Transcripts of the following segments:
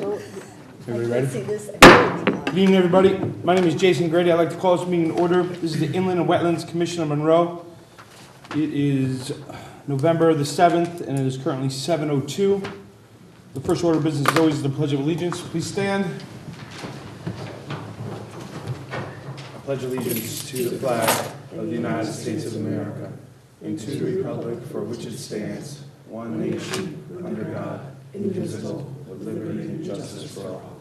Everybody ready? Good evening, everybody. My name is Jason Grady. I'd like to call this meeting in order. This is the Inland and Wetlands Commission of Monroe. It is November the 7th, and it is currently 7:02. The first order of business is always the Pledge of Allegiance. Please stand. I pledge allegiance to the flag of the United States of America and to the republic for which it stands, one nation, under God, indivisible, with liberty and justice for all.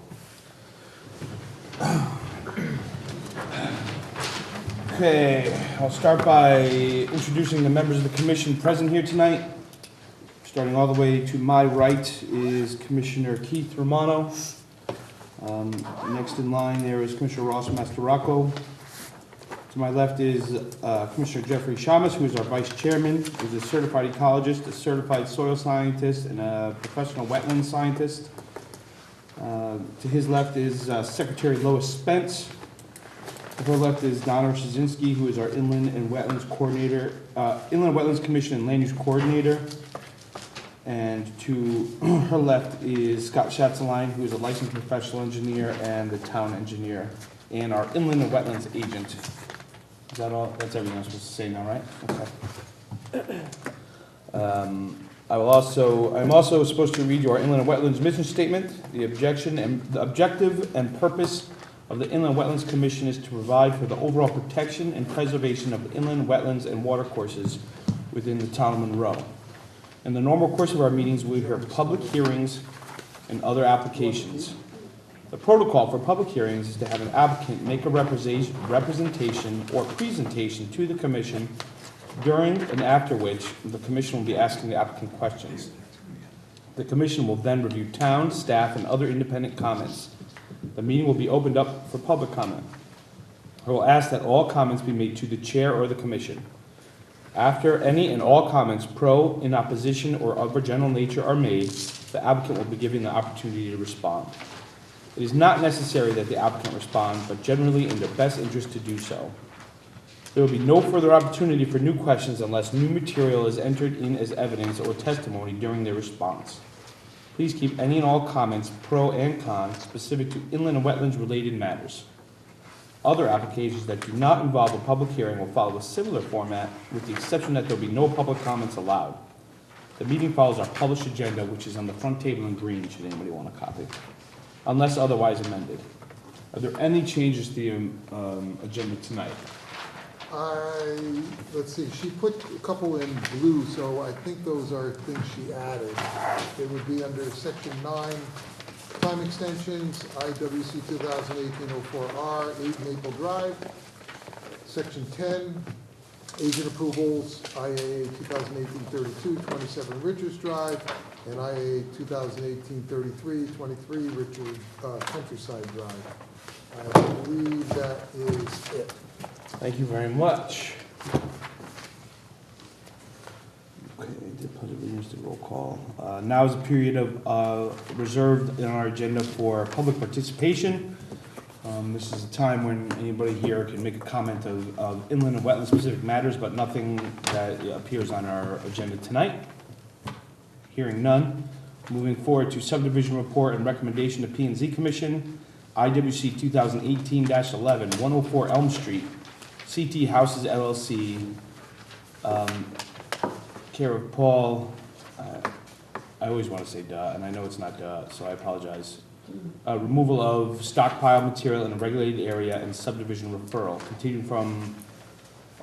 Okay, I'll start by introducing the members of the commission present here tonight. Starting all the way to my right is Commissioner Keith Romano. Next in line there is Commissioner Ross Mastroraco. To my left is Commissioner Jeffrey Shamus, who is our vice chairman, who is a certified ecologist, a certified soil scientist, and a professional wetland scientist. To his left is Secretary Lois Spence. To her left is Donna Szynski, who is our Inland and Wetlands Coordinator, Inland and Wetlands Commission and Land Use Coordinator. And to her left is Scott Schatzeline, who is a licensed professional engineer and the town engineer, and our Inland and Wetlands agent. Is that all? That's everything I'm supposed to say now, right? Okay. I'm also supposed to read you our Inland and Wetlands mission statement. The objective and purpose of the Inland and Wetlands Commission is to provide for the overall protection and preservation of the inland wetlands and watercourses within the town of Monroe. In the normal course of our meetings, we hear public hearings and other applications. The protocol for public hearings is to have an applicant make a representation or presentation to the commission, during and after which the commission will be asking the applicant questions. The commission will then review town, staff, and other independent comments. The meeting will be opened up for public comment. I will ask that all comments be made to the chair or the commission. After any and all comments pro, in opposition, or of a general nature are made, the applicant will be given the opportunity to respond. It is not necessary that the applicant respond, but generally in their best interest to do so. There will be no further opportunity for new questions unless new material is entered in as evidence or testimony during their response. Please keep any and all comments, pro and con, specific to inland and wetlands related matters. Other applications that do not involve a public hearing will follow a similar format, with the exception that there will be no public comments allowed. The meeting follows our published agenda, which is on the front table in green, should anybody want a copy, unless otherwise amended. Are there any changes to the agenda tonight? Let's see, she put a couple in blue, so I think those are things she added. It would be under section 9, time extensions, IWC 2018-04R, 8 Maple Drive. Section 10, agent approvals, IAA 2018-32, 27 Richards Drive, and IAA 2018-33, 23 Richard Countryside Drive. I believe that is it. Thank you very much. Okay, did pledge of allegiance to roll call. Now is a period of reserved in our agenda for public participation. This is a time when anybody here can make a comment of inland and wetland specific matters, but nothing that appears on our agenda tonight. Hearing none. Moving forward to subdivision report and recommendation to P&Z Commission, IWC 2018-11, 104 Elm Street, CT Houses LLC, care of Paul, I always want to say duh, and I know it's not duh, so I apologize. Removal of stockpile material in a regulated area and subdivision referral, continued from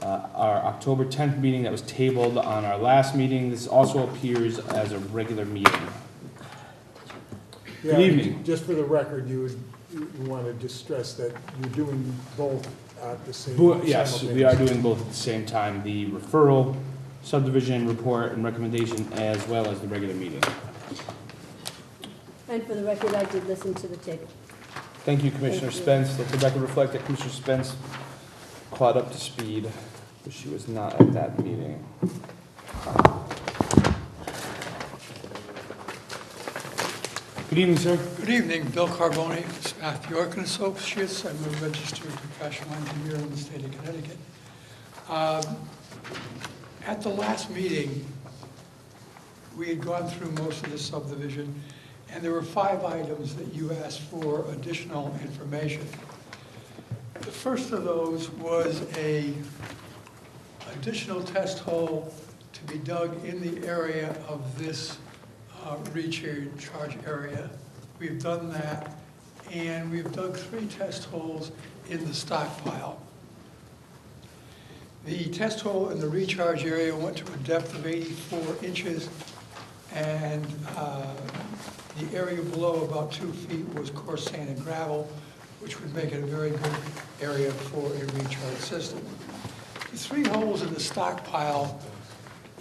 our October 10th meeting that was tabled on our last meeting. This also appears as a regular meeting. Good evening. Just for the record, you want to just stress that you're doing both at the same time. Yes, we are doing both at the same time, the referral, subdivision report and recommendation, as well as the regular meeting. And for the record, I did listen to the tape. Thank you, Commissioner Spence. Let the record reflect that Commissioner Spence caught up to speed, but she was not at that meeting. Good evening, sir. Good evening, Bill Carboni, Spath York and Associates. I'm a registered professional engineer in the state of Connecticut. At the last meeting, we had gone through most of the subdivision, And there were 5 items that you asked for additional information. The first of those was a additional test hole to be dug in the area of this recharge area. We've done that, and we've dug 3 test holes in the stockpile. The test hole in the recharge area went to a depth of 84 inches, and the area below, about 2 feet, was coarse sand and gravel, which would make it a very good area for a recharge system. The 3 holes in the stockpile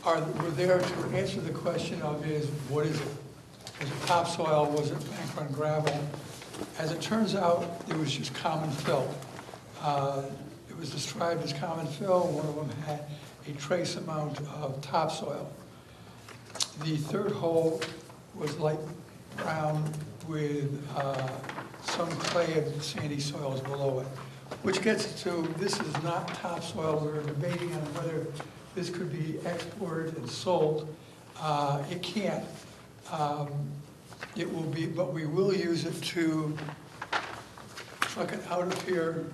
were there to answer the question of what is it? Was it topsoil? Was it bank run gravel? As it turns out, it was just common fill. It was described as common fill. One of them had a trace amount of topsoil. The 3rd hole was light brown with some clay and sandy soils below it, which gets to, this is not topsoil. We're debating on whether this could be exported and sold. It can't. It will be, but we will use it to truck it out of here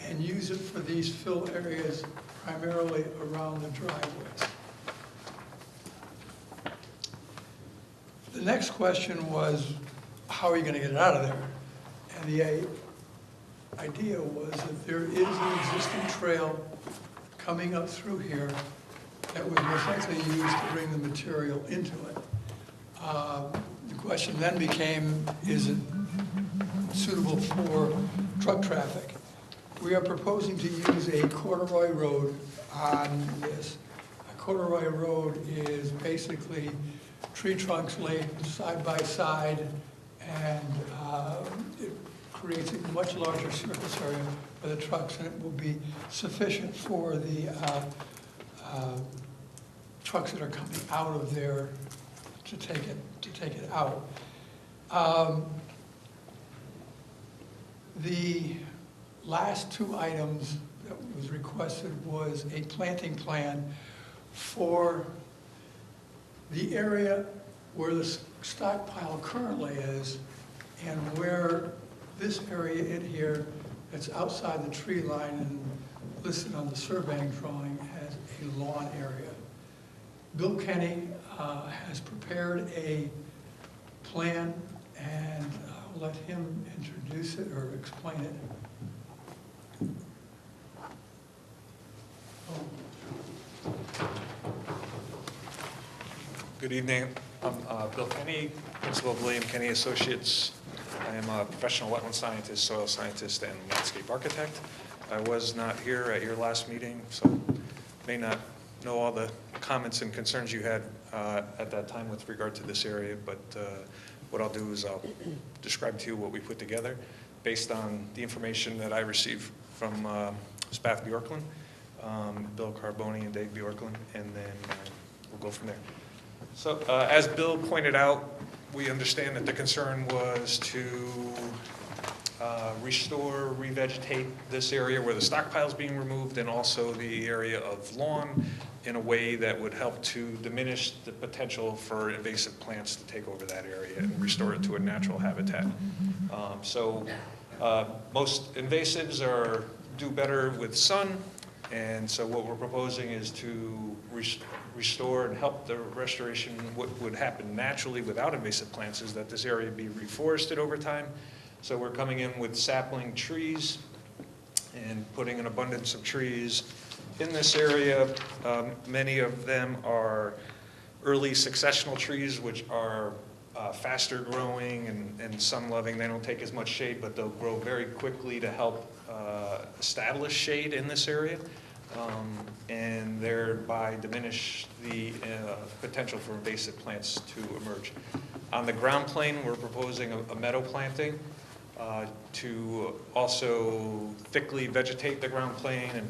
and use it for these fill areas, primarily around the driveways. The next question was, how are you going to get it out of there? And the idea was that there is an existing trail coming up through here that was most likely used to bring the material into it. The question then became, is it suitable for truck traffic? We are proposing to use a corduroy road on this. A corduroy road is basically tree trunks laid side by side, and it creates a much larger surface area for the trucks, and it will be sufficient for the trucks that are coming out of there to take it out. The last 2 items that was requested was a planting plan for the area where the stockpile currently is, and where this area in here that's outside the tree line and listed on the surveying drawing as a lawn area. Bill Kenny has prepared a plan, and I'll let him introduce it or explain it. Good evening. I'm Bill Kenny, principal of William Kenny Associates. I am a professional wetland scientist, soil scientist, and landscape architect. I was not here at your last meeting, so may not know all the comments and concerns you had at that time with regard to this area, but what I'll do is I'll describe to you what we put together based on the information that I received from Spath Bjorklund, Bill Carboni and Dave Bjorklund, and then we'll go from there. So as Bill pointed out, we understand that the concern was to restore, revegetate this area where the stockpile is being removed, and also the area of lawn in a way that would help to diminish the potential for invasive plants to take over that area and restore it to a natural habitat. Most invasives do better with sun, and so what we're proposing is to restore and help the restoration. What would happen naturally without invasive plants is that this area be reforested over time. So we're coming in with sapling trees and putting an abundance of trees in this area. Many of them are early successional trees, which are faster growing and sun loving. They don't take as much shade, but they'll grow very quickly to help establish shade in this area, and thereby diminish the potential for invasive plants to emerge. On the ground plane, we're proposing a meadow planting to also thickly vegetate the ground plane and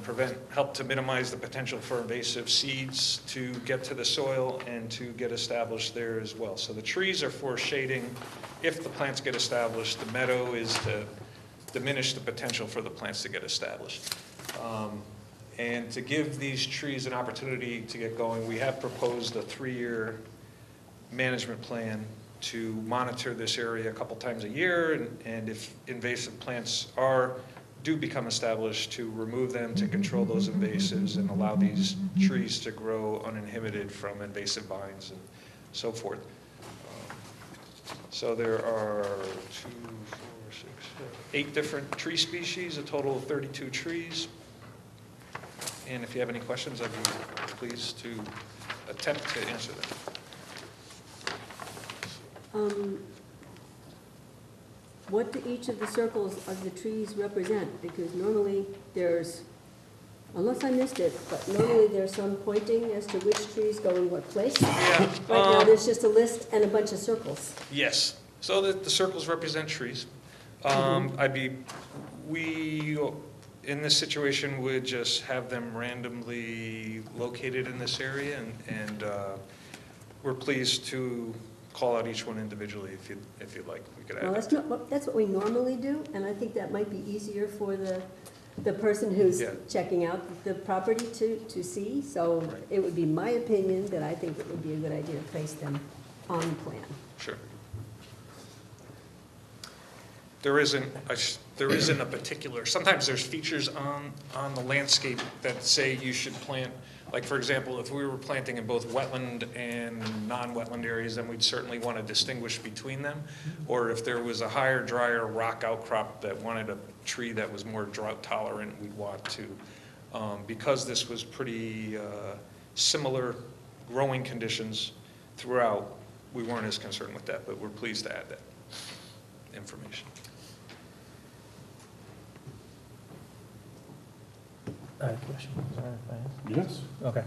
help to minimize the potential for invasive seeds to get to the soil and to get established there as well. So the trees are for shading if the plants get established. The meadow is to diminish the potential for the plants to get established. And to give these trees an opportunity to get going, we have proposed a 3-year management plan to monitor this area a couple times a year, and if invasive plants do become established, to remove them, to control those invasives, and allow these trees to grow uninhibited from invasive vines and so forth. So there are 8 different tree species, a total of 32 trees. And if you have any questions, I'd be pleased to attempt to answer them. What do each of the circles of the trees represent? Because normally there's, unless I missed it, but normally there's some pointing as to which trees go in what place. Yeah. Right now, there's just a list and a bunch of circles. Yes, so the circles represent trees. We, in this situation, would just have them randomly located in this area, and we're pleased to call out each one individually if you'd like. We could add Well, that's what we normally do, and I think that might be easier for the person who's Yeah. checking out the property to see. So Right. it would be my opinion that I think it would be a good idea to place them on the plan. Sure. There isn't a particular, sometimes there's features on the landscape that say you should plant, like for example, if we were planting in both wetland and non-wetland areas, then we'd certainly want to distinguish between them. Or if there was a higher, drier rock outcrop that wanted a tree that was more drought tolerant, we'd want to. Because this was pretty similar growing conditions throughout, we weren't as concerned with that, but we're pleased to add that information. I have a question. Sorry if I ask. Yes. Okay.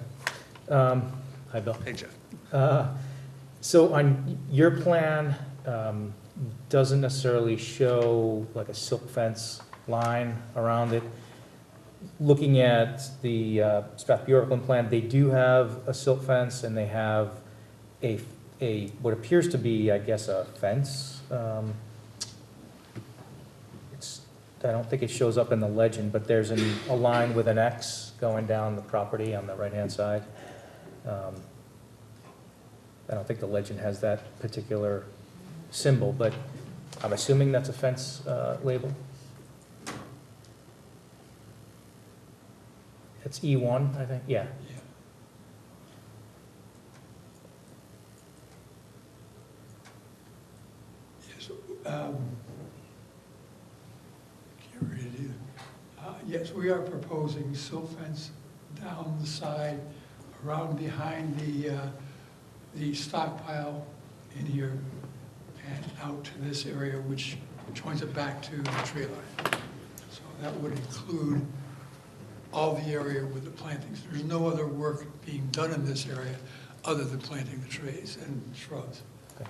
Hi, Bill. Hey, Jeff. So on your plan, doesn't necessarily show like a silk fence line around it. Looking at the Strathbjorkland plan, they do have a silk fence, and they have a what appears to be, I guess, a fence. I don't think it shows up in the legend, but there's a line with an X going down the property on the right-hand side. I don't think the legend has that particular symbol, but I'm assuming that's a fence label. It's E1, I think, yeah. Yes, can't read it either. Yes, we are proposing silt fence down the side, around behind the stockpile in here, and out to this area, which joins it back to the tree line. So that would include all the area with the plantings. There's no other work being done in this area other than planting the trees and shrubs. Okay.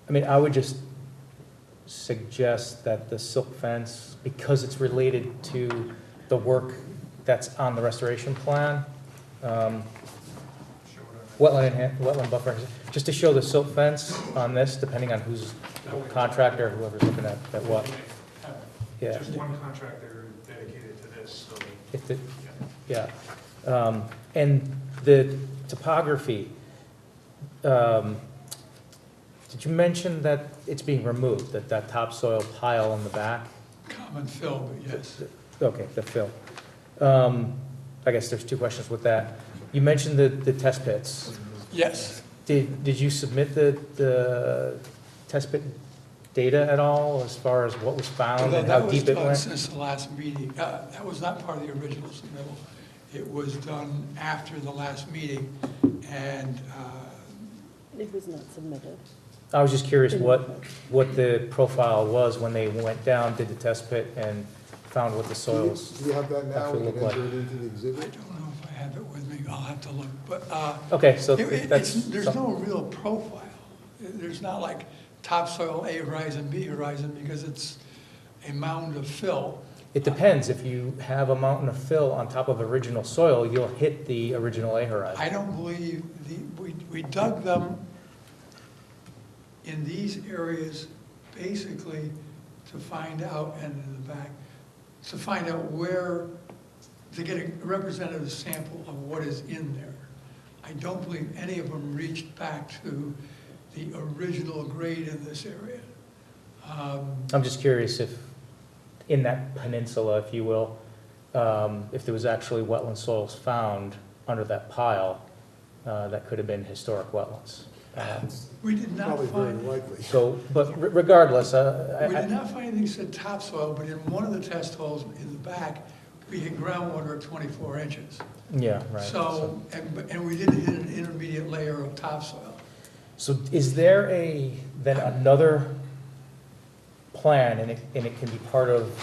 I mean, I would just suggest that the silk fence, because it's related to the work that's on the restoration plan, wetland buffer, just to show the silk fence on this, depending on who's contractor, whoever's looking at what. Yeah. Just one contractor dedicated to this, so. If the, yeah. And the topography, did you mention that it's being removed, that topsoil pile in the back? Common fill, but yes. Okay, the fill. I guess there's two questions with that. You mentioned the test pits. Yes. Did you submit the test pit data at all as far as what was found and how deep it That was done went? since the last meeting. That was not part of the original submittal. It was done after the last meeting, and It was not submitted. I was just curious what the profile was when they went down, did the test pit, and found what the soils. Do you have that now? actually We look can like. enter it into the I exhibit? don't know if I have it with me. I'll have to look. But Okay, so there's that's, no real profile. There's not like topsoil A horizon, B horizon, because it's a mound of fill. it depends. If you have a mountain of fill on top of original soil, you'll hit the original A horizon. I don't believe, we dug them in these areas basically to find out, and in the back, to find out where, to get a representative sample of what is in there. I don't believe any of them reached back to the original grade in this area. I'm just curious if, in that peninsula, if you will, if there was actually wetland soils found under that pile, that could have been historic wetlands. We did not Probably very find, likely. So, but regardless, we did not find anything that said topsoil, but in one of the test holes in the back, we hit groundwater at 24 inches. yeah, right. So, and we didn't hit an intermediate layer of topsoil. So is there then another plan, and it can be part of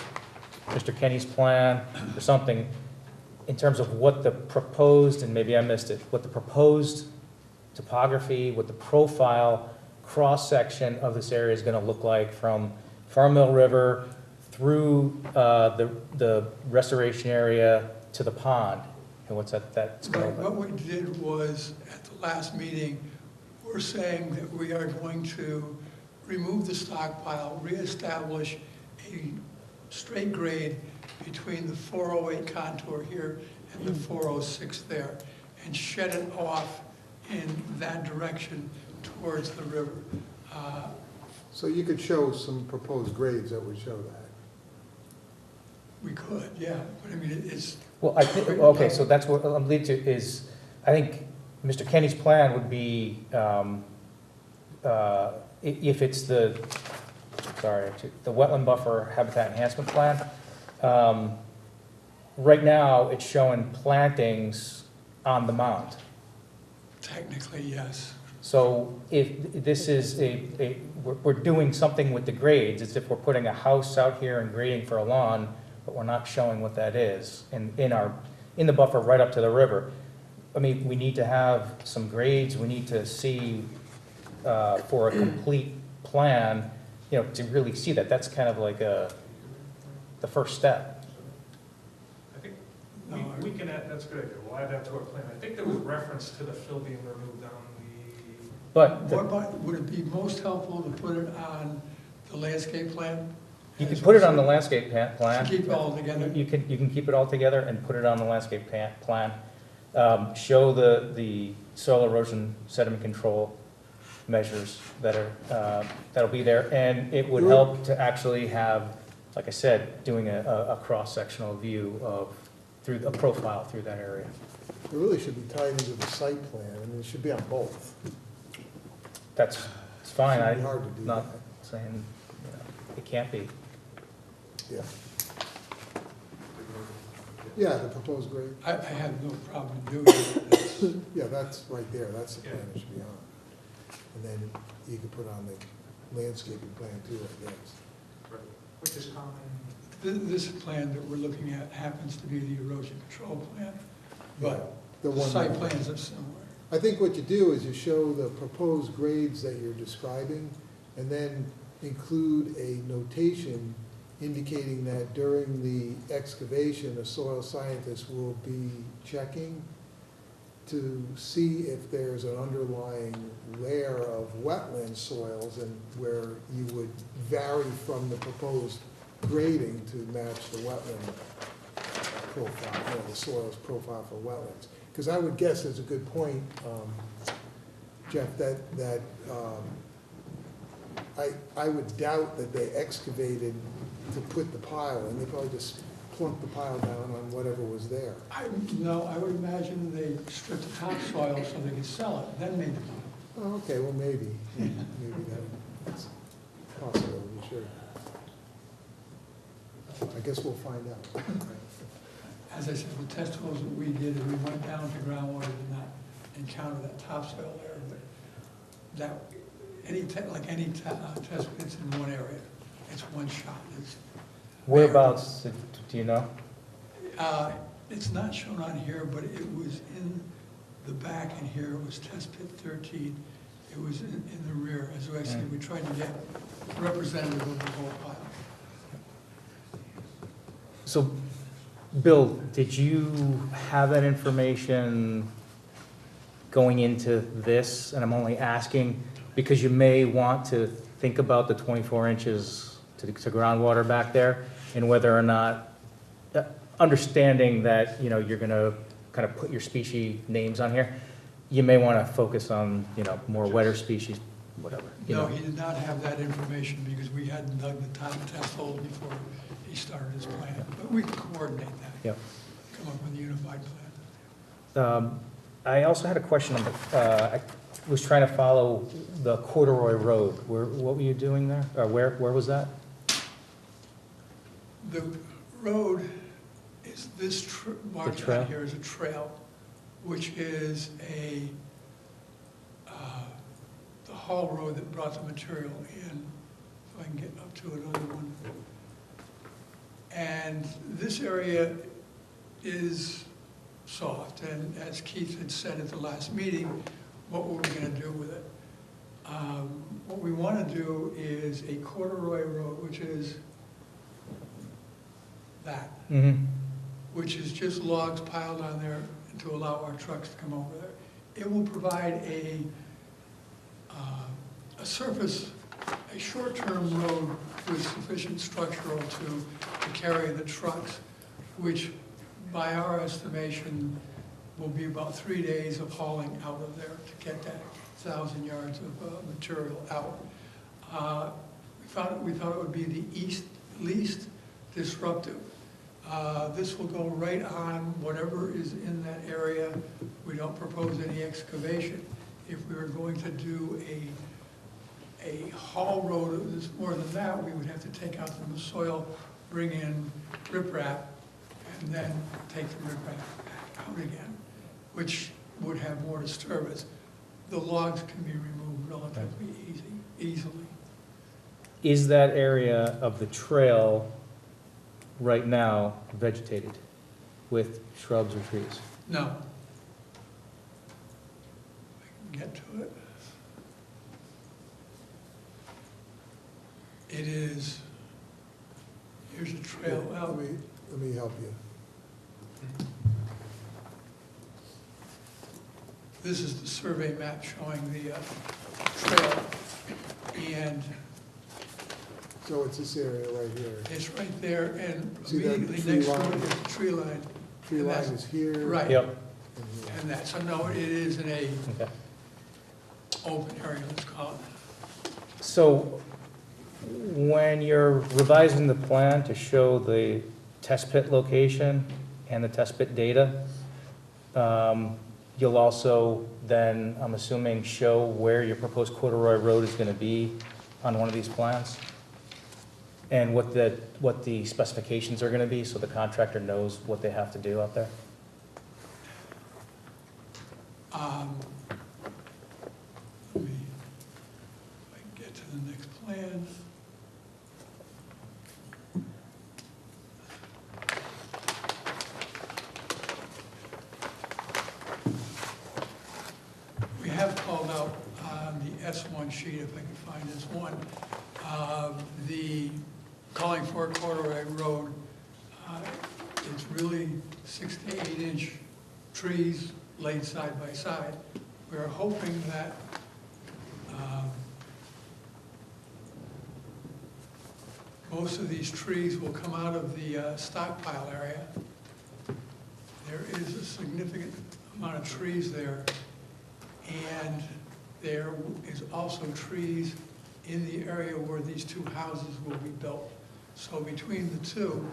Mr. Kenny's plan or something, in terms of what the proposed, and maybe I missed it, what the proposed topography, what the profile, cross-section of this area is gonna look like from Farm Mill River through the restoration area to the pond, and what's that's gonna Right, look what like? we did was, at the last meeting, we're saying that we are going to remove the stockpile, reestablish a straight grade between the 408 contour here and the 406 there, and shed it off in that direction towards the river. So you could show some proposed grades that would show that. We could, yeah, but I mean, it's, Well, I think, okay, so that's what I'm leading to is, I think Mr. Kenny's plan would be, if it's the wetland buffer habitat enhancement plan, right now, it's showing plantings on the mound. technically, yes. So if this is we're doing something with the grades, it's if we're putting a house out here and grading for a lawn, but we're not showing what that is, in the buffer right up to the river. I mean, we need to have some grades, we need to see, for a complete plan, you know, to really see that. That's kind of like the first step. I think we can add, that's a good idea, we'll add that to our plan. I think there was reference to the fill being removed on the, But What about, would it be most helpful to put it on the landscape plan? you can put it on the landscape plan. To keep it all together? You can keep it all together and put it on the landscape plan. Show the soil erosion sediment control measures that are, that'll be there. And it would help to actually have, like I said, doing a cross-sectional view of, through a profile through that area. It really should be tied into the site plan, and it should be on both. It's fine, It'd be I'm hard to do not that. saying, you know, it can't be. Yeah. Yeah, the proposed grade. I have no problem doing it. Yeah, that's right there, that's the plan it should be on. And then you could put on the landscaping plan too, I guess. which is common. This plan that we're looking at happens to be the erosion control plan, but The the one site that- plans are similar. I think what you do is you show the proposed grades that you're describing, and then include a notation indicating that during the excavation, a soil scientist will be checking to see if there's an underlying layer of wetland soils and where you would vary from the proposed grading to match the wetland profile, you know, the soil's profile for wetlands. Because I would guess there's a good point, Jeff, that I would doubt that they excavated to put the pile in. They probably just plunked the pile down on whatever was there. No, I would imagine they stripped the topsoil so they could sell it, then made the pile. Oh, okay, well, maybe that's possible, sure. I guess we'll find out. As I said, the test holes that we did, we went down to groundwater, did not encounter that topsoil there, but that, like any test pits in one area, it's one shot. Whereabouts, do you know? It's not shown on here, but it was in the back in here, it was test pit 13. It was in the rear, as I said, we tried to get representative of the whole pile. So, Bill, did you have that information going into this? And I'm only asking because you may want to think about the 24 inches to groundwater back there, and whether or not, understanding that, you know, you're gonna kind of put your species names on here, you may want to focus on, more wetter species, whatever, No, he did not have that information because we hadn't dug the top test hole before he started his plan. But we can coordinate that. Yep. Come up with a unified plan. I also had a question on I was trying to follow the Corduroy Road. What were you doing there? Or where was that? The road is this marked trail? out here is a trail, which is the haul road that brought the material in. If I can get up to another one. And this area is soft, and as Keith had said at the last meeting, what were we gonna do with it? What we wanna do is a corduroy road, which is that, Mm-hmm. which is just logs piled on there to allow our trucks to come over there. It will provide a surface, a short-term road with sufficient structural to carry the trucks, which by our estimation will be about 3 days of hauling out of there to get that 1,000 yards of material out. We thought it would be the least disruptive. This will go right on whatever is in that area. We don't propose any excavation. If we were going to do a haul road that's more than that, we would have to take out some soil, bring in riprap, and then take the riprap back out again, which would have more disturbance. The logs can be removed relatively easily. Is that area of the trail right now vegetated with shrubs or trees? No. I can get to it. It is, here's a trail out. Let me help you. This is the survey map showing the trail, and So it's this area right here. it's right there, and See that immediately tree next door line? is the tree line. Tree And line that's- is here. Right, Yep. and here. and that, so no, it is in a Okay. open area, let's call it. So when you're revising the plan to show the test pit location and the test pit data, you'll also then, I'm assuming, show where your proposed corduroy road is going to be on one of these plans? And what the specifications are going to be, so the contractor knows what they have to do out there? Let me, if I can get to the next plan. We have called out on the S1 sheet, if I can find S1, the calling for a corduroy road. It's really 6 to 8 inch trees laid side by side. We're hoping that most of these trees will come out of the stockpile area. There is a significant amount of trees there, and there is also trees in the area where these two houses will be built. So between the two,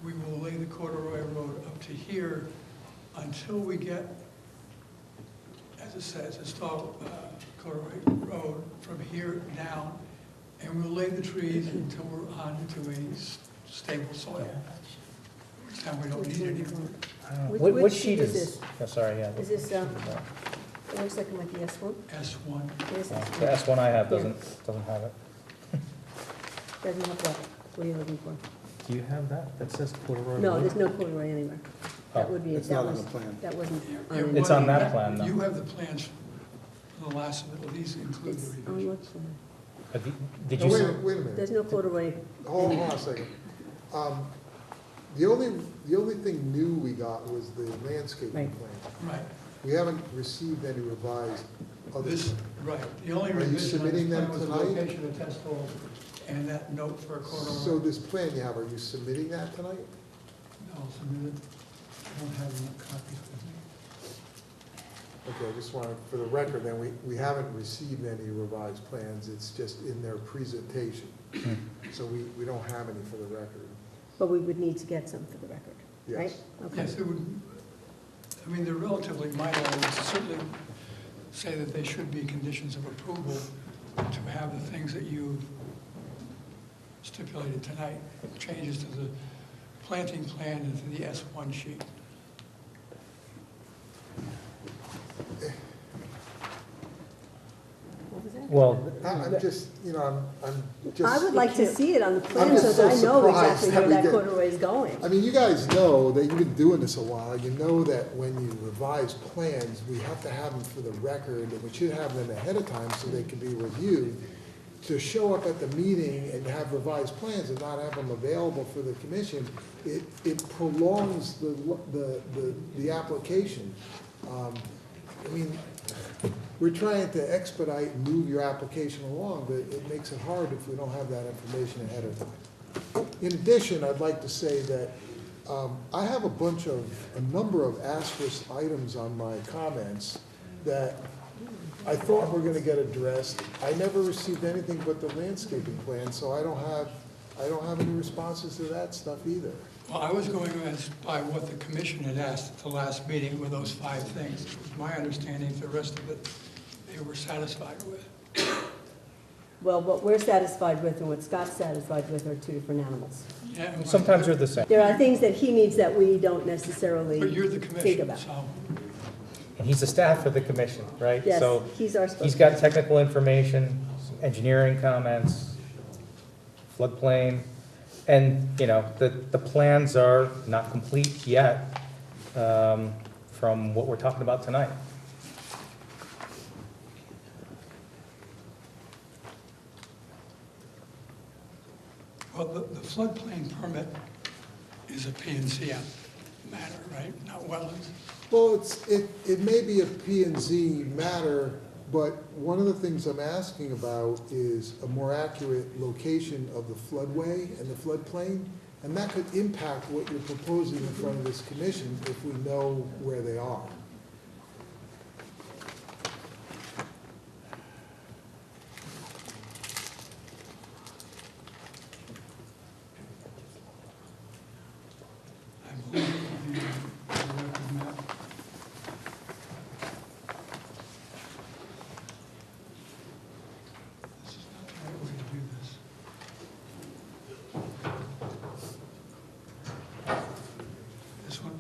we will lay the corduroy road up to here until we get, as it says, install corduroy road from here down, and we'll lay the trees until we're onto a stable soil, which time we don't need it anymore. What sheet is this? Oh, sorry, yeah. Is this, it looks like it might be S1? S1. It is The S1. S1 I have doesn't have it. Doesn't have what? What are you looking for? Do you have that? That says corduroy road? No, there's no corduroy anywhere. That would be, It's that not on was, the plan. that wasn't on It it. It's on that plan, though. You have the plans for the last of it, these include It's the on revision. what plan? Did No, you, wait a minute. There's no corduroy. Hold on a second. The only thing new we got was the landscaping Right. plan. Right, We haven't received any revised other. this, right, the only Are you revision on this submitting plan them was the tonight? location of test holes and that note for a So corduroy. this plan you have, are you submitting that tonight? No, submitted, I don't have enough copies with me. Okay, I just wanted, for the record, then, we haven't received any revised plans, it's just in their presentation. So we don't have any for the record. But we would need to get some for the record, right? Yes. Okay. Yes, it would, I mean, they're relatively minor. I would certainly say that they should be conditions of approval to have the things that you stipulated tonight, changes to the planting plan and to the S1 sheet. What was that? Well, I'm just, I'm just. I would like to see it on the plan just so that I so know surprised exactly that where we that get- corduroy is going. I mean, you guys know that you've been doing this a while. You know that when you revise plans, we have to have them for the record, and we should have them ahead of time so they can be reviewed. To show up at the meeting and have revised plans and not have them available for the commission, it prolongs the application. I mean, we're trying to expedite and move your application along, but it makes it hard if we don't have that information ahead of time. In addition, I'd like to say that I have a number of asterisk items on my comments that I thought were gonna get addressed. I never received anything but the landscaping plan, so I don't have any responses to that stuff either. Well, I was going by what the commission had asked at the last meeting with those 5 things. It was my understanding the rest of it, they were satisfied with. Well, what we're satisfied with and what Scott's satisfied with are two different animals. Yeah, and sometimes they're the same. There are things that he needs that we don't necessarily But you're the think commission, about. so. And he's the staff for the commission, right? Yes, So he's our he's spokesman. got technical information, engineering comments, floodplain, and, the plans are not complete yet from what we're talking about tonight. Well, the floodplain permit is a P&Z matter, right? Not wetlands? Well, it may be a P and Z matter, but one of the things I'm asking about is a more accurate location of the floodway and the floodplain, and that could impact what you're proposing in front of this commission if we know where they are. I believe the record map. This is not the right way to do this. This one?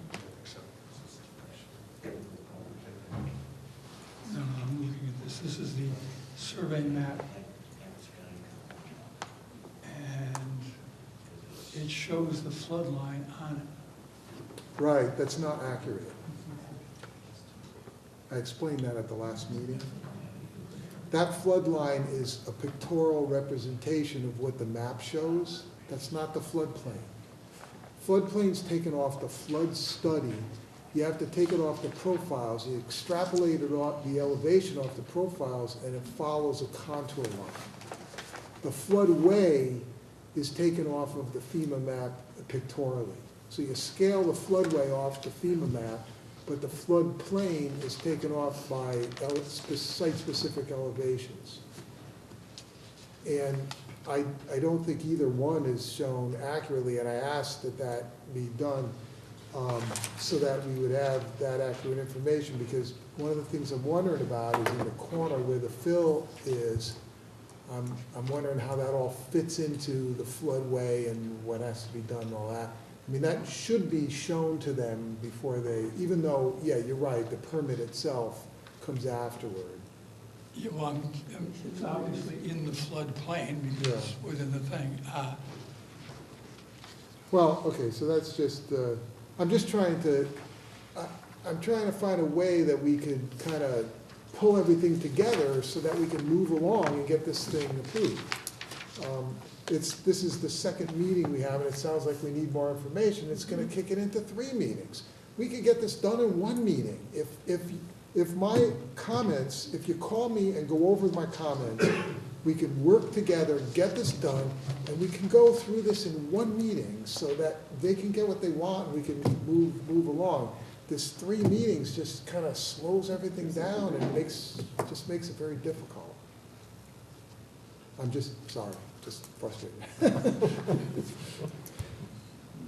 No, I'm looking at this. This is the survey map. And it shows the flood line on it. Right, that's not accurate. I explained that at the last meeting. That flood line is a pictorial representation of what the map shows. That's not the floodplain. Floodplain's taken off the flood study. You have to take it off the profiles. You extrapolate it off the elevation off the profiles, and it follows a contour line. The floodway is taken off of the FEMA map pictorially. So you scale the floodway off the FEMA map, but the floodplain is taken off by site-specific elevations. And I don't think either one is shown accurately, and I asked that that be done so that we would have that accurate information, because one of the things I'm wondering about is in the corner where the fill is, I'm wondering how that all fits into the floodway and what has to be done and all that. I mean, that should be shown to them before they, even though, yeah, you're right, the permit itself comes afterward. Yeah, well, it's obviously in the floodplain because it's within the thing. Well, okay, so that's just, I'm just trying to, I'm trying to find a way that we could kind of pull everything together so that we can move along and get this thing approved. This is the second meeting we have, and it sounds like we need more information. It's gonna kick it into 3 meetings. We could get this done in 1 meeting. If my comments, if you call me and go over my comments, we could work together, get this done, and we can go through this in 1 meeting so that they can get what they want and we can move along. this 3 meetings just kind of slows everything down and just makes it very difficult. I'm just, sorry, just frustrated.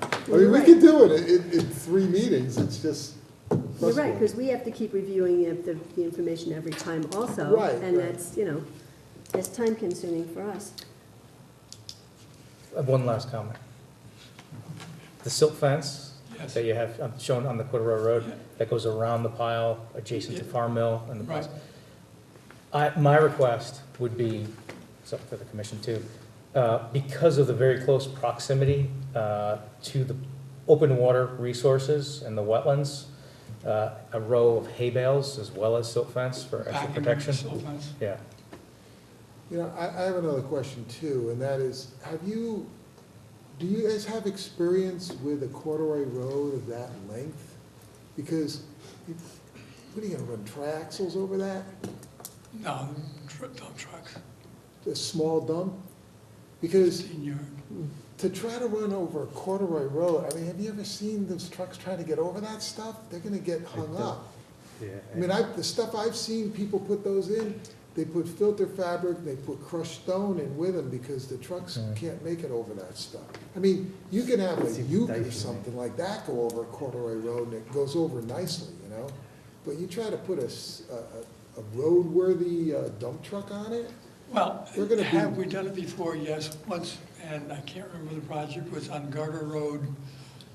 I mean, we could do it in 3 meetings, it's just You're right, frustrating. because we have to keep reviewing the information every time also. Right, And right. that's, you know, that's time consuming for us. One last comment. The silt fence Yes. that you have shown on the Corduroy Road, Yeah. that goes around the pile adjacent to Yeah. Farm Mill and the Right. My request would be, it's up to the commission too, because of the very close proximity to the open water resources and the wetlands, a row of hay bales as well as silt fence for extra Backing protection. silt fence. Yeah. You know, I have another question too, and that is, do you guys have experience with a corduroy road of that length? Because, what are you gonna run triaxles over that? No, dump trucks, A small dump? Because 15-yard. to try to run over a corduroy road, I mean, have you ever seen those trucks trying to get over that stuff? They're gonna get hung up. I mean, the stuff I've seen people put those in, they put filter fabric, they put crushed stone in with them because the trucks can't make it over that stuff. I mean, you can have a Uke or something like that go over a corduroy road and it goes over nicely, you know? But you try to put a roadworthy dump truck on it, Well, They're gonna be- have we done it before? Yes, once, and I can't remember the project, was on Garter Road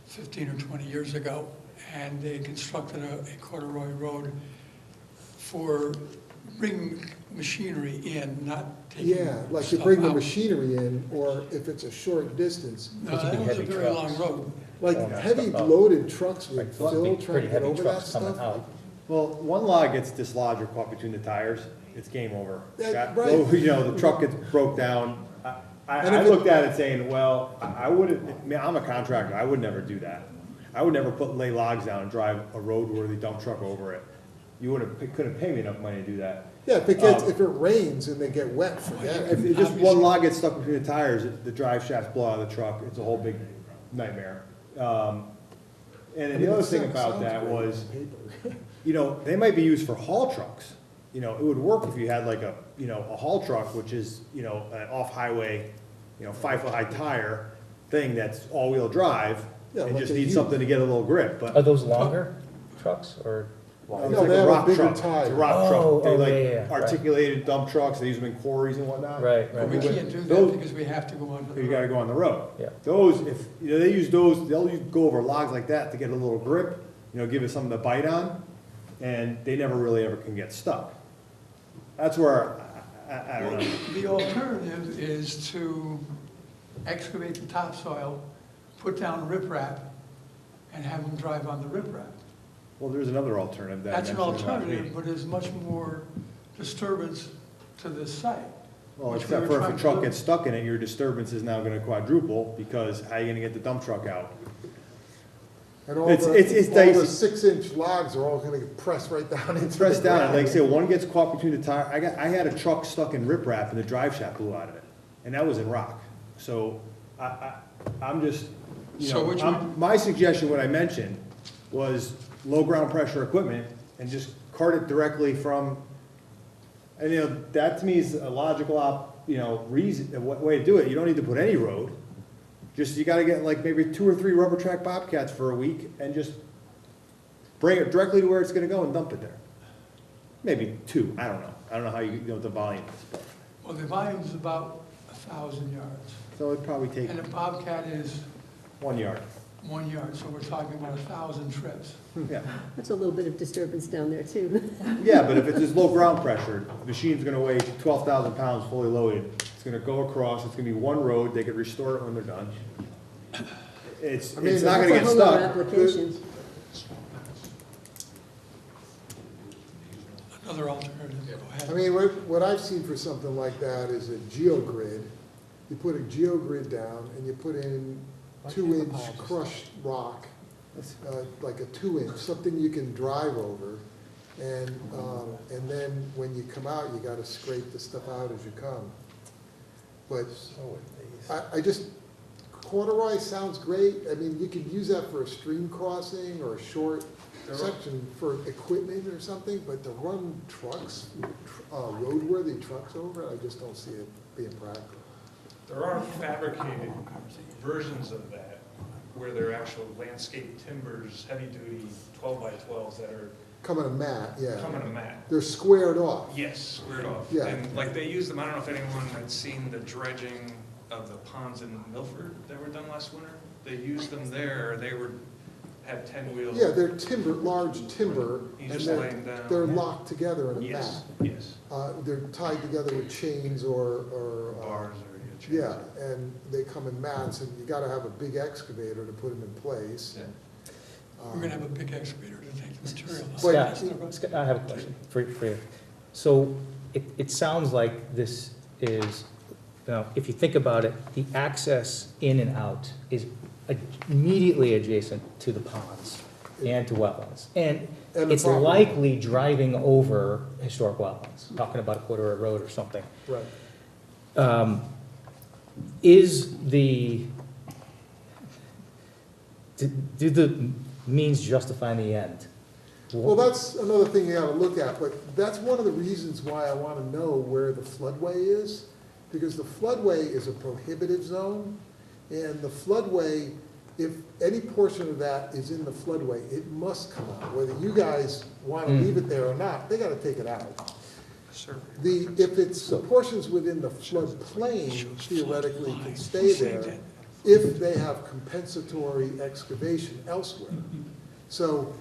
15 or 20 years ago, and they constructed a corduroy road for bringing machinery in, not taking yeah, like to stuff bring the out. machinery in, or if it's a short distance. No, Those would be that was a heavy very trucks. long road. Like Oh, that's heavy tough. loaded trucks with Like, those would fill be trying pretty to get heavy over that trucks coming stuff. out. Well, one log gets dislodged or caught between the tires, it's game over. Yeah, Got- right. You know, the truck gets broke down. And I if it- looked at it saying, well, I wouldn't, I mean, I'm a contractor, I would never do that. I would never lay logs down and drive a roadworthy dump truck over it. You couldn't pay me enough money to do that. Yeah, if it rains and they get wet, forget If it. just one log gets stuck between the tires, the drive shafts blow out of the truck, it's a whole big nightmare. And I then mean, the other it thing sounds about that great was, on paper. you know, they might be used for haul trucks. You know, it would work if you had like a haul truck, which is, an off-highway, 5-foot high tire thing that's all-wheel drive, Yeah, and like just a needs Ute. something to get a little grip, Are but those longer trucks or? it's No, like they a have a rock bigger truck. It's tire. a rock Oh, truck. They're oh, like yeah, yeah, right. articulated dump trucks, they use them in quarries and whatnot. Right, But we right. can't do that Those- because we have to go under the You road. gotta go on the road. Yeah. Those, if, they use those, they'll go over logs like that to get a little grip, give it something to bite on, and they never really ever can get stuck. That's where, I don't know. The alternative is to excavate the topsoil, put down riprap, and have them drive on the riprap. Well, there's another alternative that I That's an mentioned in the last alternative, meeting. but there's much more disturbance to this site. Well, which we except were for if trying a to truck do. gets stuck in it, your disturbance is now gonna quadruple, because how are you gonna get the dump truck out? And all It's the dicey. 6-inch logs are all gonna get pressed right down into the Press down, and ground. like I say, one gets caught between the tire, I had a truck stuck in riprap and the drive shaft blew out of it, and that was in rock. So, I'm just, So which my suggestion, what I mentioned, was low ground pressure equipment, and just cart it directly from, and that to me is a logical reason, way to do it. You don't need to put any road. Just, you gotta get like maybe 2 or 3 rubber track Bobcats for a week and just bring it directly to where it's gonna go and dump it there. Maybe 2, I don't know. I don't know how you know what the volume is, but, Well, the volume is about 1,000 yards, so it'd probably take and a Bobcat is 1 yard. 1 yard, so we're talking about 1,000 trips. Yeah, That's a little bit of disturbance down there too. yeah, but if it's just low ground pressure, the machine's gonna weigh 12,000 pounds fully loaded. It's gonna go across, it's gonna be one road, they could restore it when they're done. It's not That's gonna a get whole other stuck. application. Another alternative, go I ahead. mean, what I've seen for something like that is a geogrid. You put a geogrid down and you put in 2-inch crushed rock, like a 2-inch, something you can drive over. And then when you come out, you gotta scrape the stuff out as you come. But I just, corduroy sounds great. I mean, you could use that for a stream crossing or a short section for equipment or something, but to run trucks, roadworthy trucks over it, I just don't see it being practical. There are fabricated versions of that where they're actual landscape timbers, heavy-duty 12x12s that are Come in a mat, yeah. coming a mat. They're squared off. Yes, squared off. Yeah. And like they use them, I don't know if anyone had seen the dredging of the ponds in Milford that were done last winter. They used them there, had 10 wheels. Yeah, they're timber, large timber, You and just lay 'em down. they're locked together in a mat. Yes, yes. They're tied together with chains or Bars or, yeah, and they come in mats, and you gotta have a big excavator to put them in place. Yeah. We're gonna have a big excavator to take the material out. But- Scott, I have a question for you. So it sounds like this is, if you think about it, the access in and out is immediately adjacent to the ponds and to wetlands. And And the it's property. likely driving over historic wetlands, talking about a quarter of a road or something. Right. Is the, do the means justify the end? Well, that's another thing you gotta look at, but that's one of the reasons why I wanna know where the floodway is, because the floodway is a prohibitive zone, and the floodway, if any portion of that is in the floodway, it must come out, whether you guys wanna leave it there or not, they gotta take it out. If it's the portions within the floodplain, theoretically can stay there if they have compensatory excavation elsewhere. So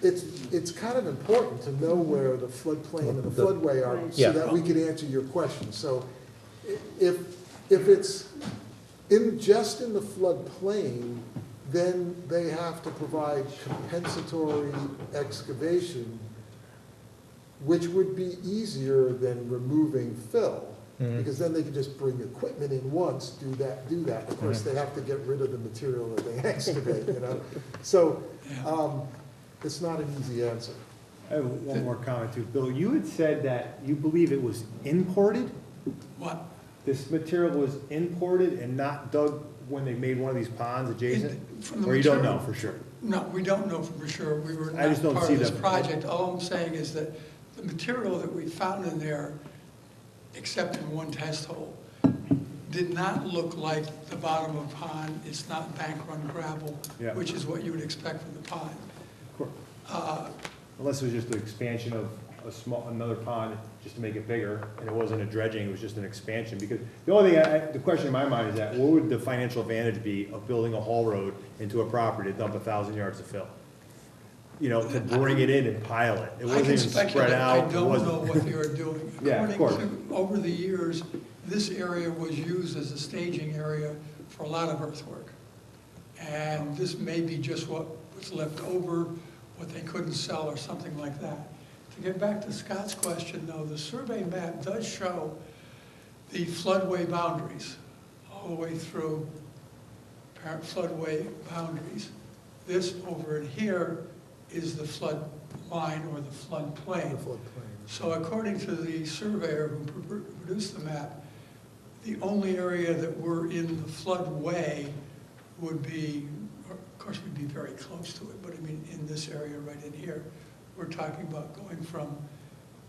it's kind of important to know where the floodplain and the floodway are so Yeah. that we can answer your question. So if it's just in the floodplain, then they have to provide compensatory excavation, which would be easier than removing fill, because then they could just bring equipment in once, do that. Of course, they have to get rid of the material that they excavate, you know? So, it's not an easy answer. I have one more comment too. Bill, you had said that you believe it was imported? What? This material was imported and not dug when they made one of these ponds adjacent? From the Or you don't know material- for sure? No, we don't know for sure. We were I just not don't part see of this them. project. All I'm saying is that the material that we found in there, except in one test hole, did not look like the bottom of a pond. It's not bank run gravel, Yeah. which is what you would expect from the pond. Of course. Unless it was just an expansion of another pond just to make it bigger, and it wasn't a dredging, it was just an expansion, because the only thing, the question in my mind is that, what would the financial advantage be of building a haul road into a property to dump 1,000 yards of fill? You know, to bring it in and pile it. It I wasn't can even spread speculate. out. I It don't wasn't- know what they are doing. Yeah, of According to, over the years, this area was used as a staging area for a lot of earthwork. And this may be just what was left over, what they couldn't sell or something like that. To get back to Scott's question though, the survey map does show the floodway boundaries, all the way through apparent floodway boundaries. This over in here is the flood line or the floodplain. The floodplain. So according to the surveyor who produced the map, the only area that we're in the floodway would be, of course, we'd be very close to it, but I mean, in this area right in here, we're talking about going from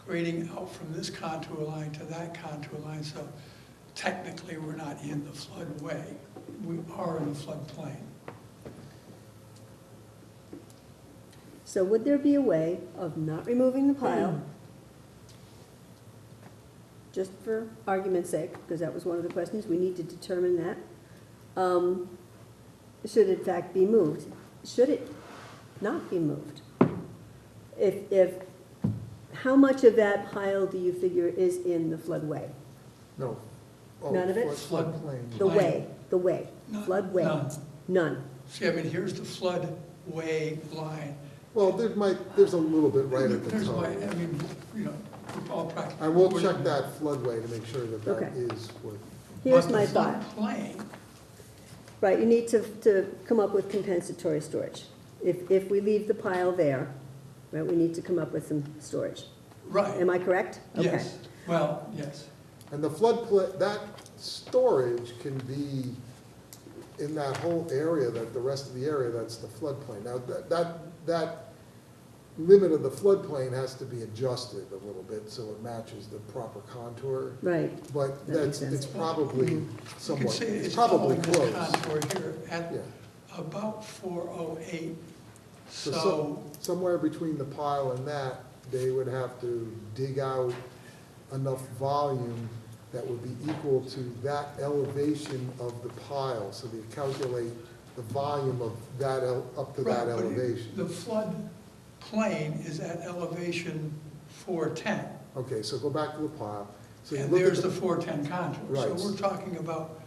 grading out from this contour line to that contour line, so technically we're not in the floodway. We are in the floodplain. So would there be a way of not removing the pile, just for argument's sake, because that was one of the questions, we need to determine that, should in fact be moved? Should it not be moved? How much of that pile do you figure is in the floodway? No. Oh, None of it? Floodplain. The way, None. floodway? None. None. See, I mean, here's the floodway line. Well, there's a little bit right at the There's top. like, I mean, you know, all practical. I will check that floodway to make sure that Okay. that is what, Here's But my the thought. floodplain, Right, you need to come up with compensatory storage. If we leave the pile there, right, we need to come up with some storage. right, Am I correct? Okay. yes, well, yes. and the floodplain, that storage can be in that whole area, that the rest of the area, that's the floodplain. Now, that limit of the floodplain has to be adjusted a little bit so it matches the proper contour. Right, But That makes that's, it's sense. probably You can somewhat, see it's probably following this close. contour here at Yeah. about 408. So So, somewhere between the pile and that, they would have to dig out enough volume that would be equal to that elevation of the pile. So they calculate the volume of that, up to that right, but elevation. the flood plain is at elevation 410. Okay, so go back to the pile. So you And look at there's the 410 contour. So Right. we're talking about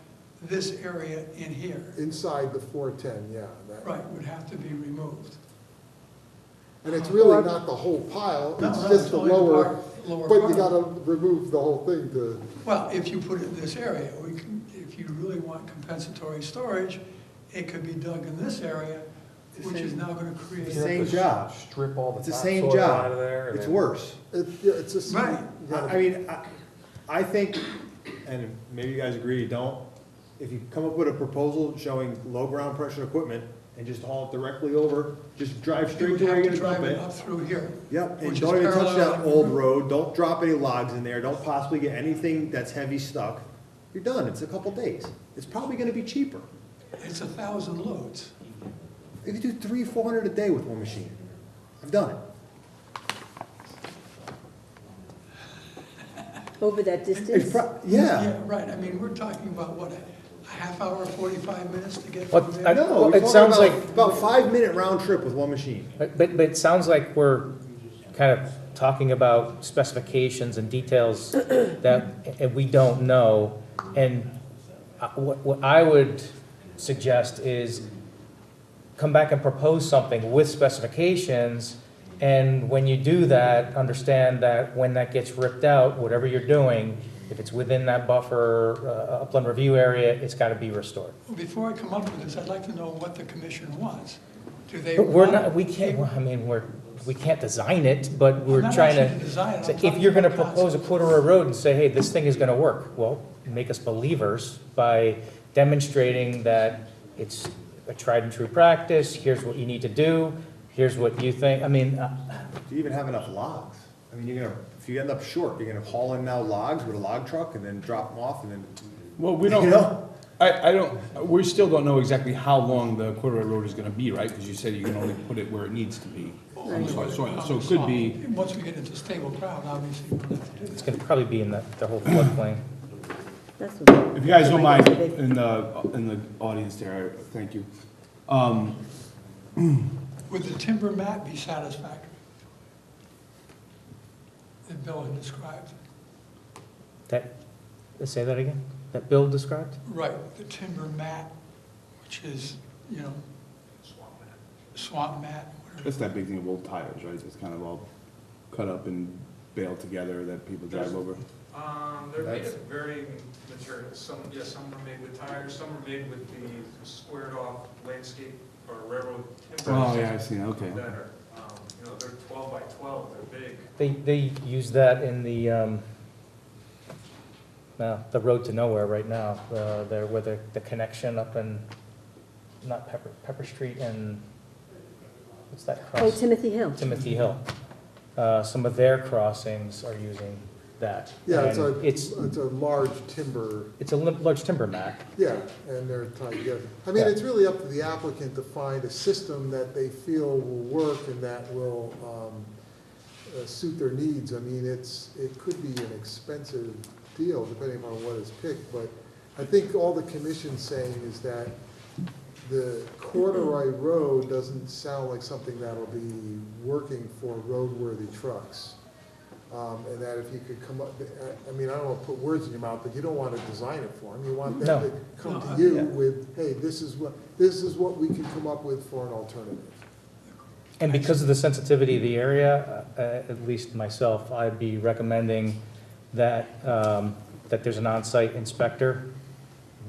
this area in here. inside the 410, yeah. that- Right, would have to be removed. And it's really not the whole pile, No, it's no, just it's the only the lower, part- lower but you part. gotta remove the whole thing to, Well, if you put it in this area, if you really want compensatory storage, it could be dug in this area, which is now gonna create. Same job. Strip all the It's the topsoil same out job. of there. and It's then- worse. yeah, it's a. Right. you gotta- I mean, I think, and maybe you guys agree, you don't, if you come up with a proposal showing low ground pressure equipment and just haul it directly over, just drive You straight would to where have you're to gonna drive dump it it. up through here. Yep, and which don't is even touch parallel. that old road, don't drop any logs in there, don't possibly get anything that's heavy stuck. You're done, it's a couple days. It's probably gonna be cheaper. It's 1,000 loads. You could do 300-400 a day with one machine. I've done it. over that It's distance. yeah. Right, I mean, we're talking about what, a half hour, 45 minutes to get Well, from I- there? No, Well, we're it talking sounds about like- about 5-minute round trip with one machine. But it sounds like we're kind of talking about specifications and details that we don't know. And what I would suggest is come back and propose something with specifications. And when you do that, understand that when that gets ripped out, whatever you're doing, if it's within that buffer, upland review area, it's got to be restored. Well, before I come up with this, I'd like to know what the commission wants. Do they But we're want? not, we can't, I mean, we can't design it, but we're I'm not trying asking you to. design it, I'm So if talking you're gonna about propose a concept. corduroy road and say, hey, this thing is gonna work, well, make us believers by demonstrating that it's a tried and true practice, here's what you need to do, here's what you think, I mean, Do you even have enough logs? I mean, if you end up short, you're gonna haul in now logs with a log truck and then drop them off and then, Well, we you don't, know? I don't, we still don't know exactly how long the corduroy road is gonna be, right? Because you said you can only put it where it needs to be on the soil. So it could be, Once we get into stable ground, obviously, we'll have to do it's that. gonna probably be in the whole floodplain. That's what. if you guys don't mind, Big. in the audience there, thank you. Would the timber mat be satisfactory? That Bill had described. Say that again? That Bill described? Right, the timber mat, which is, swamp mat, whatever. That's that big thing of old tires, right? It's kind of all cut up and baled together that people drive over. They're made of varying materials. Some are made with tires, some are made with the squared off landscape or railroad timbers. Oh, yeah, I've seen it, okay. That are, they're 12 by 12, they're big. They use that in the road to nowhere right now, there where the connection up in, not Pepper Street and, what's that Oh, cross? Timothy Hill. Timothy Hill. Some of their crossings are using that. Yeah, And it's a large timber, It's a large timber mat. yeah, and they're tied together. I mean, Yeah. it's really up to the applicant to find a system that they feel will work and that will suit their needs. I mean, it could be an expensive deal depending on what is picked, but I think all the commission's saying is that the corduroy road doesn't sound like something that'll be working for roadworthy trucks. And that if you could come up, I mean, I don't want to put words in your mouth, but you don't want to design it for them. You want them No. to come No, to you yeah. with, hey, this is what we can come up with for an alternative. And because of the sensitivity of the area, at least myself, I'd be recommending that, that there's an on-site inspector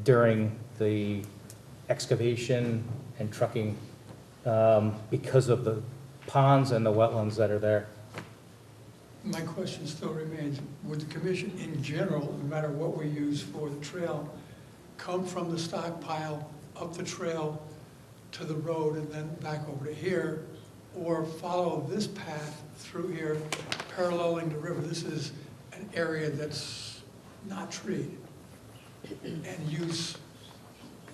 during the excavation and trucking, because of the ponds and the wetlands that are there. My question still remains, would the commission in general, no matter what we use for the trail, come from the stockpile, up the trail to the road and then back over to here? or follow this path through here, paralleling the river. This is an area that's not treed, and use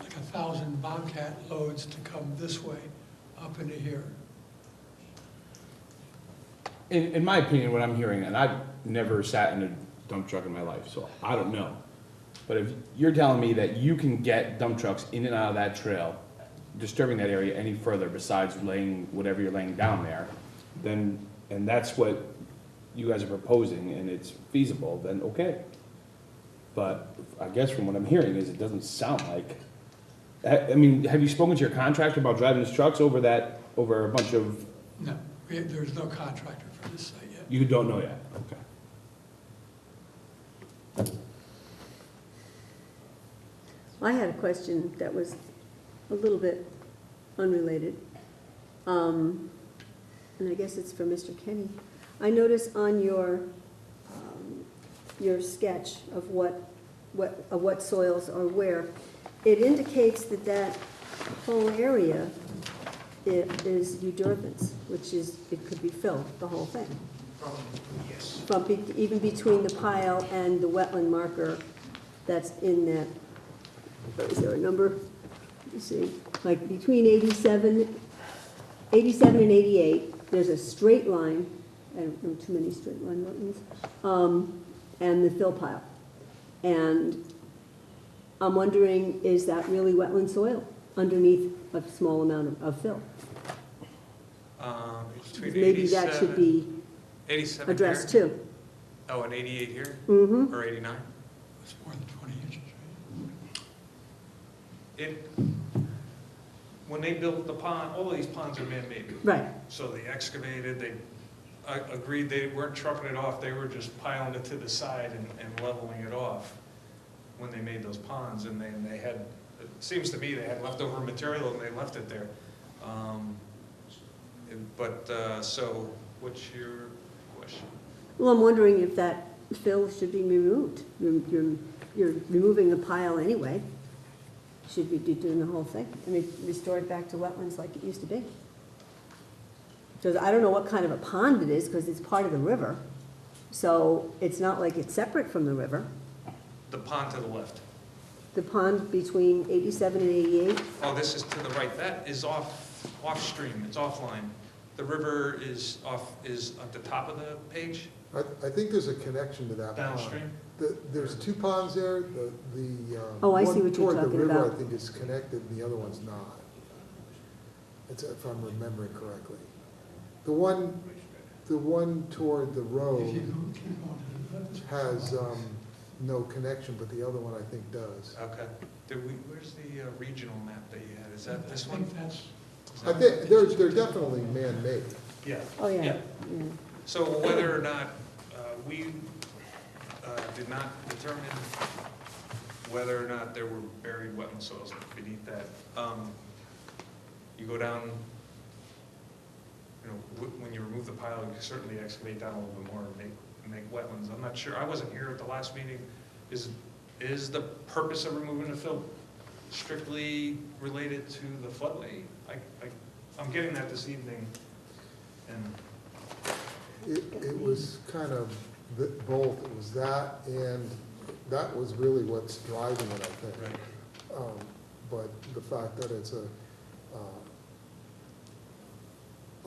like 1,000 Bobcat loads to come this way up into here. In my opinion, what I'm hearing, and I've never sat in a dump truck in my life, so I don't know. But if you're telling me that you can get dump trucks in and out of that trail, disturbing that area any further besides laying whatever you're laying down there, then, and that's what you guys are proposing and it's feasible, then okay. But I guess from what I'm hearing is it doesn't sound like, I mean, have you spoken to your contractor about driving his trucks over that, over a bunch of, No, there's no contractor for this site yet. you don't know yet? Okay. I had a question that was a little bit unrelated. And I guess it's for Mr. Kenny. I notice on your sketch of what soils are where, it indicates that that whole area is eudirbance, which is, it could be filled, the whole thing. Yes. From, even between the pile and the wetland marker that's in that, is there a number? You see, like between 87 and 88, there's a straight line, I don't know too many straight line wetlands, and the fill pile. And I'm wondering, is that really wetland soil underneath a small amount of fill? Between Maybe that should 87 be 87 addressed here? too. Oh, and 88 here? Mm-hmm. Or 89? It's more than 20 inches, right? It, when they built the pond, all of these ponds are man-made. Right. So they excavated, they agreed they weren't trucking it off, they were just piling it to the side and leveling it off when they made those ponds. And then they had, it seems to me they had leftover material and they left it there. So what's your question? Well, I'm wondering if that fill should be removed. You're removing the pile anyway. Should we be doing the whole thing? I mean, restore it back to wetlands like it used to be. So I don't know what kind of a pond it is, because it's part of the river. So it's not like it's separate from the river. The pond to the left. The pond between 87 and 88, Oh, this is to the right. That is off stream. It's offline. The river is at the top of the page, I think there's a connection to that pond. downstream. There's two ponds there, Oh, I see what you're one toward the talking river, about. I think is connected, and the other one's not. It's, if I'm remembering correctly. The one toward the If you road keep going to the left. has, no connection, but the other one I think does. Okay. Where's the regional map that you had? Is that this I one? think that's, I think, they're definitely man-made. Yeah. oh yeah. Yeah. Yeah. So whether or not, we did not determine whether or not there were buried wetland soils beneath that. You go down, you know, when you remove the pile, you can certainly excavate down a little bit more and make wetlands. I'm not sure, I wasn't here at the last meeting. Is the purpose of removing the fill strictly related to the floodway? I'm getting that this evening, and It was kind of both, it was that, and that was really what's driving it, I think. right. But the fact that it's a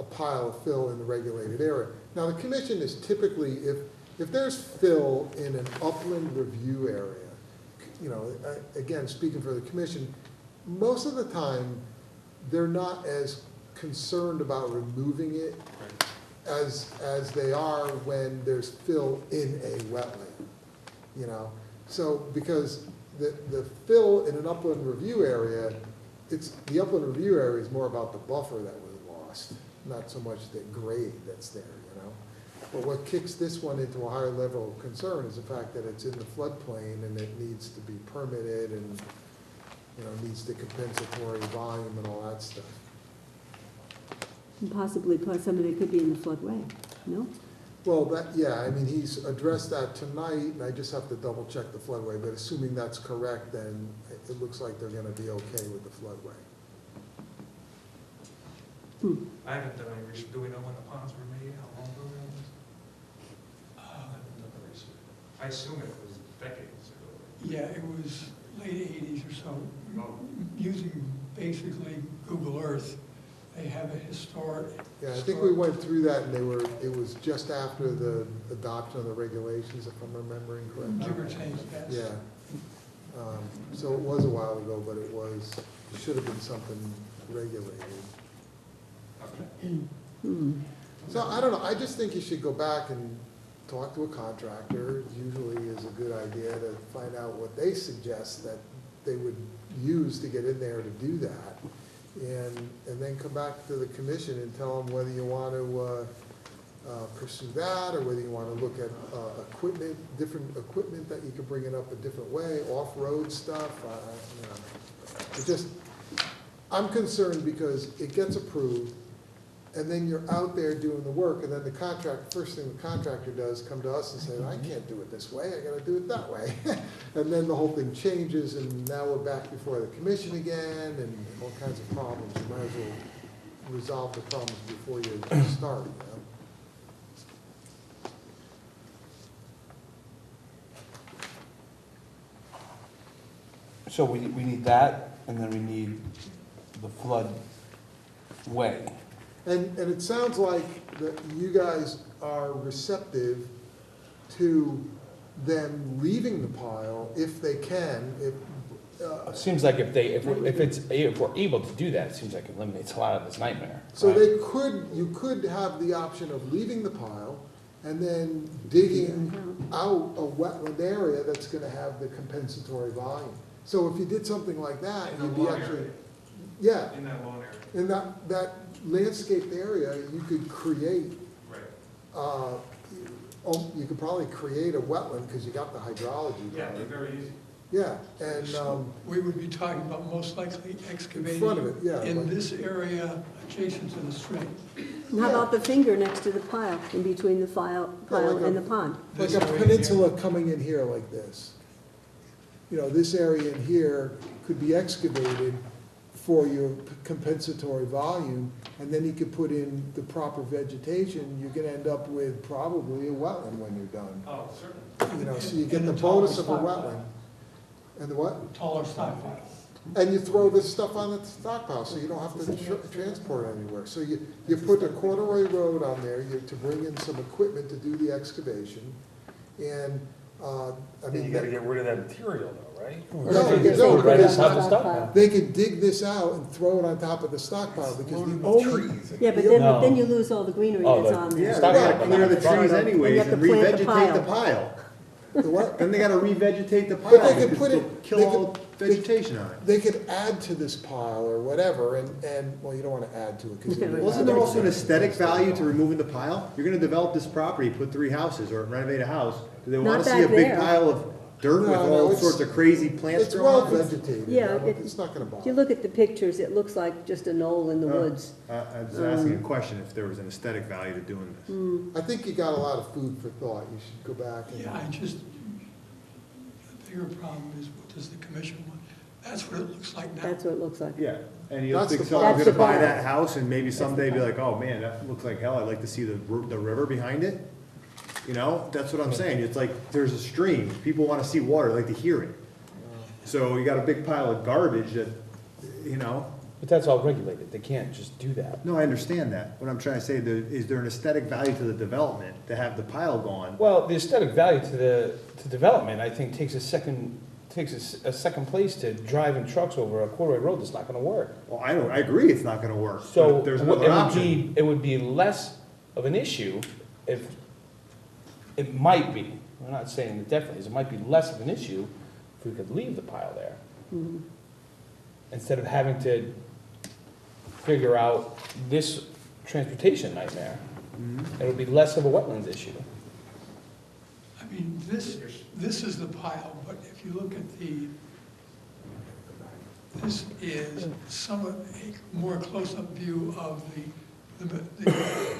pile of fill in the regulated area. Now, the commission is typically, if there's fill in an upland review area, you know, again, speaking for the commission, most of the time, they're not as concerned about removing it as they are when there's fill in a wetland, you know? So, because the fill in an upland review area, the upland review area is more about the buffer that was lost, not so much the grade that's there, you know? But what kicks this one into a higher level of concern is the fact that it's in the floodplain and it needs to be permitted and, you know, needs the compensatory volume and all that stuff. And possibly some of it could be in the floodway, no? Well, yeah, I mean, he's addressed that tonight, and I just have to double check the floodway, but assuming that's correct, then it looks like they're gonna be okay with the floodway. I haven't done any research. Do we know when the ponds were made, how long ago that was? I haven't done the research. I assume it was decades ago. Yeah, it was late 80s or so. Oh. Using basically Google Earth, they have a historic. Yeah, I think we went through that, and it was just after the adoption of the regulations, if I'm remembering correctly. Give or take, yes. Yeah. So it was a while ago, but it should have been something regulated. So I don't know, I just think you should go back and talk to a contractor. Usually is a good idea to find out what they suggest that they would use to get in there to do that. And then come back to the commission and tell them whether you want to pursue that, or whether you want to look at equipment, different equipment that you can bring it up a different way, off-road stuff. You know. It just, I'm concerned because it gets approved, and then you're out there doing the work, and then first thing the contractor does, come to us and say, I can't do it this way, I gotta do it that way. And then the whole thing changes, and now we're back before the commission again, and all kinds of problems. You might as well resolve the problems before you start, you know? So we need that, and then we need the flood way. And it sounds like that you guys are receptive to them leaving the pile if they can, It seems like if we're able to do that, it seems like it eliminates a lot of this nightmare. so you could have the option of leaving the pile and then digging out a wetland area that's gonna have the compensatory volume. So if you did something like that, In the you'd be lawn actually, area. yeah, In that lawn area. in that landscaped area, you could create, Right. you could probably create a wetland, because you got the hydrology Yeah, going. very easy. Yeah, and, We would be talking about most likely excavating front of it, yeah, in like- this area adjacent to the stream. And how about the finger next to the pile, in between the pile like and a- the pond? like This a area peninsula coming in here like this. You know, this area in here could be excavated for your compensatory volume, and then you could put in the proper vegetation, you're gonna end up with probably a wetland when you're done. Oh, certainly. You know, so you get And the a taller bonus of a stockpile. wetland. And the what? Taller stockpile. And you throw this stuff on the stockpile, so you don't have to transport it anywhere. So you put a corduroy road on there, to bring in some equipment to do the excavation, and, I Then mean. you gotta get rid of that material though, right? No, Just no, take right it on off top the of the stockpile. They could dig this out and throw it on top of the stockpile, because the only, Yeah, but No. then you lose all the greenery Oh, that's the- on Yeah, there. they Stockpile. gotta clear the trees And you anyways have to and plant the revegetate the pile. pile. the what? Then they gotta revegetate the But they pile, could because put they'll it- kill they all could- vegetation on it. They could add to this pile or whatever, well, you don't wanna add to it, because. Wasn't there also an aesthetic value to removing the pile? You're gonna develop this property, put 3 houses, or renovate a house, do they wanna Not see a back big there. pile of dirt with No, no, all it's- sorts of crazy plants It's growing well on it? vegetated, Yeah, it's not gonna If you bother. look at the pictures, it looks like just a knoll in the woods. I was asking a question if there was an aesthetic value to doing this. I think you got a lot of food for thought, you should go back and. Yeah, the bigger problem is, what does the commission want? That's what it looks like now. That's what it looks like. Yeah, and you'll That's think the someone's plan. gonna buy That's the that house and maybe someday be like, oh man, that looks like hell, I'd like to see the river behind it. You know, that's what I'm saying, it's like, there's a stream, people wanna see water, they like to hear it. So you got a big pile of garbage that, you know, But that's all regulated, they can't just do that. no, I understand that. What I'm trying to say, is there an aesthetic value to the development to have the pile gone? Well, the aesthetic value to development, I think, takes a second place to driving trucks over a corduroy road that's not gonna work. Well, I agree it's not gonna work, So but there's it another would option. it would be less of an issue if, it might be, I'm not saying it definitely is, it might be less of an issue if we could leave the pile there. Instead of having to figure out this transportation nightmare, it would be less of a wetlands issue. I mean, this is the pile, but if you look at this is a more close-up view of the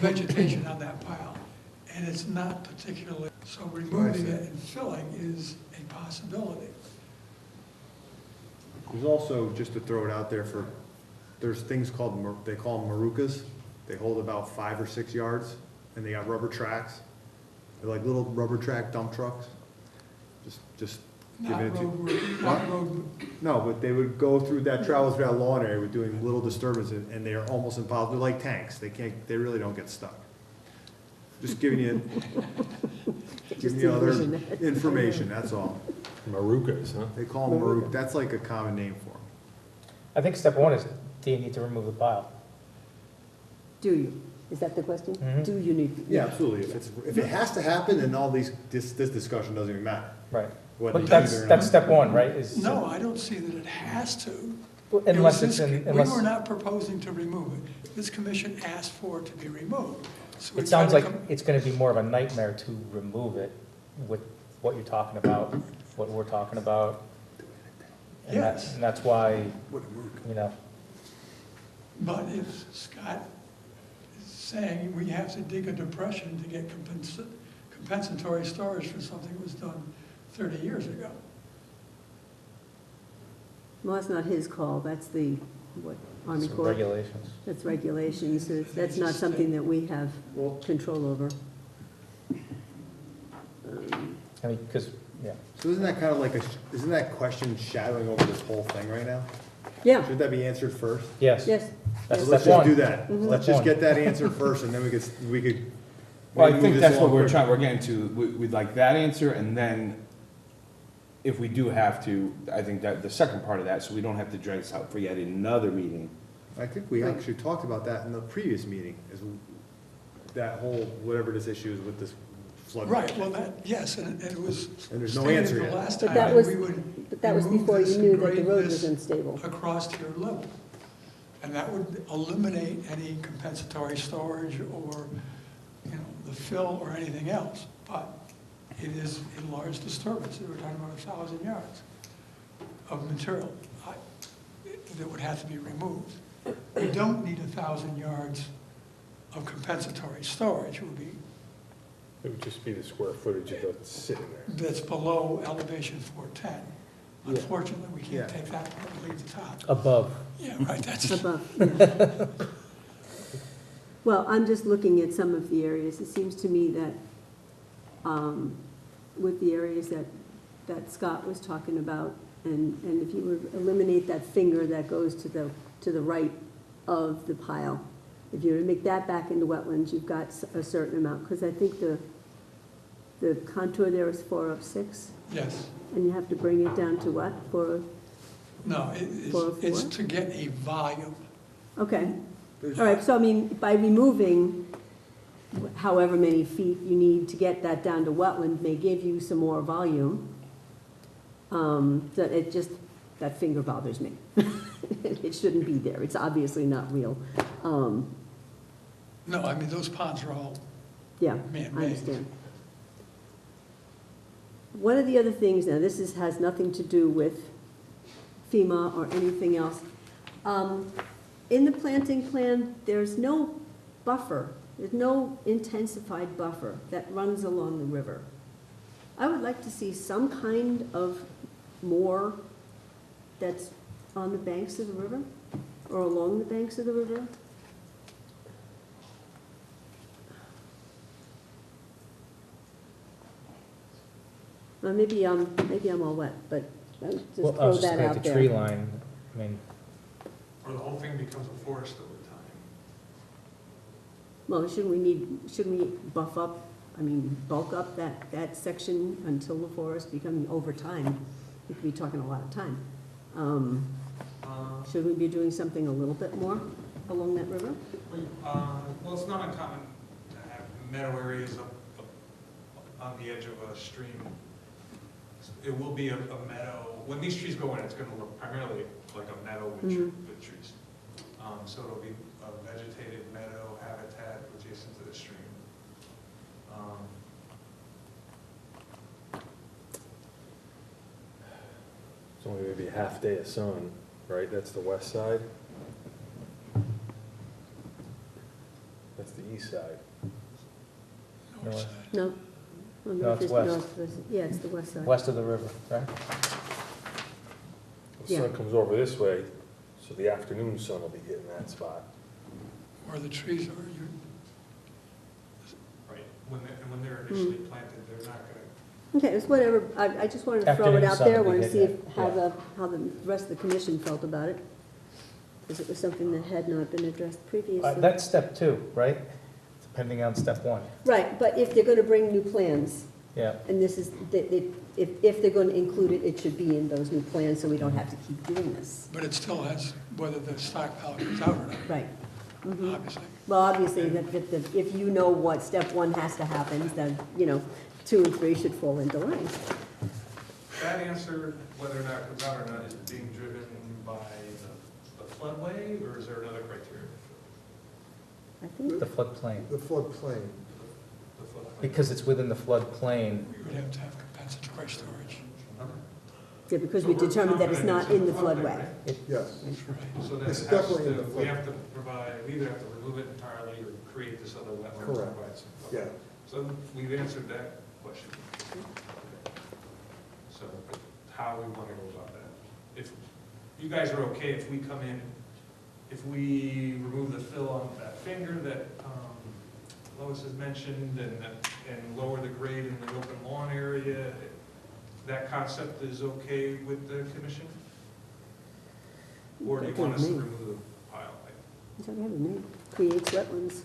vegetation on that pile. And it's not particularly, so removing it and filling is a possibility. There's also, just to throw it out there for there's things called, they call them marukas. They hold about 5 or 6 yards, and they got rubber tracks. They're like little rubber track dump trucks. Just Not giving it to. road, What? not road, No, but they would go through that, travel through that lawn area with doing little disturbances, and they are almost impossible. They're like tanks. They really don't get stuck. Just giving you other envision that. information, that's all. Marukas, huh? They call them maruk, that's like a common name for them. I think step one is, do you need to remove the pile? Do you? Is that the question? Mhm. Do you need? Yeah, absolutely. If it has to happen, then all this discussion doesn't even matter. Right. Whether But you that's, need it or that's not. step one, right? Is no, I don't see that it has to. Unless It it's was in, this- We unless, were not proposing to remove it. This commission asked for it to be removed. So we it sounds tried like to come- it's gonna be more of a nightmare to remove it with what you're talking about, what we're talking about. Yes. And that's why, you know, But if Scott is saying we have to dig a depression to get compensatory storage for something that was done 30 years ago. Well, that's not his call, that's the, what, Army some Corps? regulations. That's regulations, that's not something that we have control over. I mean, because, yeah. So isn't that kind of like isn't that question shadowing over this whole thing right now? Yeah, Should that be answered first? Yes. yes. That's So let's step just do one. that. Mhm. Let's Step just one. get that answered first, and then we could. Well, I maybe think move that's this what along quicker. we're getting to. We'd like that answer, and then if we do have to, I think that the second part of that, so we don't have to drag this out for yet another meeting. I think we actually talked about that in the previous meeting, is that whole, whatever this issue is with this flood. Right, well, yes, and it was And there's no stated answer the yet. last But time that that was, we would but that was remove before this you and knew that the grade road this was unstable. across to your level. And that would eliminate any compensatory storage or, the fill or anything else. But it is a large disturbance. We're talking about 1,000 yards of material that would have to be removed. We don't need 1,000 yards of compensatory storage. It would be, It would just be the square footage of it sitting there. that's below elevation 410. Unfortunately, we Yeah. can't take that part and leave the top. Above. Yeah, right, that's, Above, yeah. Well, I'm just looking at some of the areas. It seems to me that with the areas that Scott was talking about, and if you would eliminate that finger that goes to the right of the pile, if you were to make that back into wetlands, you've got a certain amount, because I think the contour there is 406, yes. and you have to bring it down to what, No, it's to get a volume. okay. All right, so I mean, by removing however many feet you need to get that down to wetland may give you some more volume. So it just, that finger bothers me. It shouldn't be there, it's obviously not real. No, I mean, those ponds are all Yeah, I man-made. understand. One of the other things, now this has nothing to do with FEMA or anything else. In the planting plan, there's no buffer, there's no intensified buffer that runs along the river. I would like to see some kind of more that's on the banks of the river or along the banks of the river. Well, maybe I'm all wet, but I'll just Well, I throw was just that looking out at the tree there. line, I mean, Or the whole thing becomes a forest over time. Well, shouldn't we buff up, bulk up that section until the forest becoming over time? We could be talking a lot of time. Should we be doing something a little bit more along that river? Well, it's not uncommon to have meadow areas up on the edge of a stream. It will be a meadow. When these trees go in, it's going to look primarily like a meadow with with trees. So it'll be a vegetated meadow habitat adjacent to the stream. It's only maybe a half day of sun, right? That's the west side. That's the east side. North No. side. No? Oh, No, it's west. Yeah, it's the west side. west of the river, right? The Yeah. sun comes over this way, So the afternoon sun will be hitting that spot. Where the trees are, Right, when they're initially planted, they're not gonna, Okay, it's whatever, I just wanted to throw it Afternoon out sun there, I will be wanted to see good, if, yeah. how the rest of the commission felt about it. Because it was something that had not been addressed previously. That's step 2, right? Depending on step 1, Right, but if they're gonna bring new plans, yeah. and this is, if they're gonna include it, it should be in those new plans, so we don't have to keep doing this. but it still has whether the stockpile comes out or not, Right. Mhm. obviously. Well, obviously, if you know what step 1 has to happen, then, 2 and 3 should fall into line. that answer, whether or not it comes out or not, is being driven by the floodway, or is there another criteria? I think, The floodplain, The floodplain. The floodway? because it's within the floodplain. We would have to have compensatory storage. yeah, because we determined that it's not in the floodway. Yes. That's right. So then It's it has definitely in to, the we flood. have to provide, we either have to remove it entirely or create this other wetland. to Correct. provide some- Yeah. So we've answered that question. Okay. So how we want to go about that? If you guys are okay, if we come in, if we remove the fill on that finger that Lois has mentioned and lower the grade in the open lawn area, that concept is okay with the commission? Or do you want us to remove the pile? It's already have a name, creates wetlands.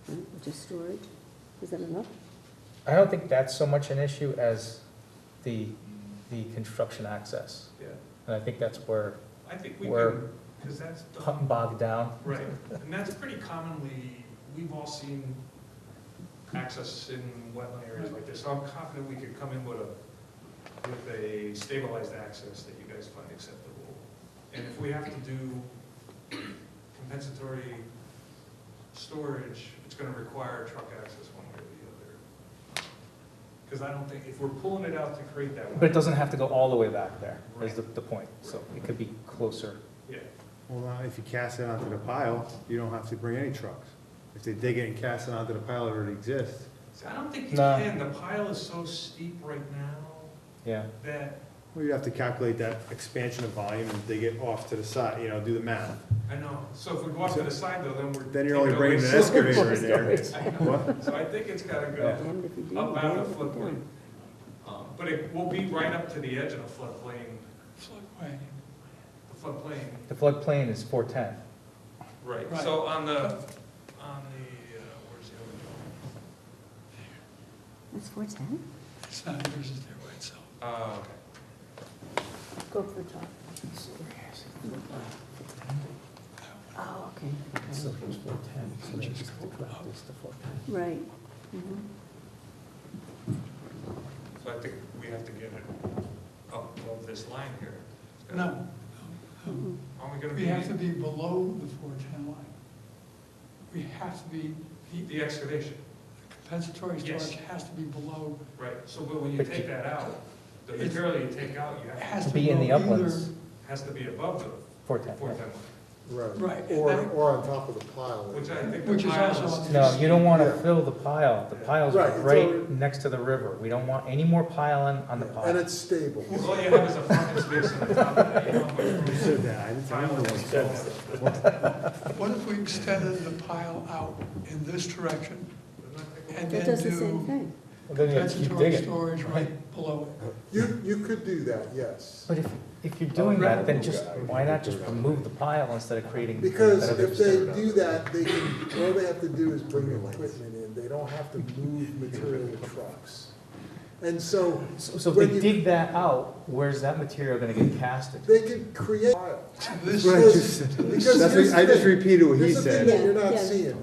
Right, which is storage, is that enough? I don't think that's so much an issue as the construction access. Yeah, And I think that's where I think we We're can, because that's done. bogged down. Right, and that's pretty commonly, we've all seen access in wetland areas like this. So I'm confident we could come in with a stabilized access that you guys find acceptable. And if we have to do compensatory storage, it's gonna require truck access one way or the other. Because I don't think, if we're pulling it out to create that. But it doesn't have to go all the way back there, is the point. So it could be closer. Yeah, Well, now, if you cast it onto the pile, you don't have to bring any trucks. If they dig it and cast it onto the pile that already exists. so I don't think you No. can, the pile is so steep right now Yeah. that, Well, you have to calculate that expansion of volume and dig it off to the side, do the math. I know, so if we go off to the side though, then we're. Then you're only taking away bringing an some- excavator in there. I know. What? So I think it's gotta Yeah. go Damned if you do, up out of damned the if you floodplain. don't. But it will be right up to the edge of the floodplain, Floodway. the floodplain. The floodplain is 410. Right. Right. So on the, where's the other That's 410? It's not yours, it's there by itself. one? Okay. Go for the top. Oh, okay. So it's 410, so they just have to drop this to 410. Right. Mhm. So I think we have to get it up above this line here. No, no, Mhm. Are we gonna we be, have to be below the 410 line. We have to be, the excavation? compensatory Yes. storage has to be below, Right. So but when you But take you- that out, the It's- material you take out, you it have has to, to Be in the go either- uplands. has to be above the 410. 410 line. Right. Right, Or, and that- or on top of the pile. Which I think Which the is pile also is on too No, you don't want to Yeah. fill the pile. The pile's Right, it's right already- next to the river. We don't want any more piling on the And pile. it's stable. Because all you have is a fucking space on the top of that. You don't have much room. You said that, I didn't Pile know is what small. what if we extended the pile out in this direction and That then does the same do thing. Well, then you have to keep compensatory digging. storage right below it? You could do that, yes. But if you're doing that, then why not just remove the pile instead of creating? Because another if they separate- do that, they can, all they have to do is bring the equipment in. They don't have to move material with trucks. And so So if when they you- dig that out, where's that material gonna get casted? they could create a pile. So this, Right, Because- just- because that's here's what- I the just thing. repeated what he Here's the thing said. that you're not Yeah. seeing.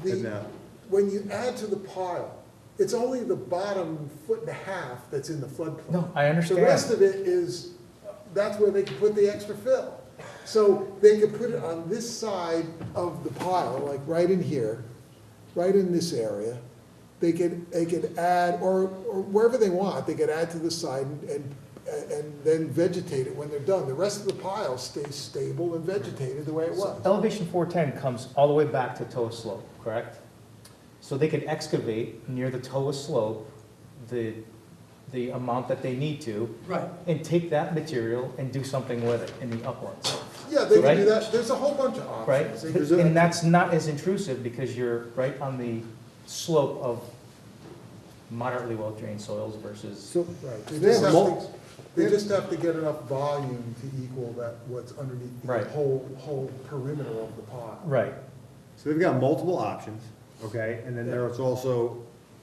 And, The, when you add to the pile, it's only the bottom foot and a half that's in the floodplain. No, I The understand. rest of it is, that's where they can put the extra fill. So they could put it on this side of the pile, like right in here, right in this area. They could add, or wherever they want, they could add to the side and then vegetate it when they're done. The rest of the pile stays stable and vegetated the way it was. Elevation 410 comes all the way back to toe slope, correct? So they could excavate near the toe slope, the the amount that they need to, Right. and take that material and do something with it in the uplands, Yeah, they can Right. do that, there's a whole bunch of right? options. There's a- And that's not as intrusive because you're right on the slope of moderately well-drained soils versus, So, Right, they they just have have mul- to, they just have to get enough volume to equal that, what's underneath the Right. whole perimeter of the pond. right, So they've got multiple options, okay, and then there's also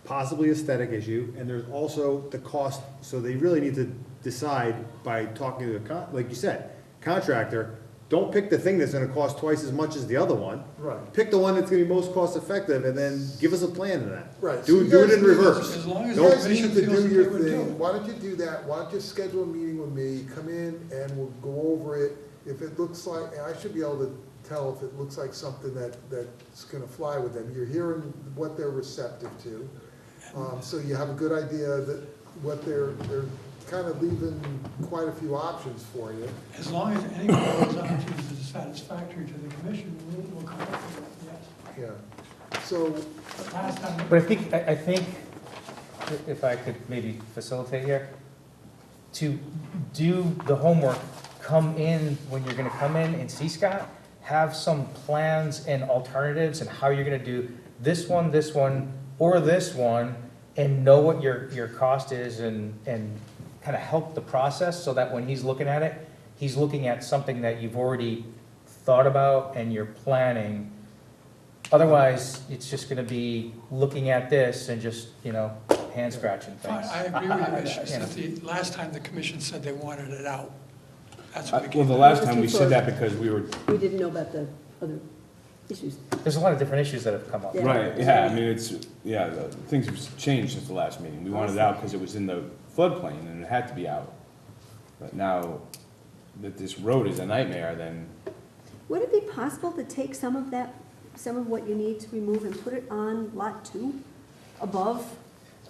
possibly aesthetic issue, and there's also the cost, so they really need to decide by talking to the like you said, contractor, don't pick the thing that's gonna cost twice as much as the other one. Right, Pick the one that's gonna be most cost effective, and then give us a plan of that. right. So Do you do it guys in need to- reverse. As long as You the guys commission need to feels do that your they would do thing, it. why don't you do that, why don't you schedule a meeting with me, come in and we'll go over it. If it looks like, and I should be able to tell if it looks like something that's gonna fly with them. You're hearing what they're receptive to. So you have a good idea that what they're kind of leaving quite a few options for you. As long as any of those options is satisfactory to the commission, we'll come up with it, yes. Yeah. So, But last time. but I think, if I could maybe facilitate here, to do the homework, come in, when you're gonna come in and see Scott, have some plans and alternatives and how you're gonna do this one, or this one, and know what your cost is and kind of help the process so that when he's looking at it, he's looking at something that you've already thought about and you're planning. Otherwise, it's just gonna be looking at this and just, hand scratching Fine, things. I agree with you, it's just You know. that the last time the commission said they wanted it out. That's what we Well, came the to. last time we said that because we were, We didn't know about the other issues. There's a lot of different issues that have come up. Yeah. right, yeah, I mean, things have changed since the last meeting. We wanted it out because it was in the floodplain and it had to be out. But now that this road is a nightmare, then, Would it be possible to take some of what you need to remove and put it on lot 2 above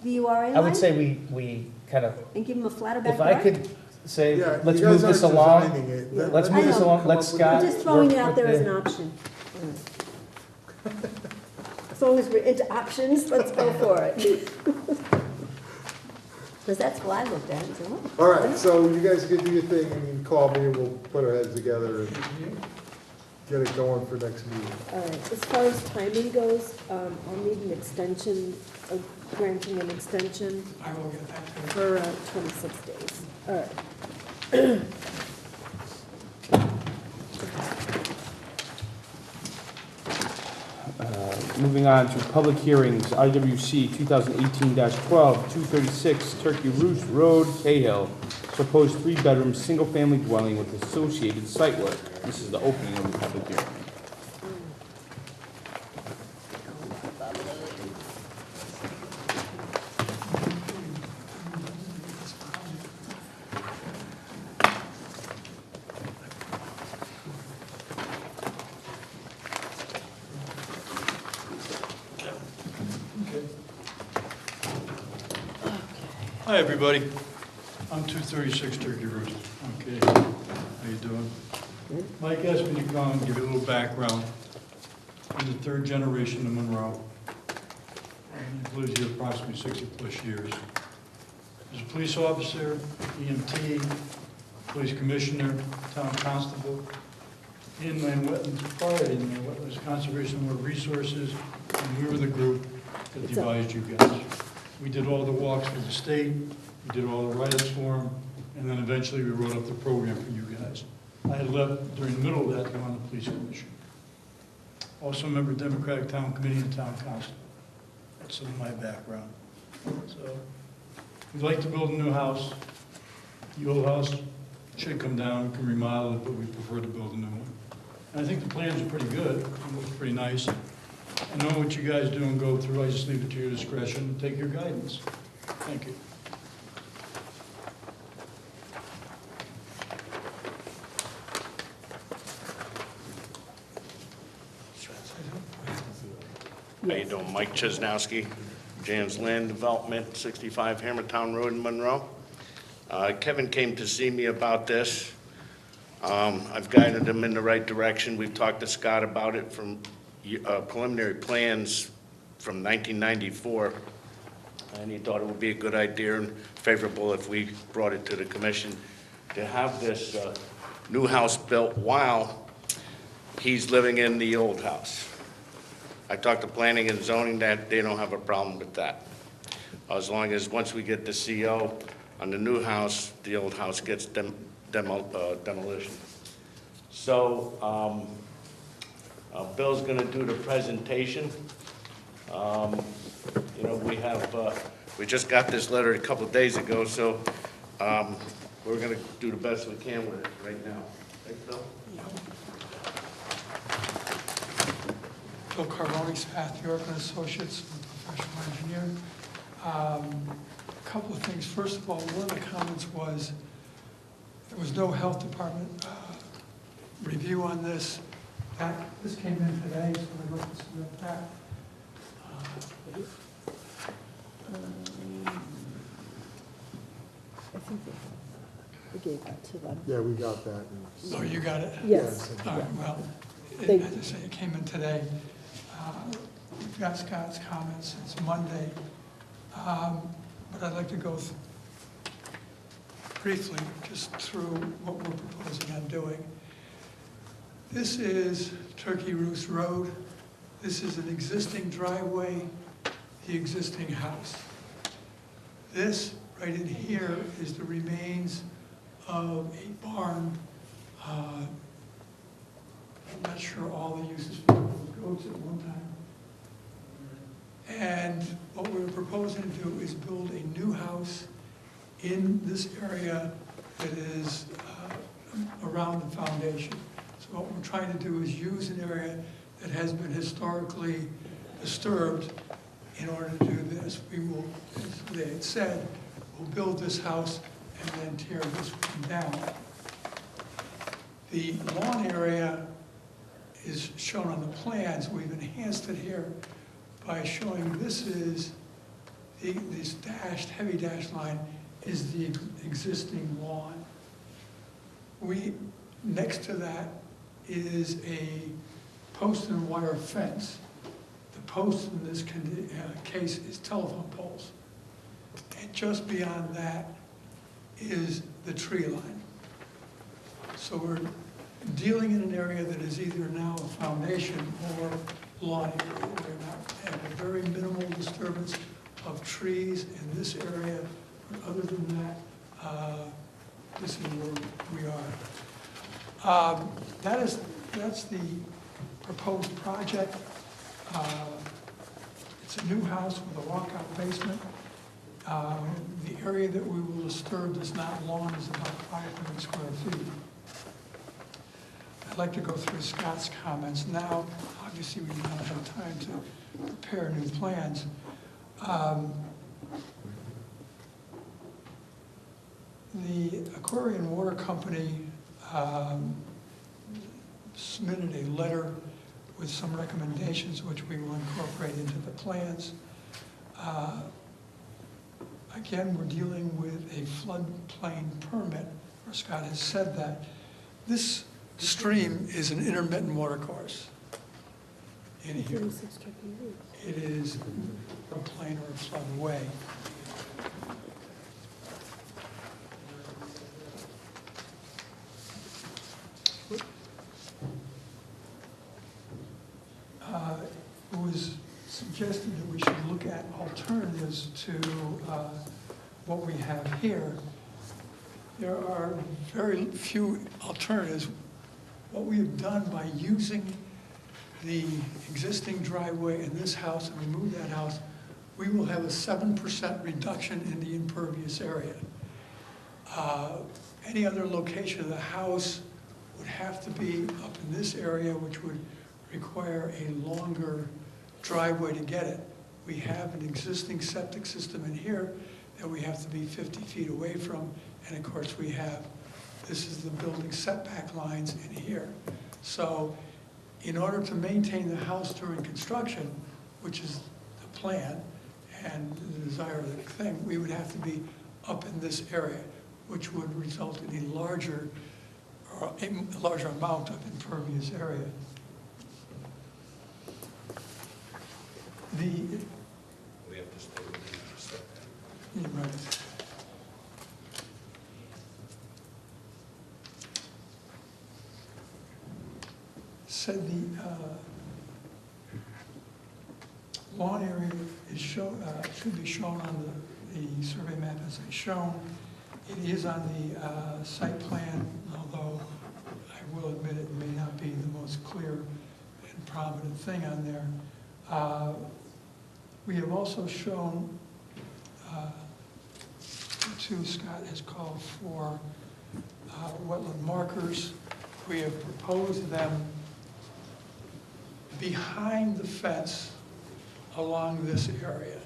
the URA line? I would say we kind of, And give them a flatter if I backyard? could say, yeah, let's you move guys this aren't along. designing it. Yeah. Let's move this I know. along, Come let up with Scott. I'm just throwing it work out with there as the- an option. As long as we're into options, let's go for it. Because that's what I looked at and said, oh. All right, so you guys can do your thing and you can call me and we'll put our heads together and get it going for next meeting. All right, as far as timing goes, I'll need an extension, granting an extension I will get that to you. for 26 days. All right. moving on to public hearings, IWC 2018-12, 236 Turkey Roost Road, Cahill. Proposed 3-bedroom, single-family dwelling with associated site work. This is the opening of the public hearing. Hi, everybody. I'm 236 Turkey Roost. Okay, how you doing? Mike asked me to come and give you a little background. I'm the third generation of Monroe. He lives here approximately 60-plus years. As a police officer, EMT, police commissioner, town constable, inland wetlands, prior to inland wetlands, conservation water resources, and we were the group that devised you guys. We did all the walks with the state, we did all the write-ups for them, and then eventually we wrote up the program for you guys. I had left during the middle of that to go on the police commission. Also a member of Democratic Town Committee and Town Council. That's some of my background. So, we'd like to build a new house. The old house should come down, we can remodel it, but we prefer to build a new one. And I think the plans are pretty good, it looks pretty nice. I know what you guys do and go through, I just leave it to your discretion and take your guidance. Thank you. How you doing? Mike Chesnowski, Jan's Land Development, 65 Hammertown Road in Monroe. Kevin came to see me about this. I've guided him in the right direction. We've talked to Scott about it from preliminary plans from 1994. and he thought it would be a good idea and favorable if we brought it to the commission to have this new house built while he's living in the old house. I talked to planning and zoning that they don't have a problem with that. As long as once we get the CO on the new house, the old house gets demolition. So Bill's gonna do the presentation. You know, we just got this letter a couple of days ago, so we're gonna do the best we can with it right now. Right, Bill? Bill Carboni, Spath, York and Associates, I'm a professional engineer. A couple of things. First of all, one of the comments was there was no health department review on this. This came in today, so I'd like to submit that. I think we gave that to them. Yeah, we got that. Oh, you got it? Yes. All right, well, They- as I say, it came in today. We've got Scott's comments, it's Monday. But I'd like to go briefly just through what we're proposing on doing. This is Turkey Roost Road. This is an existing driveway, the existing house. This right in here is the remains of a barn. I'm not sure all the uses for those goats at one time. And what we're proposing to do is build a new house in this area that is around the foundation. So what we're trying to do is use an area that has been historically disturbed in order to do this. We will, as they had said, we'll build this house and then tear this one down. The lawn area is shown on the plans. We've enhanced it here by showing this is, this dashed, heavy dashed line is the existing lawn. Next to that is a post and wire fence. The post in this case is telephone poles. And just beyond that is the tree line. So we're dealing in an area that is either now a foundation or lawn area. We're not having a very minimal disturbance of trees in this area. But other than that, this is where we are. That's the proposed project. It's a new house with a walkout basement. The area that we will disturb that's not lawn is about 500 square feet. I'd like to go through Scott's comments now. Obviously, we do not have time to prepare new plans. The Aquarian Water Company submitted a letter with some recommendations which we will incorporate into the plans. Again, we're dealing with a floodplain permit, or Scott has said that. This stream is an intermittent watercourse in here. It is a plain or a floodway. It was suggested that we should look at alternatives to what we have here. There are very few alternatives. What we have done by using the existing driveway in this house and remove that house, we will have a 7% reduction in the impervious area. Any other location of the house would have to be up in this area, which would require a longer driveway to get it. We have an existing septic system in here that we have to be 50 feet away from, and of course this is the building setback lines in here. So in order to maintain the house during construction, which is the plan and the desire of the thing, we would have to be up in this area, which would result in a larger amount of impervious area. We have to stay within Yeah, right. Said the lawn area is shown, should be shown on the survey map as it's shown. It is on the site plan, although I will admit it may not be the most clear and prominent thing on there. We have also shown, too, Scott has called for wetland markers. We have proposed them behind the fence along this area,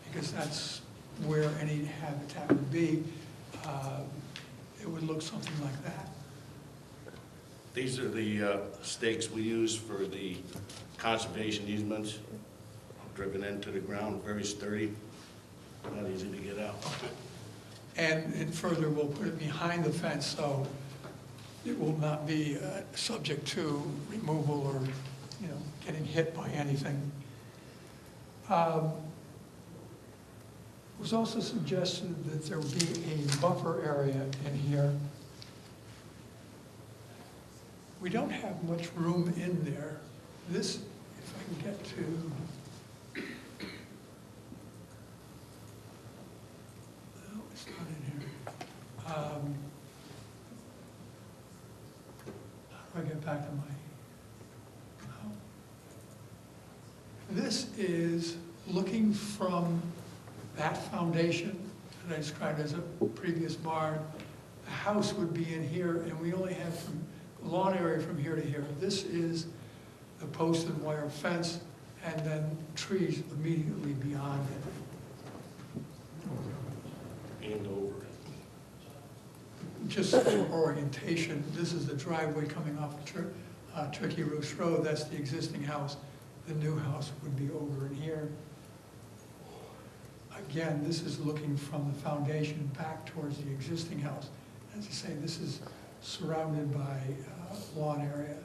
because that's where any habitat would be. It would look something like that. These are the stakes we use for the conservation easements, driven into the ground, very sturdy, not easy to get out. And further, we'll put it behind the fence, so it will not be subject to removal or, you know, getting hit by anything. It was also suggested that there would be a buffer area in here. We don't have much room in there. This, if I can get to, no, it's not in here. How do I get back to my, oh. This is looking from that foundation that I described as a previous barn. The house would be in here, and we only have from lawn area from here to here. This is the post and wire fence, and then trees immediately beyond it. And over. Just for orientation, this is the driveway coming off of Turkey Roost Road. That's the existing house. The new house would be over in here. Again, this is looking from the foundation back towards the existing house. As I say, this is surrounded by lawn area.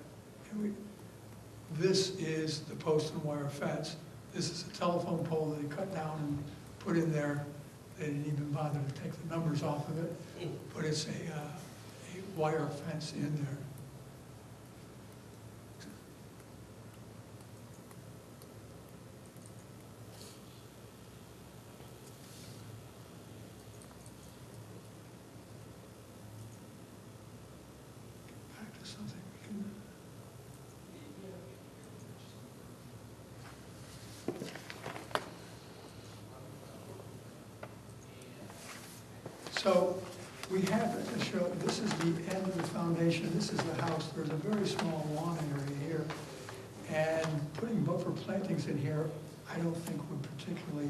This is the post and wire fence. This is a telephone pole that they cut down and put in there. They didn't even bother to take the numbers off of it, but it's a wire fence in there. Back to something we can. So we have to show, this is the end of the foundation, this is the house, there's a very small lawn area here. And putting buffer plantings in here, I don't think would particularly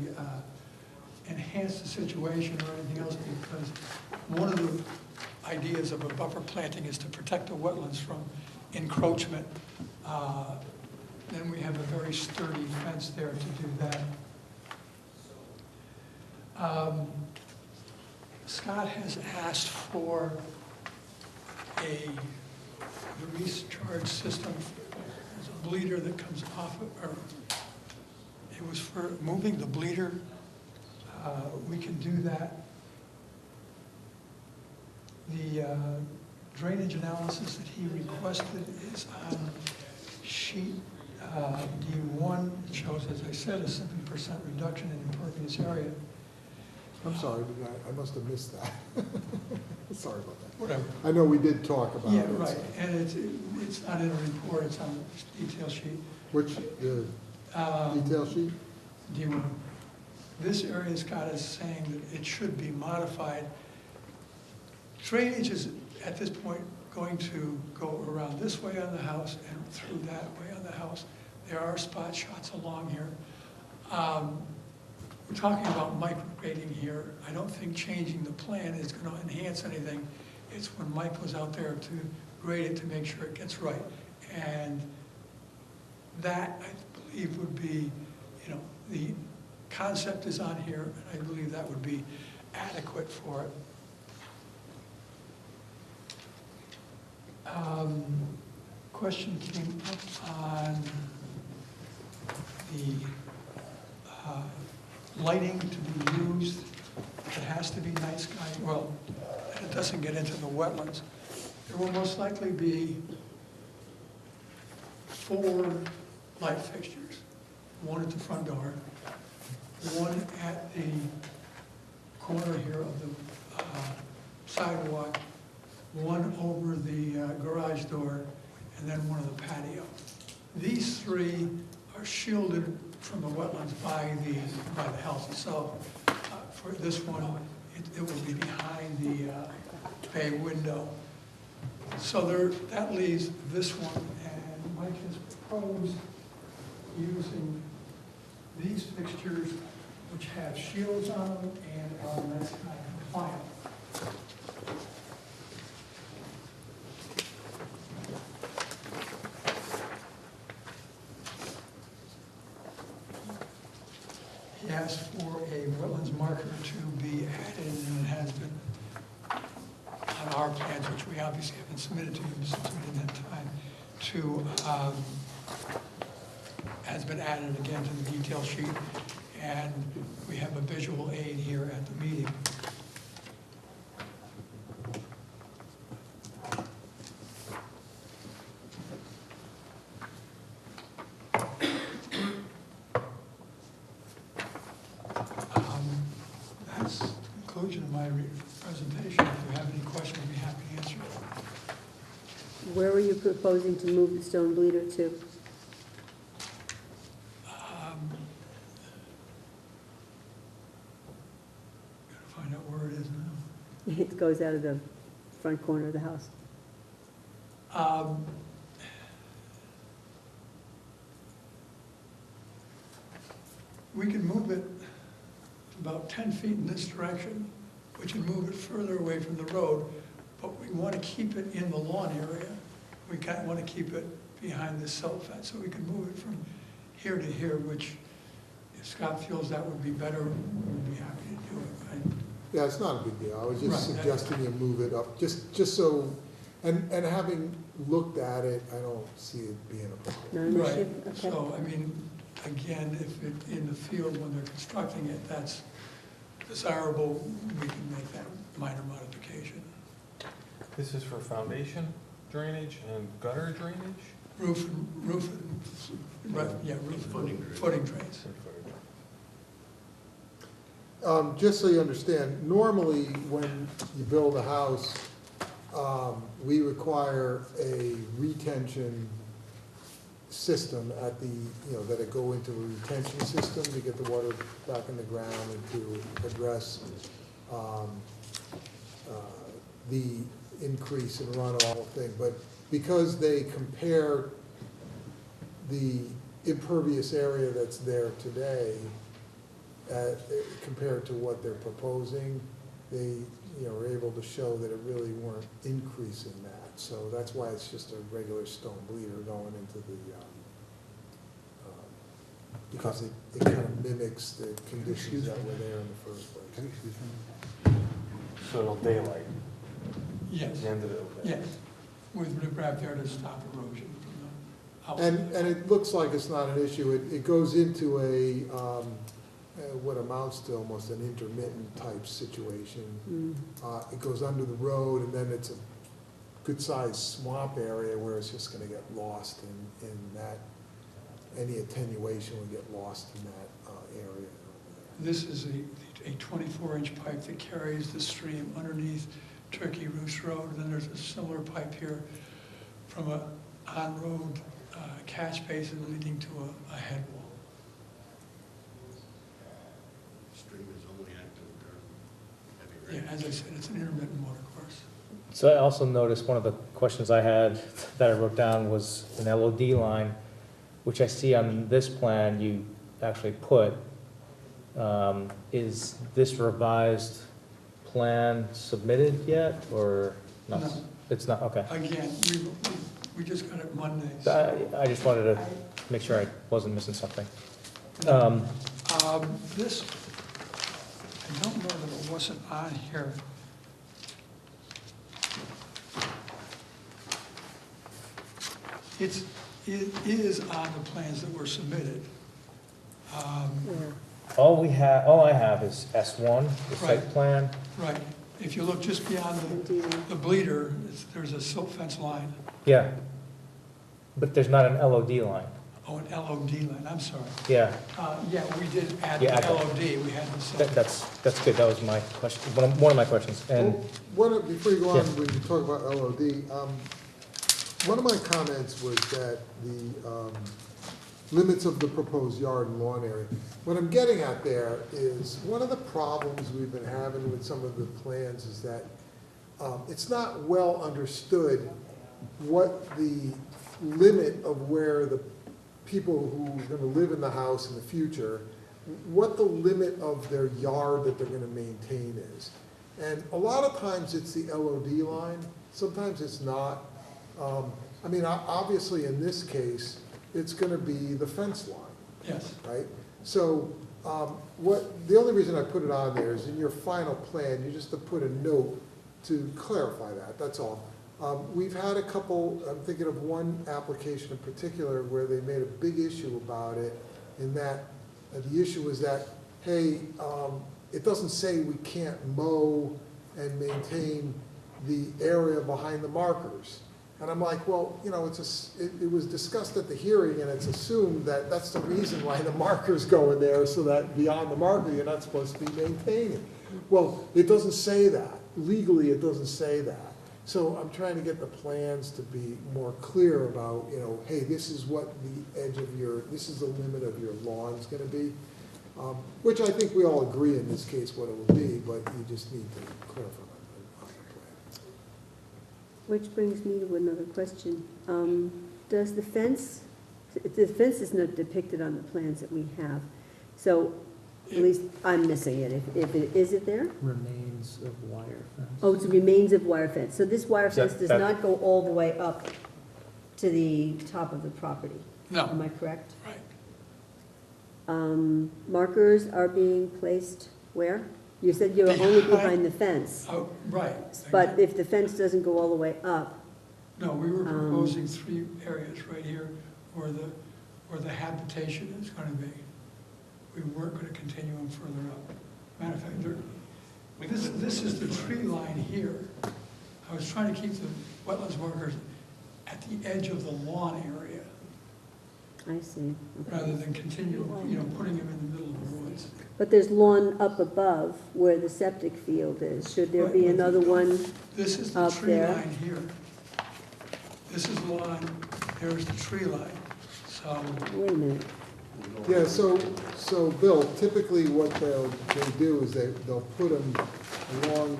enhance the situation or anything else, because one of the ideas of a buffer planting is to protect the wetlands from encroachment. Then we have a very sturdy fence there to do that. Scott has asked for the recharge system. There's a bleeder that comes off of, or it was for moving the bleeder. We can do that. The drainage analysis that he requested is on sheet D1. It shows, as I said, a 7% reduction in impervious area. I'm sorry, I must have missed that. Sorry about that. Whatever. I know we did talk about it. Yeah, right, and it's not in a report, it's on the detail sheet. Which, the detail sheet? D1. This area, Scott is saying that it should be modified. Drainage is, at this point, going to go around this way on the house and through that way on the house. There are spot shots along here. We're talking about micrograding here. I don't think changing the plan is going to enhance anything. It's when Mike goes out there to grade it to make sure it gets right. And that, I believe, would be, you know, the concept is on here, and I believe that would be adequate for it. Question came up on the lighting to be used it has to be night sky, well, and it doesn't get into the wetlands. There will most likely be 4 light fixtures, one at the front door, one at the corner here of the sidewalk, one over the garage door, and then one of the patio. These 3 are shielded from the wetlands by the house itself. For this one, it will be behind the bay window. So that leaves this one, and Mike has proposed using these fixtures, which have shields on them and are nice kind of compliant. He asked for a wetlands marker to be added, and it has been on our plans, which we obviously haven't submitted to you since we didn't have time, has been added again to the detail sheet, and we have a visual aid here at the meeting. That's the conclusion of my presentation. If you have any questions, I'd be happy to answer. Where were you proposing to move the stone bleeder to? Gotta find out where it is now. It goes out of the front corner of the house. We can move it about 10 feet in this direction. We can move it further away from the road, but we want to keep it in the lawn area. We kind of want to keep it behind this silt fence, so we can move it from here to here, which if Scott feels that would be better, we'd be happy to do it, right? Yeah, it's not a big deal. I was just Right. suggesting you move it up, just so, and having looked at it, I don't see it being a problem. Not an Right, issue? Okay. so, I mean, again, if it, in the field when they're constructing it, that's desirable, we can make that minor modification. This is for foundation drainage and gutter drainage? Roof, right, yeah, roof, footing drains. Just so you understand, normally when you build a house, we require a retention system at the, that it go into a retention system to get the water back in the ground and to address the increase in runoff thing. But because they compare the impervious area that's there today compared to what they're proposing, they are able to show that it really weren't increasing that. So that's why it's just a regular stone bleeder going into the, because it kind of mimics the conditions that were there in the first place. So it'll daylight, Yes, the end of it. yes, with riprap there to stop erosion from the outside. And it looks like it's not an issue. It goes into a, what amounts to almost an intermittent type situation. It goes under the road, and then it's a good-sized swamp area where it's just gonna get lost in that, any attenuation will get lost in that area. This is a 24-inch pipe that carries the stream underneath Turkey Roost Road. Then there's a similar pipe here from a on-road catch basin leading to a head wall. Stream is only active during heavy Yeah, rain. as I said, it's an intermittent water course. So I also noticed one of the questions I had that I wrote down was an LOD line, which I see on this plan you actually put. Is this revised plan submitted yet, or not? No. It's not, okay. Again, we just got it Monday. I just wanted to make sure I wasn't missing something. This, I don't know that it wasn't on here. It is on the plans that were submitted. Yeah. all I have is S1, the site Right. plan. Right. If you look just beyond the bleeder, there's a silt fence line. Yeah. But there's not an LOD line. Oh, an LOD line, I'm sorry. Yeah, Yeah, we did add the Yeah, add that. LOD, we had the silt. that's good. That was my question, one of my questions. And Before you go on, Yeah. when you talk about LOD, one of my comments was that the limits of the proposed yard and lawn area. What I'm getting at there is, one of the problems we've been having with some of the plans is that it's not well understood what the limit of where the people who are gonna live in the house in the future, what the limit of their yard that they're gonna maintain is. And a lot of times it's the LOD line, sometimes it's not. I mean, obviously in this case, it's gonna be the fence line, Yes. right? So, the only reason I put it on there is in your final plan, you just to put a note to clarify that, that's all. We've had a couple, I'm thinking of one application in particular where they made a big issue about it, in that, the issue was that, hey, it doesn't say we can't mow and maintain the area behind the markers. And I'm like, well, you know, it was discussed at the hearing, and it's assumed that that's the reason why the markers go in there, so that beyond the marker, you're not supposed to be maintaining. Well, it doesn't say that. Legally, it doesn't say that. So I'm trying to get the plans to be more clear about, you know, hey, this is what the edge of this is the limit of your lawn's gonna be. Which I think we all agree in this case what it will be, but you just need to clarify on the plan. Which brings me to another question. Does the fence is not depicted on the plans that we have, so at least I'm missing it. Is it there? remains of wire fence. Oh, it's remains of wire fence. So this wire That- fence does that- not go all the way up to the top of the property. Am No, I correct? right. Markers are being placed where? You said you're only Behind- behind the fence, Oh, right. but if the fence doesn't go all the way up, No, we were proposing 3 areas right here where the habitation is gonna be. We weren't gonna continue them further up. Matter of fact, this is the tree line here. I was trying to keep the wetlands markers at the edge of the lawn area, I see. rather than continue, putting them in the middle of the woods. But there's lawn up above where the septic field is. Should there be Right, but another one? This is the Up tree there. line here. This is lawn, there's the tree line. So, Wait a minute. Yeah, so Bill, typically what they do is they'll put them along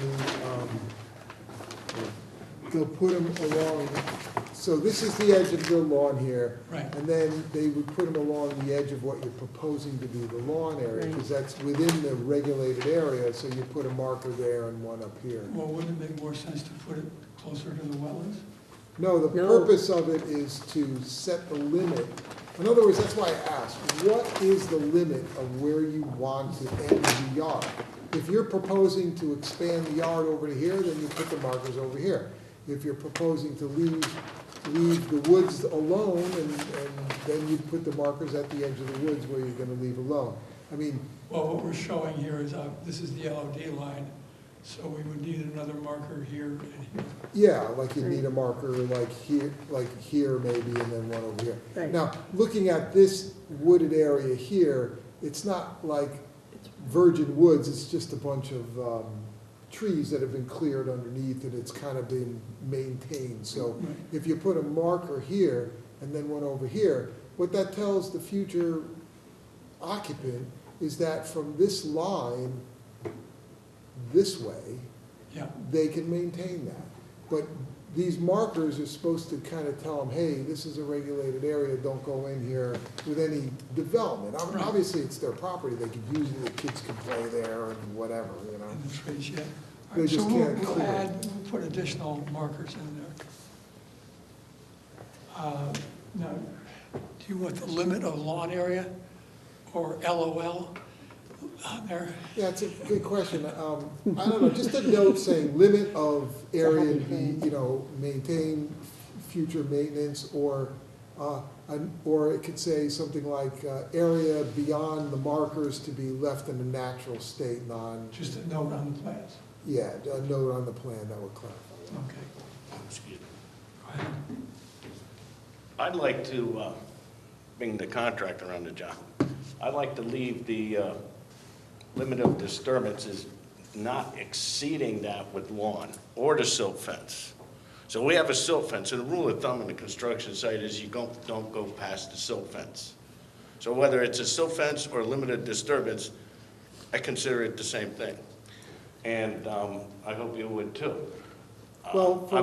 so this is the edge of the lawn here. right. And then they would put them along the edge of what you're proposing to be the lawn area, because that's within the regulated area, so you put a marker there and one up here. Well, wouldn't it make more sense to put it closer to the wetlands? No, the No. purpose of it is to set the limit. In other words, that's why I asked, what is the limit of where you want to end the yard? If you're proposing to expand the yard over to here, then you put the markers over here. If you're proposing to leave the woods alone, and then you put the markers at the edge of the woods where you're gonna leave alone. I mean, Well, what we're showing here is, this is the LOD line, so we would need another marker here and here. yeah, like you need a marker like here maybe, and then one over here. Right. Now, looking at this wooded area here, it's not like virgin woods, it's just a bunch of trees that have been cleared underneath, and it's kind of been maintained. So Right. if you put a marker here and then one over here, what that tells the future occupant is that from this line this way, Yeah, they can maintain that. But these markers are supposed to kind of tell them, hey, this is a regulated area, don't go in here with any development. Right. Obviously, it's their property, they could use it, the kids can play there and whatever, you know. in the trees, yeah. All They right, so just we'll can't clear it. we'll put additional markers in there. Now, do you want the limit of lawn area or LOL on there? Yeah, it's a good question. I don't know, just a note saying limit of area to be, maintain future maintenance, or Or it could say something like, area beyond the markers to be left in a natural state, Just a note on the plans. yeah, a note on the plan that would clarify that. Okay. Excuse me. Go ahead. I'd like to bring the contractor on the job. I'd like to leave the limit of disturbances not exceeding that with lawn or the silt fence. So we have a silt fence, and the rule of thumb in the construction site is you don't go past the silt fence. So whether it's a silt fence or limited disturbance, I consider it the same thing. And I hope you would too. Well, for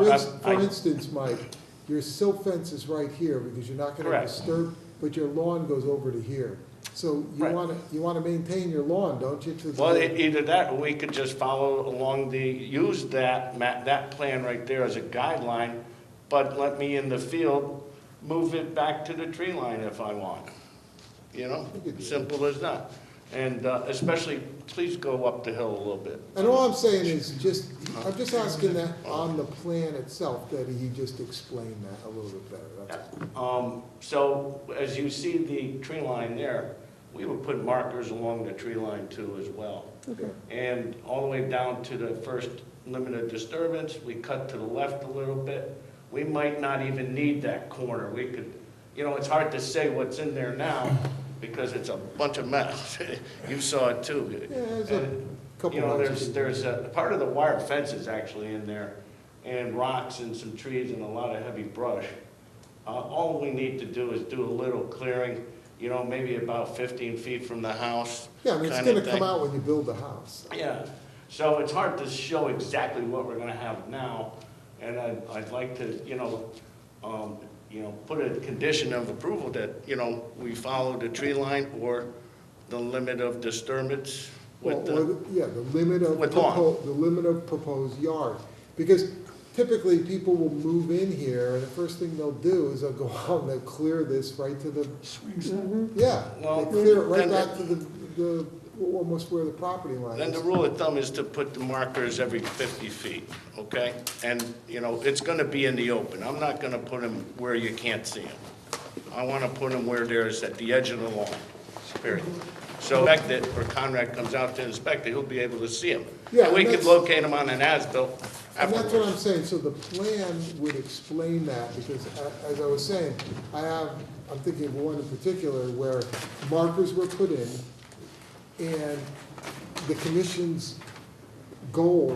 I- instance, Mike, your silt fence is right here because you're not gonna Correct. disturb, but your lawn goes over to here. So you Right. wanna maintain your lawn, don't you? to the- Well, either that, or we could just follow along use that plan right there as a guideline, but let me in the field move it back to the tree line if I want. You know, You could do simple as that. And especially, please go up the hill a little bit. And all I'm saying is I'm just asking that on the plan itself, that he just explained that a little bit better, that's all. So as you see the tree line there, we would put markers along the tree line too as well. Okay. And all the way down to the first limit of disturbance, we cut to the left a little bit. We might not even need that corner. We could, it's hard to say what's in there now because it's a bunch of mess. You saw it too. Yeah, there's a couple. There's a part of the wire fence is actually in there, and rocks and some trees and a lot of heavy brush. All we need to do is do a little clearing, maybe about 15 feet from the house. Yeah, I mean, it's kinda gonna come thing. out when you build the house. Yeah, so it's hard to show exactly what we're gonna have now, and I'd like to, put a condition of approval that, we follow the tree line or the limit of disturbance with the, The limit of, with lawn. the limit of proposed yard. Because typically, people will move in here, and the first thing they'll do is they'll go out and they'll clear this right to the, Swing set. yeah, Well, they clear it right then back to the, almost where the property line then is. the rule of thumb is to put the markers every 50 feet, okay? And, it's gonna be in the open. I'm not gonna put them where you can't see them. I wanna put them where there's at the edge of the lawn, period. So inspect it, or Conrad comes out to inspect it, he'll be able to see them. Yeah, And we and could that's- locate them on an as-built And that's what I'm afterwards. saying, so the plan would explain that, because as I was saying, I'm thinking of one in particular where markers were put in, and the commission's goal,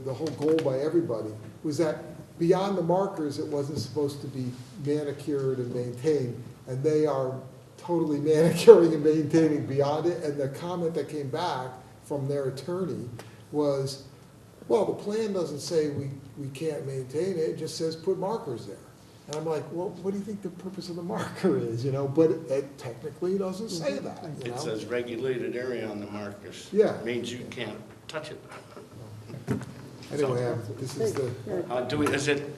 the whole goal by everybody, was that beyond the markers, it wasn't supposed to be manicured and maintained, and they are totally manicuring and maintaining beyond it, and the comment that came back from their attorney was, well, the plan doesn't say we can't maintain it, it just says put markers there. And I'm like, well, what do you think the purpose of the marker is, But it technically doesn't say that, It says regulated area on the markers. Yeah. Means you can't touch it. Anyway, this is the,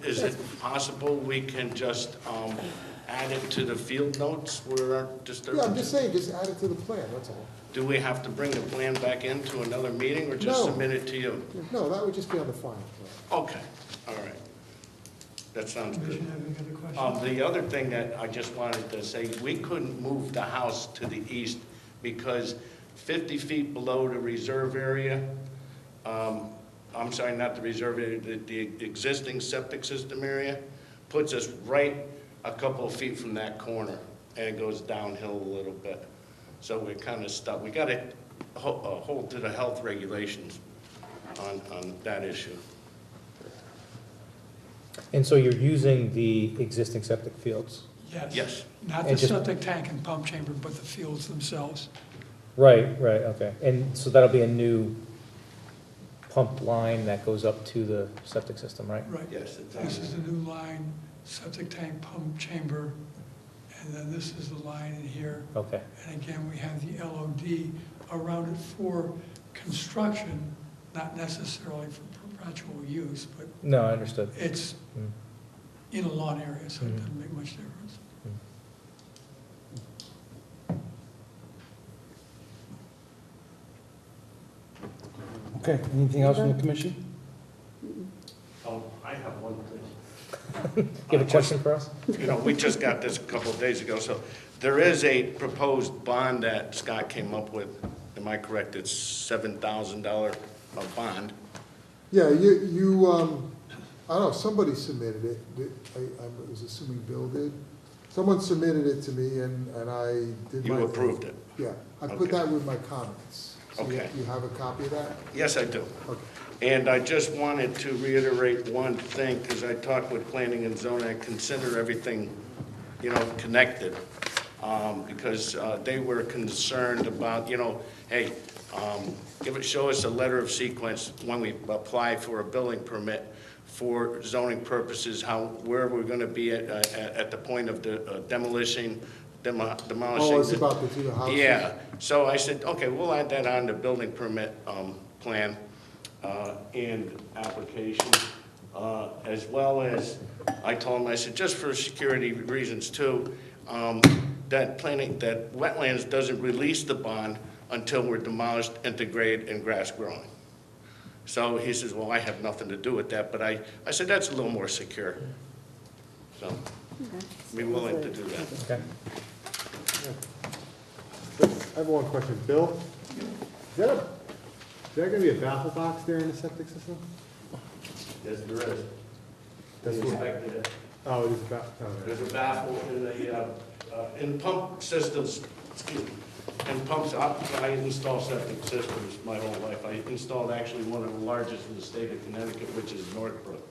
Is it possible we can just add it to the field notes where our yeah, I'm disturbance? just saying, just add it to the plan, that's all. Do we have to bring the plan back into another meeting or just No. submit it to you? No, that would just be on the final plan. Okay, all right. That sounds good. Commissioner, have any other questions? The other thing that I just wanted to say, we couldn't move the house to the east because 50 feet below the reserve area, I'm sorry, not the reserve area, the existing septic system area, puts us right a couple of feet from that corner, and it goes downhill a little bit. So we're kind of stuck. We got to hold to the health regulations on that issue. And so you're using the existing septic fields? Yes. Not the And just- septic tank and pump chamber, but the fields themselves. Right, okay. And so that'll be a new pump line that goes up to the septic system, right? Right. Yes, it's This is the new line, septic tank, pump chamber, and then this is the line in here. Okay, And again, we have the LOD around it for construction, not necessarily for perpetual use, but no, I understood. it's Mm. in a lawn area, so it Mhm. doesn't make much difference. Okay, anything else from the commission? Oh, I have one thing. You have a question for us? You know, we just got this a couple of days ago, so there is a proposed bond that Scott came up with. Am I correct? It's $7,000 a bond. Yeah, I don't know, somebody submitted it. I was assuming Bill did. Someone submitted it to me and I did my. You approved it? Yeah, I put Okay. that with my comments. So Okay. you have a copy of that? Yes, I do. Okay. And I just wanted to reiterate one thing, because I talked with planning and zoning, I consider everything, you know, connected. Because they were concerned about, you know, hey, show us a letter of sequence when we apply for a building permit for zoning purposes, where we're gonna be at the point of the demolishing. Oh, it's about the two houses? Yeah, so I said, okay, we'll add that on the building permit plan and application, as well as, I told him, I said, just for security reasons too, that Wetlands doesn't release the bond until we're demolished, integrated, and grass growing. So he says, well, I have nothing to do with that, but I said, that's a little more secure. So, be willing to do that. Okay. I have one question. Bill, is there gonna be a baffle box there in the septic system? Yes, there is. That's We what- inspected it. Oh, it is a baffle, There's a baffle in pump systems, excuse me, in pumps, I install septic systems my whole life. I installed actually one of the largest in the state of Connecticut, which is Northbrook.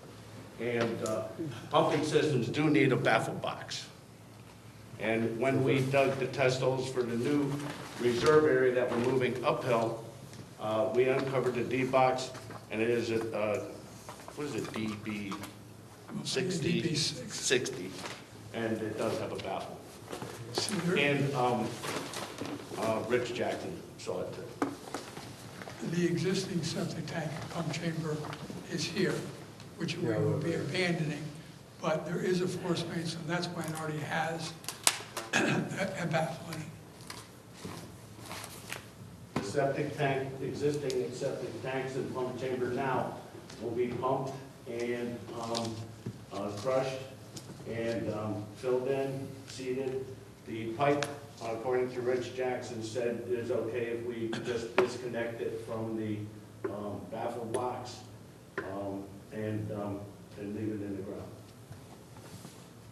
And pumping systems do need a baffle box. And when we dug the test holes for the new reserve area that we're moving uphill, we uncovered the D box, and it is what is it, DB 60? DB 6. 60, and it does have a baffle. See, there- And Rich Jackson saw it too. The existing septic tank and pump chamber is here, which we will be abandoning, but there is a force main, so that's why it already has a baffle in it. The septic tank, existing septic tanks and pump chamber now will be pumped and crushed and filled in, seeded. The pipe, according to Rich Jackson, said is okay if we just disconnect it from the baffle box and leave it in the ground.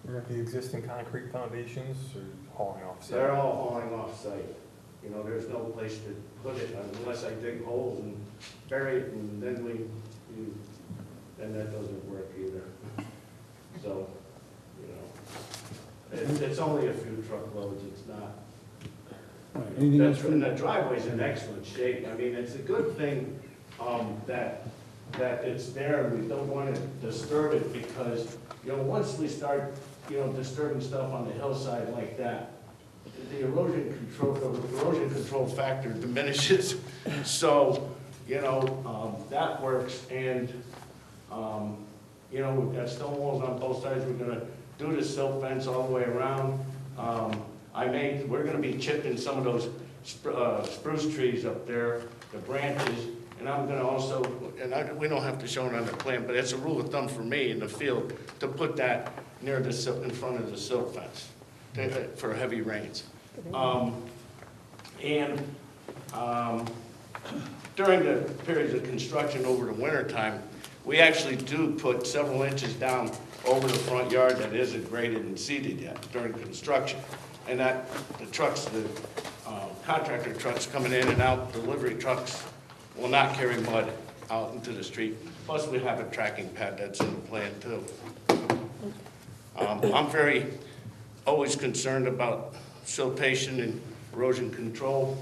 Are the existing concrete foundations or hauling off site? They're all hauling off site. You know, there's no place to put it unless I dig holes and bury it, and then then that doesn't work either. So, you know, it's only a few truckloads, it's not. Anything else And from, the driveway's in excellent shape. I mean, it's a good thing that it's there, and we don't want to disturb it, because, you know, once we start, you know, disturbing stuff on the hillside like that, the erosion control factor diminishes. So, you know, that works, and, you know, we've got stone walls on both sides. We're gonna do the silt fence all the way around. We're gonna be chipping some of those spruce trees up there, the branches, and I'm gonna also, we don't have to show it on the plan, but it's a rule of thumb for me in the field to put that near the silt, in front of the silt fence for heavy rains. During the periods of construction over the winter time, we actually do put several inches down over the front yard that isn't graded and seeded yet during construction. And that, the trucks, the contractor trucks coming in and out, delivery trucks, will not carry mud out into the street. Plus, we have a tracking pad that's in the plan too. I'm very, always concerned about siltation and erosion control.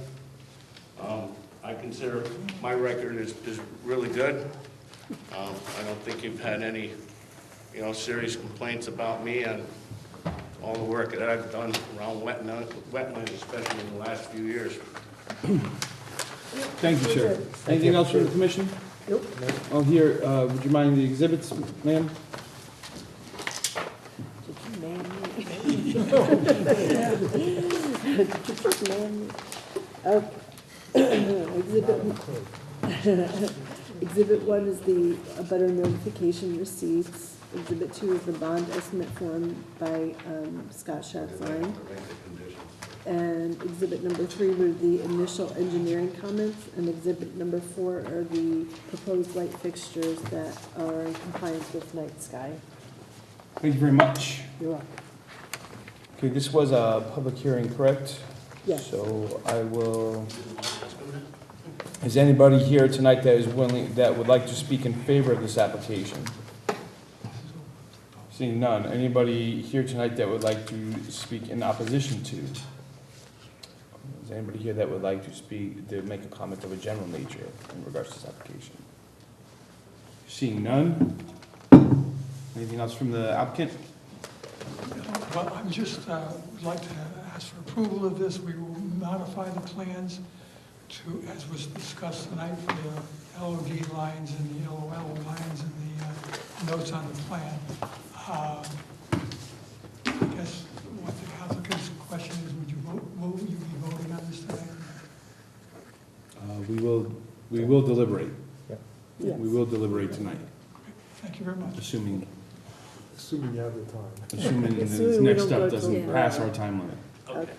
I consider my record is really good. I don't think you've had any, you know, serious complaints about me and all the work that I've done around wetlands, especially in the last few years. thank you, sir. Anything else from the commission? Nope. I'll hear, would you mind the exhibits, ma'am? Okay. Exhibit Exhibit 1 is the abutter notification receipts. Exhibit 2 is the bond estimate form by Scott Schatzline. And exhibit number 3 were the initial engineering comments, and exhibit number 4 are the proposed light fixtures that are in compliance with night sky. Thank you very much. You're welcome. Okay, this was a public hearing, correct? Yes. So I will, is anybody here tonight that is willing, that would like to speak in favor of this application? Seeing none. Anybody here tonight that would like to speak in opposition to? Is anybody here that would like to speak, to make a comment of a general nature in regards to this application? Seeing none. Anything else from the applicant? Well, I'm just, would like to ask for approval of this. We will modify the plans to, as was discussed tonight, the LOD lines and the LOL lines and the notes on the plan. I guess what the applicant's question is, will you be voting on this tonight? We will deliberate. Yes. We will deliberate tonight, Thank you very much. assuming Assuming you have the time. Assuming Assuming this we next don't step go doesn't till- pass our time limit. Okay.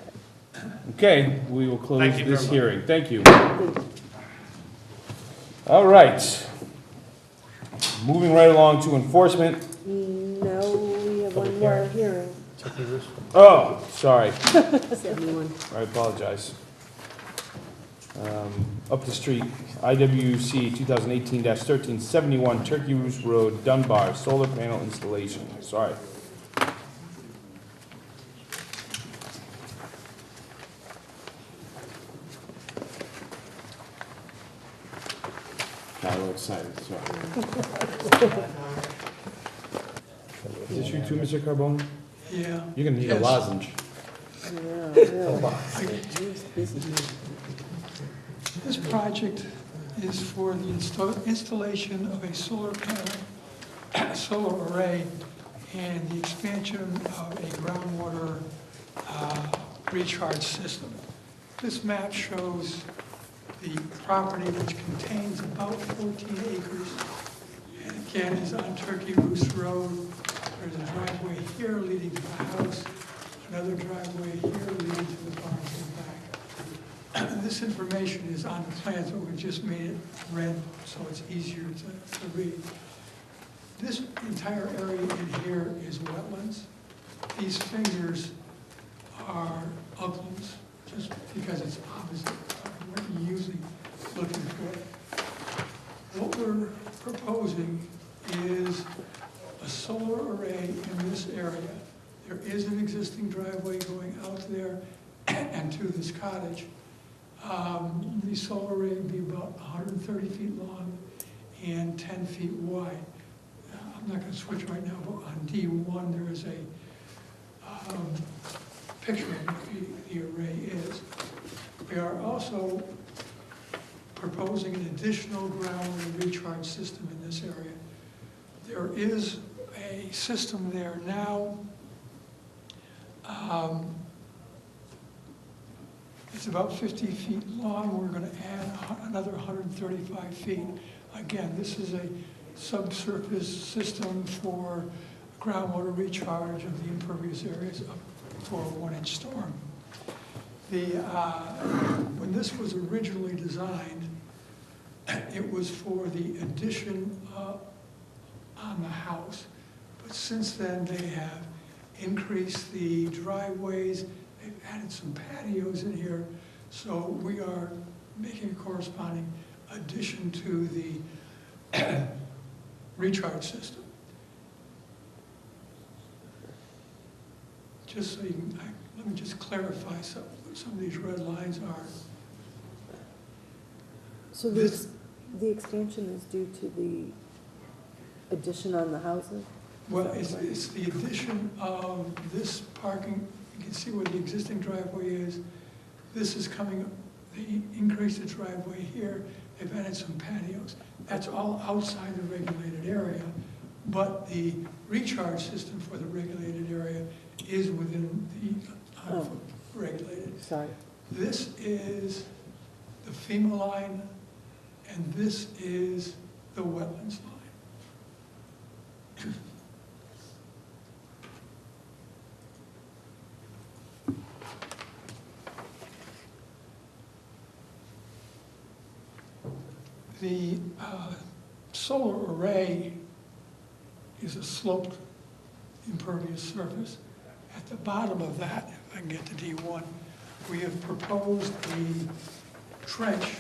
Okay, we will close Thank you this very hearing. much. Thank you. All right. Moving right along to enforcement. No, we have one Public more hearing. hearing. Oh, sorry. 71. I apologize. Up the street, IWC 2018-1371, Turkey Roost Road, Dunbar, solar panel installation. Sorry. Got a little excited, sorry. Is this you too, Mr. Carbone? Yeah. You're gonna need a Yes. lozenge. Yeah, really. This is- This project is for the installation of a solar panel, solar array, and the expansion of a groundwater recharge system. This map shows the property, which contains about 14 acres, and again is on Turkey Roost Road. There's a driveway here leading to the house, another driveway here leading to the barn in the back. This information is on the plans, but we just made it red so it's easier to read. This entire area in here is wetlands. These figures are uplands, just because it's opposite of what you're usually looking for. What we're proposing is a solar array in this area. There is an existing driveway going out there and to this cottage. The solar array would be about 130 feet long and 10 feet wide. I'm not going to switch right now, but on D1 there is a picture of what the array is. We are also proposing an additional groundwater recharge system in this area. There is a system there now. It's about 50 feet long. We're going to add another 135 feet. Again, this is a subsurface system for groundwater recharge of the impervious areas up for a 1-inch storm. When this was originally designed, it was for the addition on the house. But since then, they have increased the driveways. They've added some patios in here. So we are making a corresponding addition to the recharge system. Just so you can, let me just clarify what some of these red lines are. So the expansion is due to the addition on the houses? Well, it's the addition of this parking. You can see where the existing driveway is. This is coming, they increased the driveway here. They've added some patios. That's all outside the regulated area, but the recharge system for the regulated area is within the regulated. Sorry. This is the FEMA line, and this is the wetlands line. The solar array is a sloped impervious surface. At the bottom of that, if I can get to D1, we have proposed a trench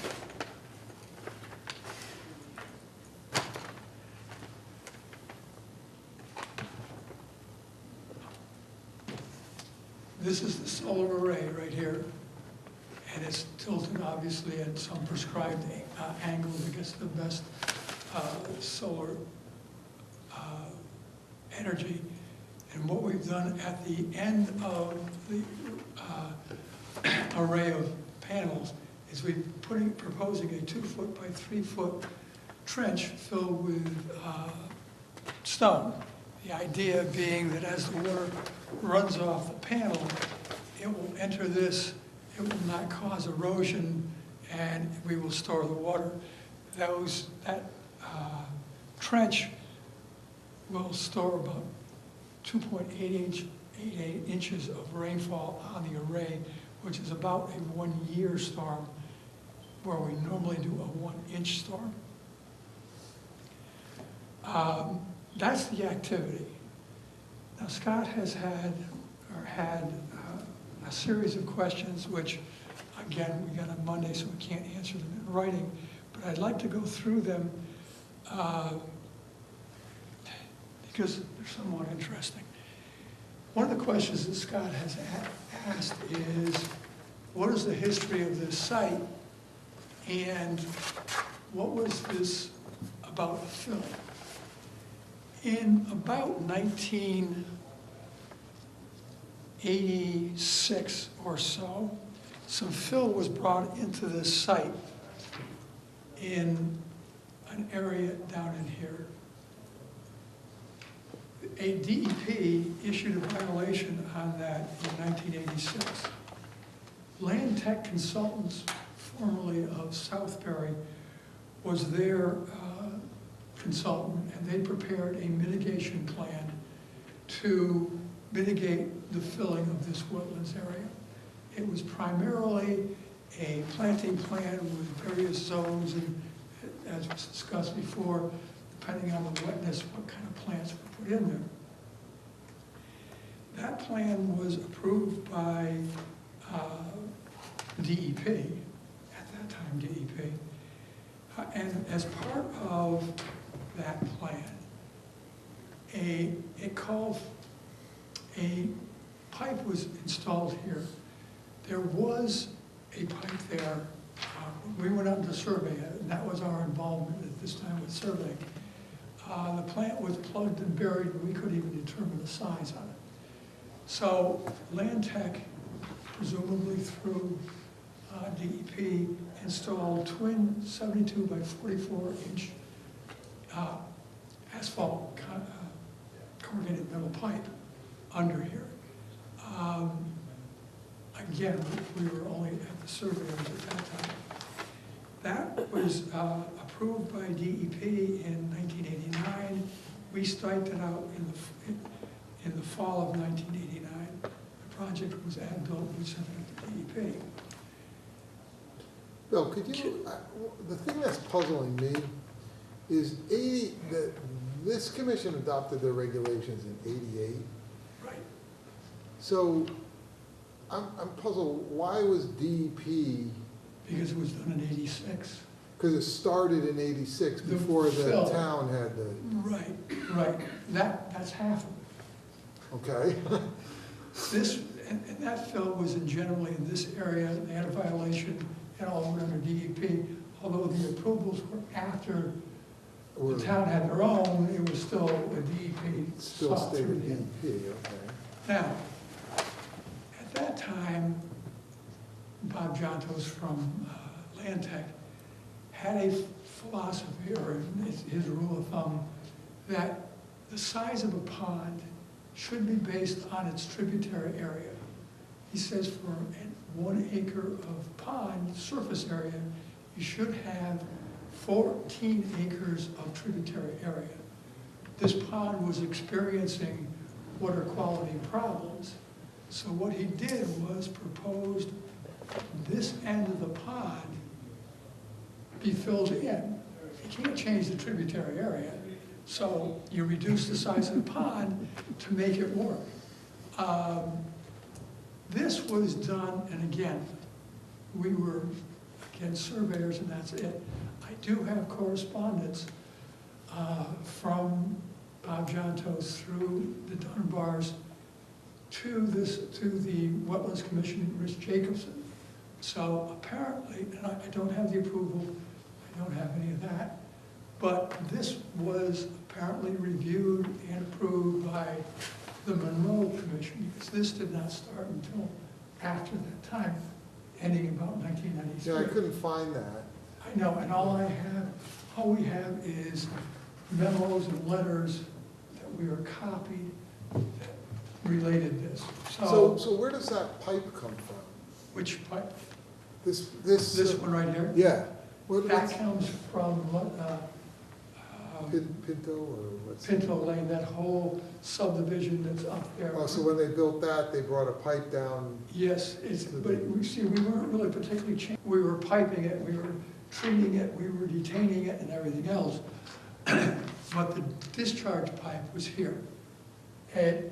This is the solar array right here, and it's tilted obviously at some prescribed angle that gets the best solar energy. And what we've done at the end of the array of panels is we're proposing a 2-foot by 3-foot trench filled with stone. The idea being that as the water runs off the panel, it will enter this, it will not cause erosion, and we will store the water. That trench will store about 2.88 inches of rainfall on the array, which is about a 1-year storm, where we normally do a 1-inch storm. That's the activity. Now, Scott has had a series of questions, which, again, we got on Monday, so we can't answer them in writing, but I'd like to go through them because they're somewhat interesting. One of the questions that Scott has asked is, what is the history of this site, and what was this about fill? In about 1986 or so, some fill was brought into this site in an area down in here. A DEP issued a violation on that in 1986. Land Tech Consultants, formerly of Southbury, was their consultant, and they prepared a mitigation plan to mitigate the filling of this wetlands area. It was primarily a planting plan with various zones, and as was discussed before, depending on the wetness, what kind of plants were put in there. That plan was approved by DEP, at that time DEP, and as part of that plan, a pipe was installed here. There was a pipe there. We went out to survey it, and that was our involvement at this time with surveying. The plant was plugged and buried, and we couldn't even determine the size on it. So Land Tech, presumably through DEP, installed twin 72 by 44 inch asphalt corrugated metal pipe under here. Again, we were only at the surveyors at that time. That was approved by DEP in 1989. We staked it out in the fall of 1989. The project was ad-built, we sent it to DEP. Bill, could you, the thing that's puzzling me is this commission adopted their regulations in '88. Right. So I'm puzzled, why was DEP? Because it was done in '86. Because it started in '86 before the town had the. Right. That's half of it. Okay. And that fill was generally in this area. They had a violation, and all went under DEP. Although the approvals were after the town had their own, it was still a DEP. Still stayed with DEP, okay. Now, at that time, Bob Jontos from Land Tech had a philosophy, or his rule of thumb, that the size of a pond should be based on its tributary area. He says for 1 acre of pond surface area, you should have 14 acres of tributary area. This pond was experiencing water quality problems. So what he did was proposed this end of the pond be filled in. You can't change the tributary area, so you reduce the size of the pond to make it work. This was done, and again, we were, again, surveyors, and that's it. I do have correspondence from Bob Jontos through the Dunbars to the Wetlands Commission, Rich Jacobson. So apparently, and I don't have the approval, I don't have any of that, but this was apparently reviewed and approved by the Monroe Commission, because this did not start until after that time, ending about 1993. Yeah, I couldn't find that. I know, and all we have is memos and letters that we were copied that related this. So where does that pipe come from? Which pipe? This One right here? Yeah. That comes from Pinto or what's? Pinto Lane, that whole subdivision that's up there. Oh, so when they built that, they brought a pipe down? Yes, but we weren't really particularly we were piping it, we were treating it, we were detaining it and everything else. But the discharge pipe was here. And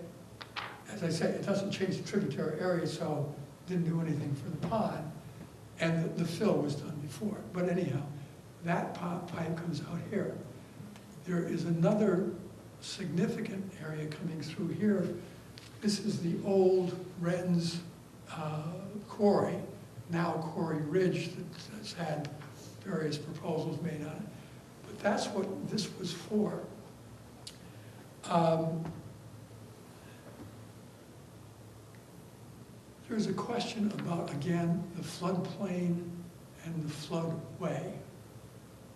as I say, it doesn't change the tributary area, so didn't do anything for the pond. And the fill was done before. But anyhow, that pipe comes out here. There is another significant area coming through here. This is the old Wren's quarry, now Quarry Ridge, that's had various proposals made on it. But that's what this was for. There's a question about, again, the floodplain and the floodway.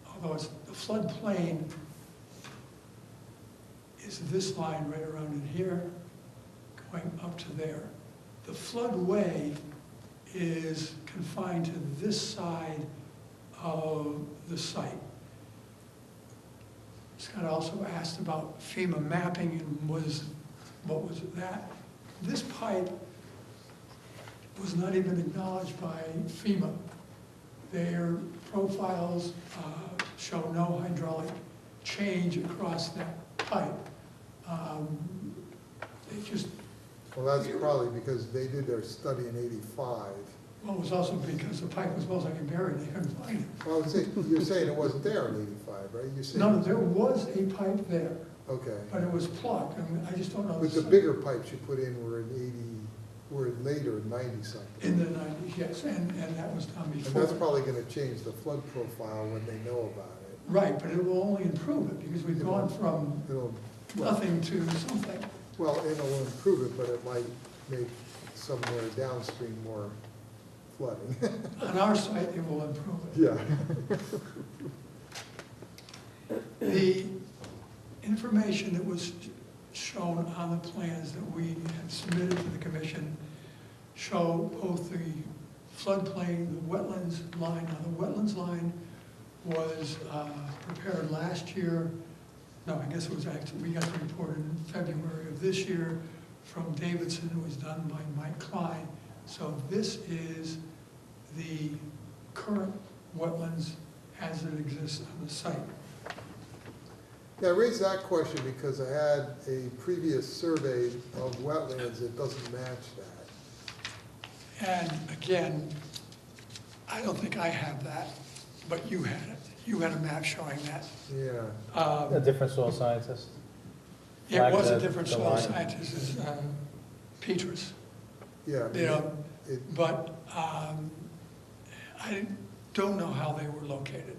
Although it's the floodplain is this line right around in here, going up to there. The floodway is confined to this side of the site. Scott also asked about FEMA mapping and what was that? This pipe was not even acknowledged by FEMA. Their profiles show no hydraulic change across that pipe. They just... Well, that's probably because they did their study in '85. Well, it was also because the pipe was well like buried, they couldn't find it. Well, I would say, you're saying it wasn't there in '85, right? You're saying, No, there was a pipe there, okay. but it was plugged. I mean, I just don't know. But the bigger pipes you put in were were later in 90-something. In the 90s, yes, and that was done And before. that's probably gonna change the flood profile when they know about it. Right, but it will only improve it, because we've gone from It'll, nothing to something. well, it'll improve it, but it might make somewhere downstream more flooding. On our site, it will improve it. Yeah. The information that was shown on the plans that we had submitted to the commission show both the floodplain, the wetlands line. Now, the wetlands line was prepared last year. No, I guess it was actually, we got the report in February of this year from Davidson. It was done by Mike Klein. So this is the current wetlands as it exists on the site. Yeah, I raised that question because I had a previous survey of wetlands that doesn't match that. And again, I don't think I have that, but you had it. You had a map showing that. Yeah. A different soil scientist. It was a Flag different the soil line. scientist, is Petrus. Yeah. You know, it- but I don't know how they were located,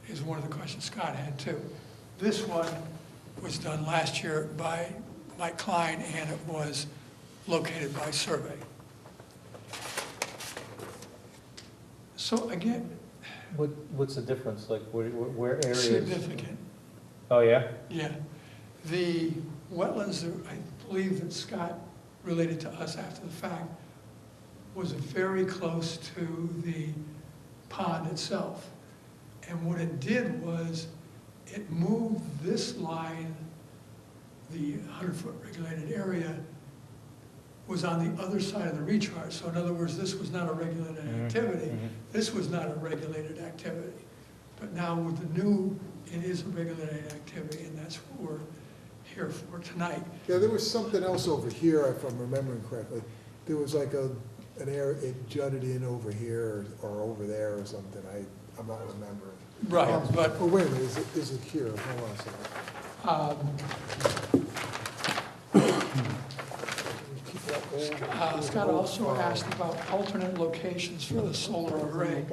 is one of the questions Scott had too. This one was done last year by Mike Klein, and it was located by survey. So again, What's the difference? Like, where areas? significant. Oh, yeah? Yeah, the wetlands, I believe that Scott related to us after the fact, was very close to the pond itself. And what it did was, it moved this line, the 100-foot regulated area, was on the other side of the recharge. So in other words, this was not a regulated activity. This was not a regulated activity. But now with the new, it is a regulated activity, and that's what we're here for tonight. Yeah, there was something else over here, if I'm remembering correctly. There was like an area, it jutted in over here or over there or something. I'm not remembering. Right, but Oh, wait a minute, is it here? Hold on a second. Keep that old- Scott also asked about alternate locations for the solar array.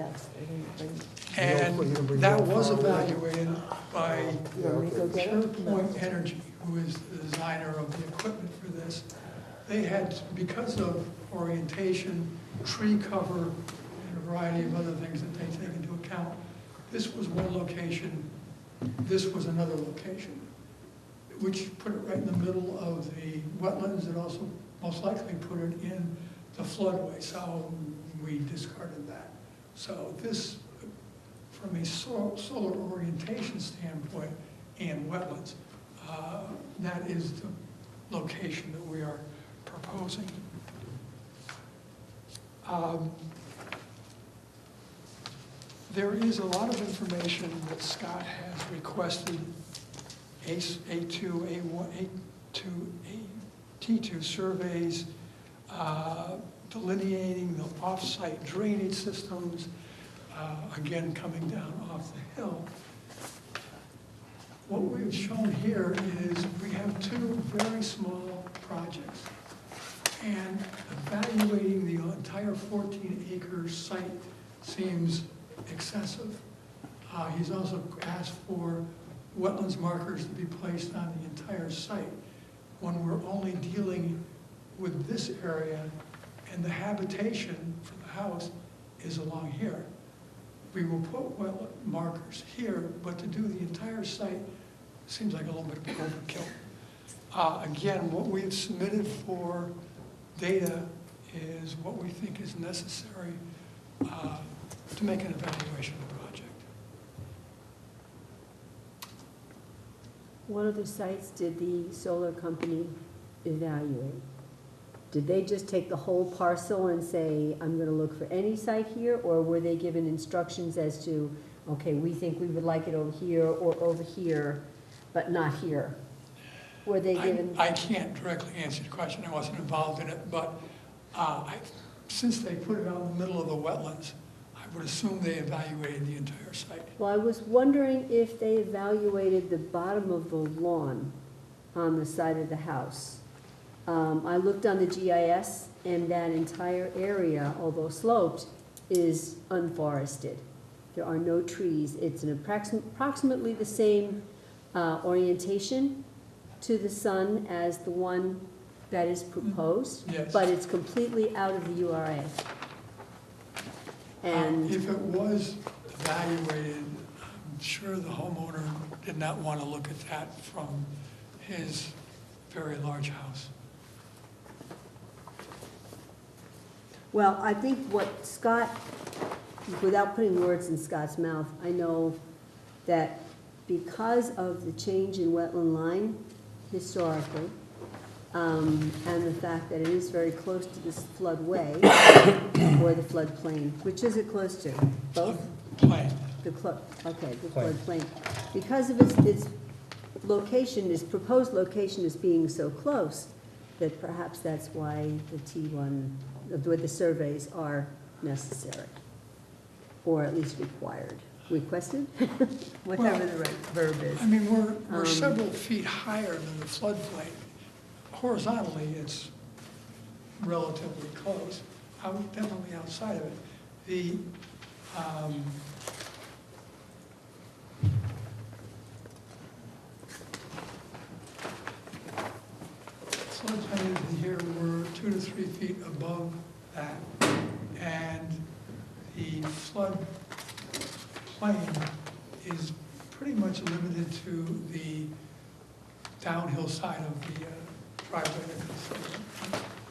And that was evaluated by Yeah, okay. SharePoint Energy, who is the designer of the equipment for this. They had, because of orientation, tree cover, and a variety of other things that they take into account, this was one location, this was another location, which put it right in the middle of the wetlands, and also most likely put it in the floodway, so we discarded that. So this, from a solar orientation standpoint and wetlands, that is the location that we are proposing. There is a lot of information that Scott has requested, A2, A1, A2, T2 surveys, delineating the off-site drainage systems, again, coming down off the hill. What we've shown here is we have two very small projects, and evaluating the entire 14-acre site seems excessive. He's also asked for wetlands markers to be placed on the entire site when we're only dealing with this area, and the habitation for the house is along here. We will put wetland markers here, but to do the entire site seems like a little bit of overkill. Again, what we have submitted for data is what we think is necessary to make an evaluation of the project. What other sites did the solar company evaluate? Did they just take the whole parcel and say, I'm gonna look for any site here, or were they given instructions as to, okay, we think we would like it over here or over here, but not here? Were they given? I can't directly answer the question, I wasn't involved in it, but since they put it out in the middle of the wetlands, I would assume they evaluated the entire site. Well, I was wondering if they evaluated the bottom of the lawn on the side of the house. I looked on the GIS, and that entire area, although sloped, is unforested. There are no trees. It's an approximately the same orientation to the sun as the one that is proposed, Yes. but it's completely out of the URA. And If it was evaluated, I'm sure the homeowner did not want to look at that from his very large house. well, I think what Scott, without putting words in Scott's mouth, I know that because of the change in wetland line historically, and the fact that it is very close to this floodway, or the floodplain, which is it close to? Both? Plan. The Plain. floodplain. Because of its location, its proposed location is being so close, that perhaps that's why the T1, where the surveys are necessary, or at least required. Requested? Whatever the right verb is. I mean, we're several feet higher than the floodplain. Horizontally, it's relatively close, definitely outside of it. The floodplains in here were 2 to 3 feet above that, and the flood plain is pretty much limited to the downhill side of the driveway,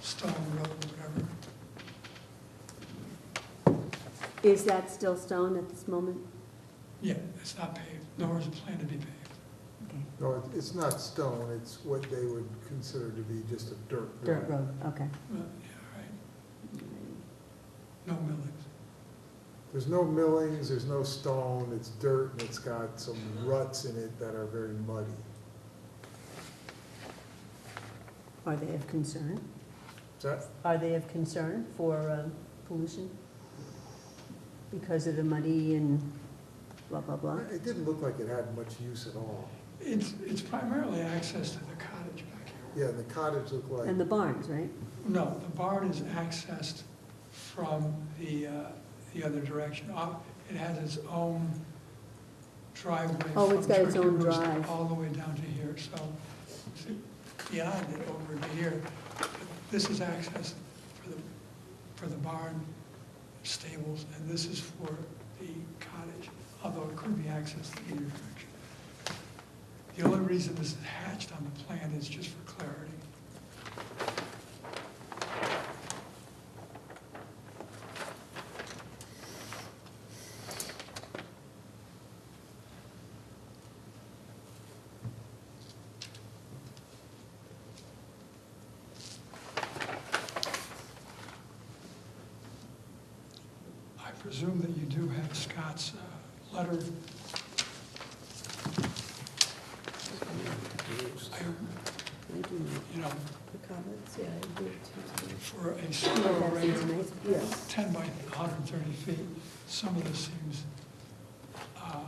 stone road, whatever. Is that still stone at this moment? Yeah, it's not paved, nor is it planned to be paved. Okay. No, it's not stone, it's what they would consider to be just a dirt road. Dirt road, okay. Yeah, right, no millings. There's no millings, there's no stone, it's dirt, and it's got some ruts in it that are very muddy. Are they of concern? Is that, Are they of concern for pollution? Because of the muddy and blah, blah, blah? it didn't look like it had much use at all. It's primarily access to the cottage back here. Yeah, and the cottage looked like. And the barns, right? No, the barn is accessed from the other direction. It has its own driveway. Oh, it's got its from Turkey own Roost drive. all the way down to here, so see, beyond it over to here. This is access for the barn stables, and this is for the cottage, although it could be accessed in either direction. The only reason this is hatched on the plan is just for clarity. I presume that you do have Scott's letter. I do not. You know, The comments, yeah, I did too. for a Oh, solar that's array nice. of Yes. 10 by 130 feet, some of this seems a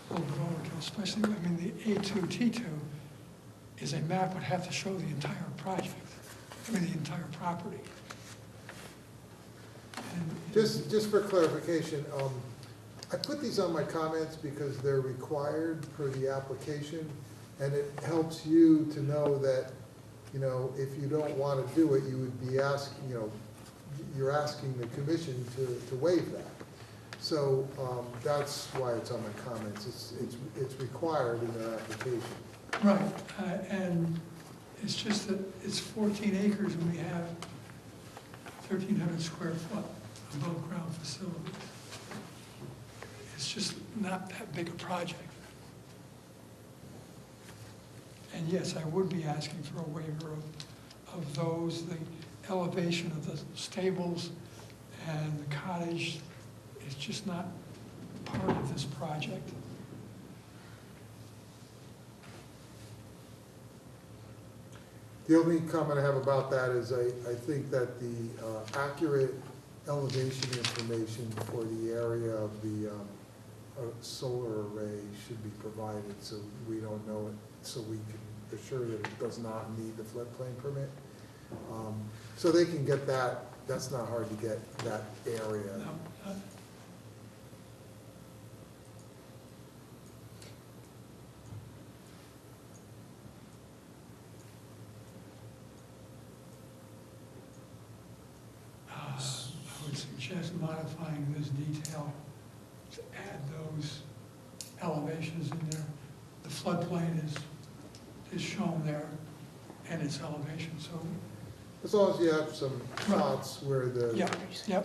little bit overkill, especially, I mean, the A2T2 is a map would have to show the entire project, I mean, the entire property. And Just for clarification, I put these on my comments because they're required per the application, and it helps you to know that, you know, if you don't want to do it, you would be asking, you know, you're asking the commission to waive that. So that's why it's on my comments. It's required in their application. Right, and it's just that it's 14 acres and we have 1,300 square foot above ground facilities. It's just not that big a project. And yes, I would be asking for a waiver of those, the elevation of the stables and the cottage is just not part of this project. The only comment I have about that is I think that the accurate elevation information for the area of the solar array should be provided, so we don't know it, so we can assure that it does not need the floodplain permit. So they can get that, that's not hard to get that area. No, I would suggest modifying this detail to add those elevations in there. The floodplain is shown there and its elevation, so, As long as you have some plots where the yep.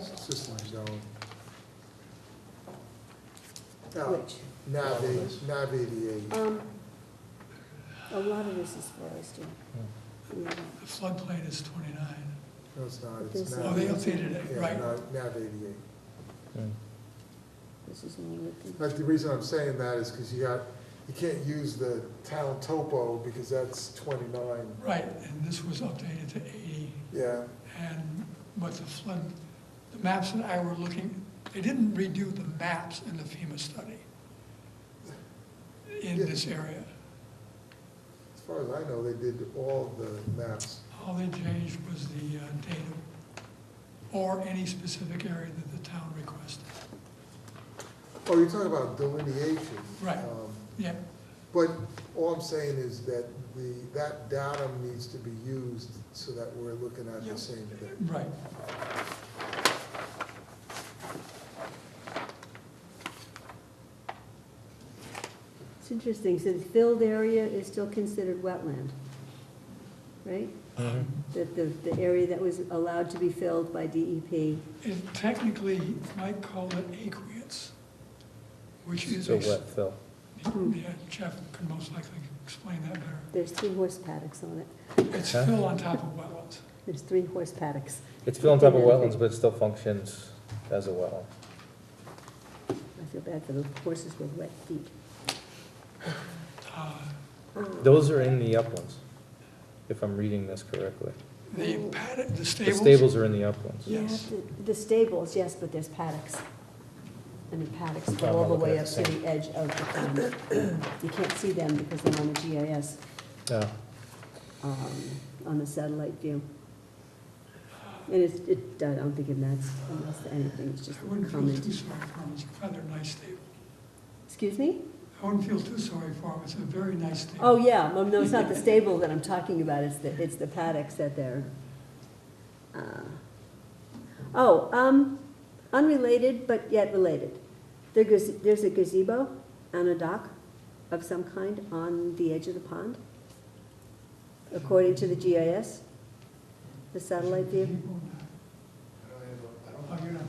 system's going. Now, Which? Nav 88. A lot of this is forest, yeah. The floodplain is 29. No, it's not, This it's is- Nav. Oh, they updated it, Yeah, right? Nav 88. This is one with the. But the reason I'm saying that is because you can't use the town topo because that's 29. Right, and this was updated to 80. Yeah, But the maps that I were looking, they didn't redo the maps in the FEMA study in Yeah. this area. as far as I know, they did all the maps. All they changed was the data or any specific area that the town requested. Oh, you're talking about delineation. Right. Yeah, But all I'm saying is that that datum needs to be used so that we're looking at Yeah. the same thing. right. It's interesting, so the filled area is still considered wetland, right? The area that was allowed to be filled by DEP. It technically, you might call it aqueous. which is, So wet fill. yeah, Jeff could most likely explain that better. There's 3 horse paddocks on it. It's Huh? fill on top of wetlands. There's 3 horse paddocks. It's fill on top of wetlands, but it still functions as a wetland. I feel bad for the horses with wet feet. Uh, Those are in the uplands, if I'm reading this correctly. The paddock, the The stables? stables are in the uplands. Yes. The stables, yes, but there's paddocks. And the paddocks I'm go all the looking way at up the to same. the edge of the pond. You can't see them because they're on the GIS, No. on the satellite view. And I don't think it amounts to anything, it's just I a wouldn't feel comment. too sorry for them, it's a rather nice stable. Excuse me? I wouldn't feel too sorry for them, it's a very nice stable. Oh, yeah, well, no, it's not the stable that I'm talking about, it's the paddocks that they're, unrelated, but yet related. There's a gazebo on a dock of some kind on the edge of the pond, according to the GIS, the satellite view. Oh, you're not.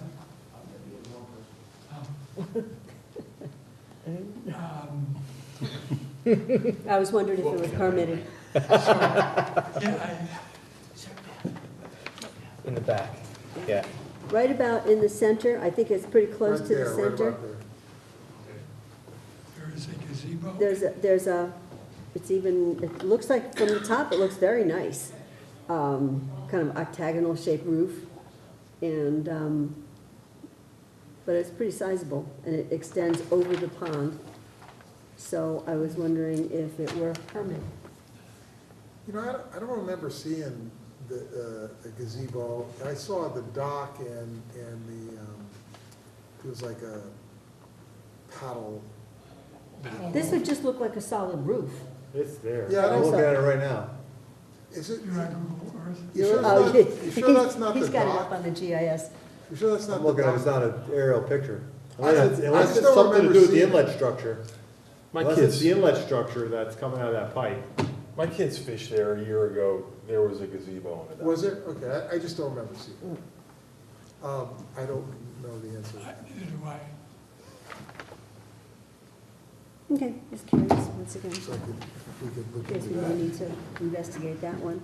I was wondering if it was permitted. Yeah, In the back, yeah. Right about in the center, I think it's pretty close Right to the there, right center. about there. there is a gazebo. It looks like from the top, it looks very nice. Kind of octagonal shaped roof. And, but it's pretty sizable and it extends over the pond. So I was wondering if it were permanent. You know, I don't remember seeing the gazebo. I saw the dock and the, it was like a paddle. This would just look like a solid roof. It's there. Yeah, I I'm know. looking at it right now. Is it, You're on Google Earth. you sure Oh, that's not, you sure that's not the He's got it up dock? on the GIS. You sure that's not I'm the looking at it, dock? it's not an aerial picture. I Unless just it's don't something to remember do with the seeing inlet it. structure. My Unless it's kids, the inlet structure that's coming out of that pipe. my kids fished there a year ago. There was a gazebo on the dock. Was it? Okay, I just don't remember seeing it. I don't know the answer. Neither do I. Okay, just curious, once again. So we could look Guess into we that. may need to investigate that one.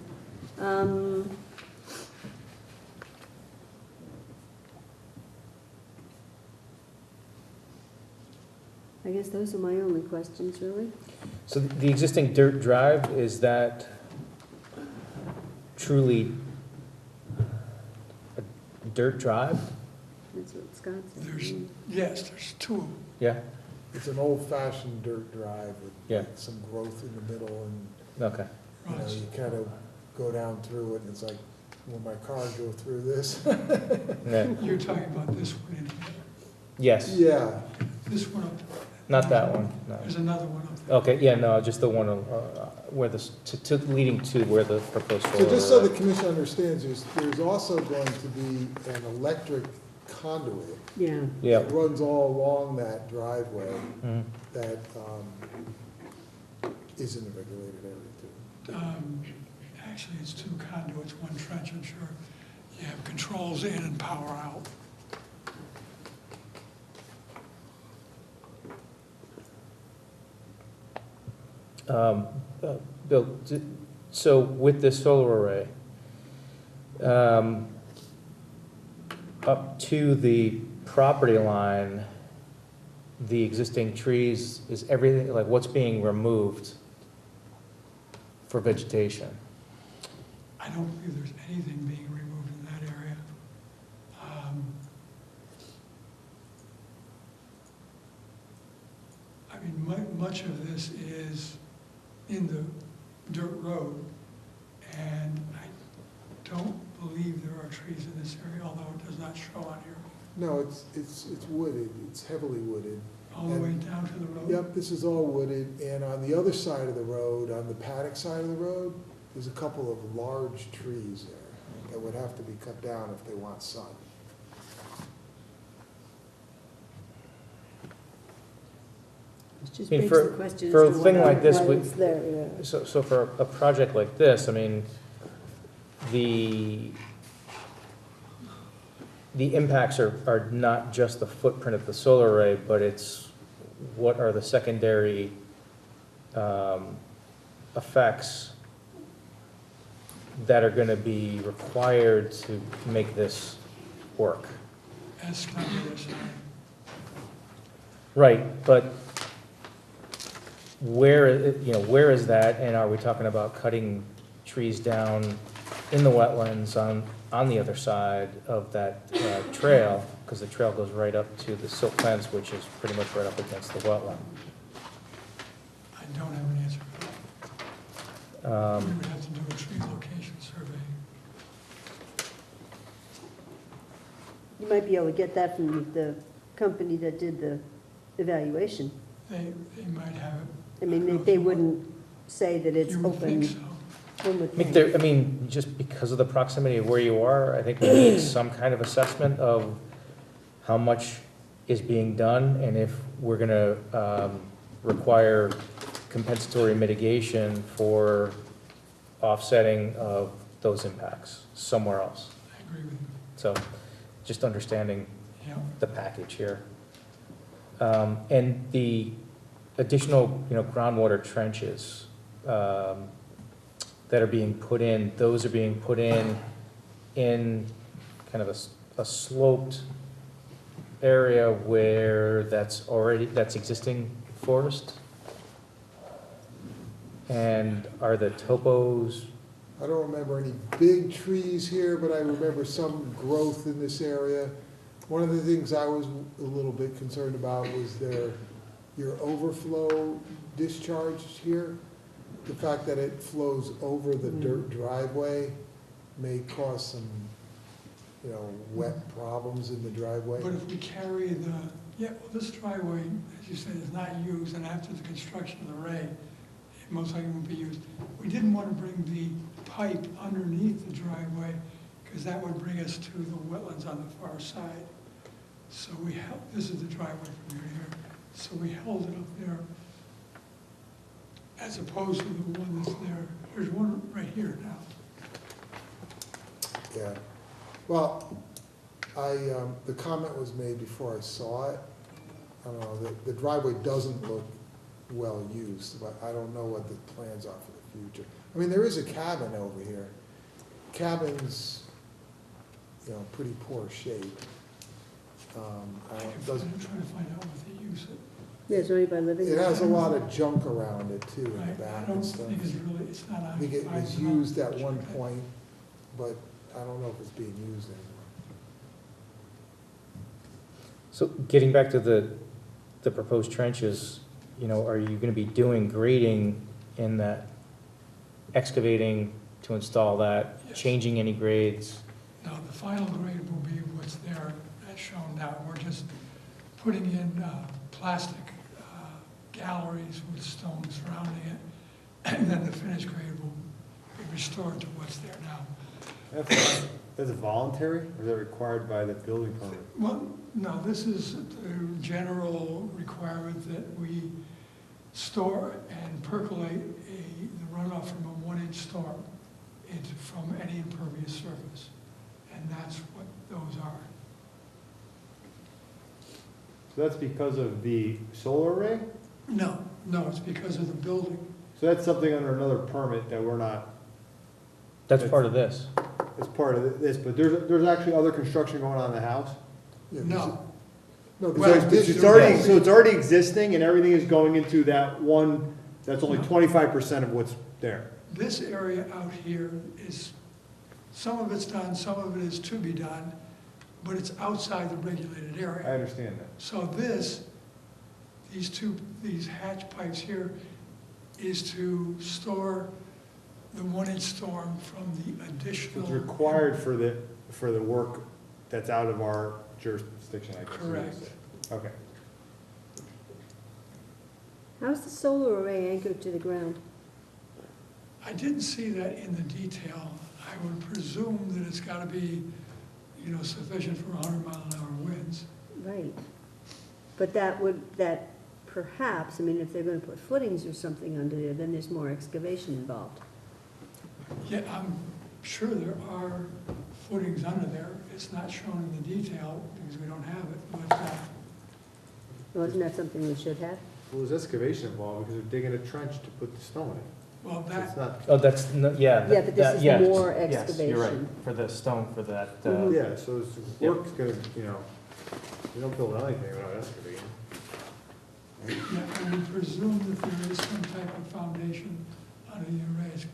I guess those are my only questions, really. So the existing dirt drive, is that truly a dirt drive? That's what Scott said. There's two. Yeah, It's an old-fashioned dirt drive Yeah. with some growth in the middle, and, okay. you know, you kind of go down through it, and it's like, will my car go through this? Yeah. You're talking about this one in here. Yes, Yeah, This one up, not that one, no. there's another one up there. Okay, yeah, no, just the one where the, leading to where the proposed solar. so just so the commission understands, there's also going to be an electric conduit Yeah, Yeah, that runs all along that driveway mhm. that is in the regulated area too. Actually, it's two conduits, one trench, I'm sure. You have controls in and power out. Bill, so with this solar array, up to the property line, the existing trees, is everything, like what's being removed for vegetation? I don't believe there's anything being removed in that area. I mean, much of this is in the dirt road, and I don't believe there are trees in this area, although it does not show on here. No, it's wooded, it's heavily wooded. All the way down to the road? Yep, this is all wooded, and on the other side of the road, on the paddock side of the road, there's a couple of large trees there that would have to be cut down if they want sun. it just I mean, begs the question as for a to thing like this, why we- it's there, yeah. So for a project like this, I mean, the impacts are not just the footprint of the solar array, but it's what are the secondary effects that are gonna be required to make this work. As standard. Right, but where is that, and are we talking about cutting trees down in the wetlands on the other side of that trail? Because the trail goes right up to the silt fence, which is pretty much right up against the wetland. I don't have an answer for that. We would have to do a tree location survey. You might be able to get that from the company that did the evaluation. They might have it. I mean, they wouldn't say that it's You would open. think so. One would think. Just because of the proximity of where you are, I think we need some kind of assessment of how much is being done, and if we're gonna require compensatory mitigation for offsetting of those impacts somewhere else. I agree with you. So, just understanding Yeah. the package here. And the additional, groundwater trenches that are being put in, those are being put in kind of a sloped area where that's existing forest? And are the topos, I don't remember any big trees here, but I remember some growth in this area. One of the things I was a little bit concerned about was your overflow discharge here. The fact that it flows over the dirt driveway may cause some, wet problems in the driveway. But if we carry this driveway, as you said, is not used, and after the construction of the array, it most likely won't be used. We didn't want to bring the pipe underneath the driveway, because that would bring us to the wetlands on the far side. So this is the driveway from here to here, so we held it up there, as opposed to the one that's there. There's one right here now. Yeah, well, the comment was made before I saw it. I don't know, the driveway doesn't look well used, but I don't know what the plans are for the future. I mean, there is a cabin over here. Cabin's, pretty poor shape. I'm trying to find out what they use it. Yeah, is there anybody living It there? has a lot of junk around it too, in the Right, I back don't and stuff. think it's not I think it was used at one point, but I don't know if it's being used anymore. so getting back to the proposed trenches, are you gonna be doing grading in that, excavating to install that, Yes. changing any grades? No, the final grade will be what's there, as shown now. We're just putting in plastic galleries with stone surrounding it, and then the finished grade will be restored to what's there now. That's voluntary, or is that required by the building permit? Well, no, this is the general requirement that we store and percolate the runoff from a 1-inch storm from any impervious surface. And that's what those are. So that's because of the solar array? No, it's because of the building. So that's something under another permit that we're not, That's part of this. it's part of this, but there's actually other construction going on in the house? Yeah, No, No, So because it's this- already, so it's already existing and everything is going into that one, that's only No. 25% of what's there? this area out here is, some of it's done, some of it is to be done, but it's outside the regulated I area. understand that. So these hatch pipes here is to store the 1-inch storm from the So additional. it's required for the work that's out of our jurisdiction, I guess. you would Correct. say. Okay. How's the solar array anchored to the ground? I didn't see that in the detail. I would presume that it's got to be, sufficient for 100-mile-an-hour winds. Right. But that perhaps, if they're gonna put footings or something under there, then there's more excavation involved. Yeah, I'm sure there are footings under there. It's not shown in the detail because we don't have it, but Wasn't that something we should have? Well, there's excavation involved because they're digging a trench to put the stone in. Well, So it's that, not, Oh, that's, yeah. Yeah, but this that- is yes, more Yes, you're right, excavation. for the stone, for that, Mhm. yeah, so it's, Yep. work's gonna, you know, you don't build anything without excavating. yeah, I would presume that there is some type of foundation under the arrays.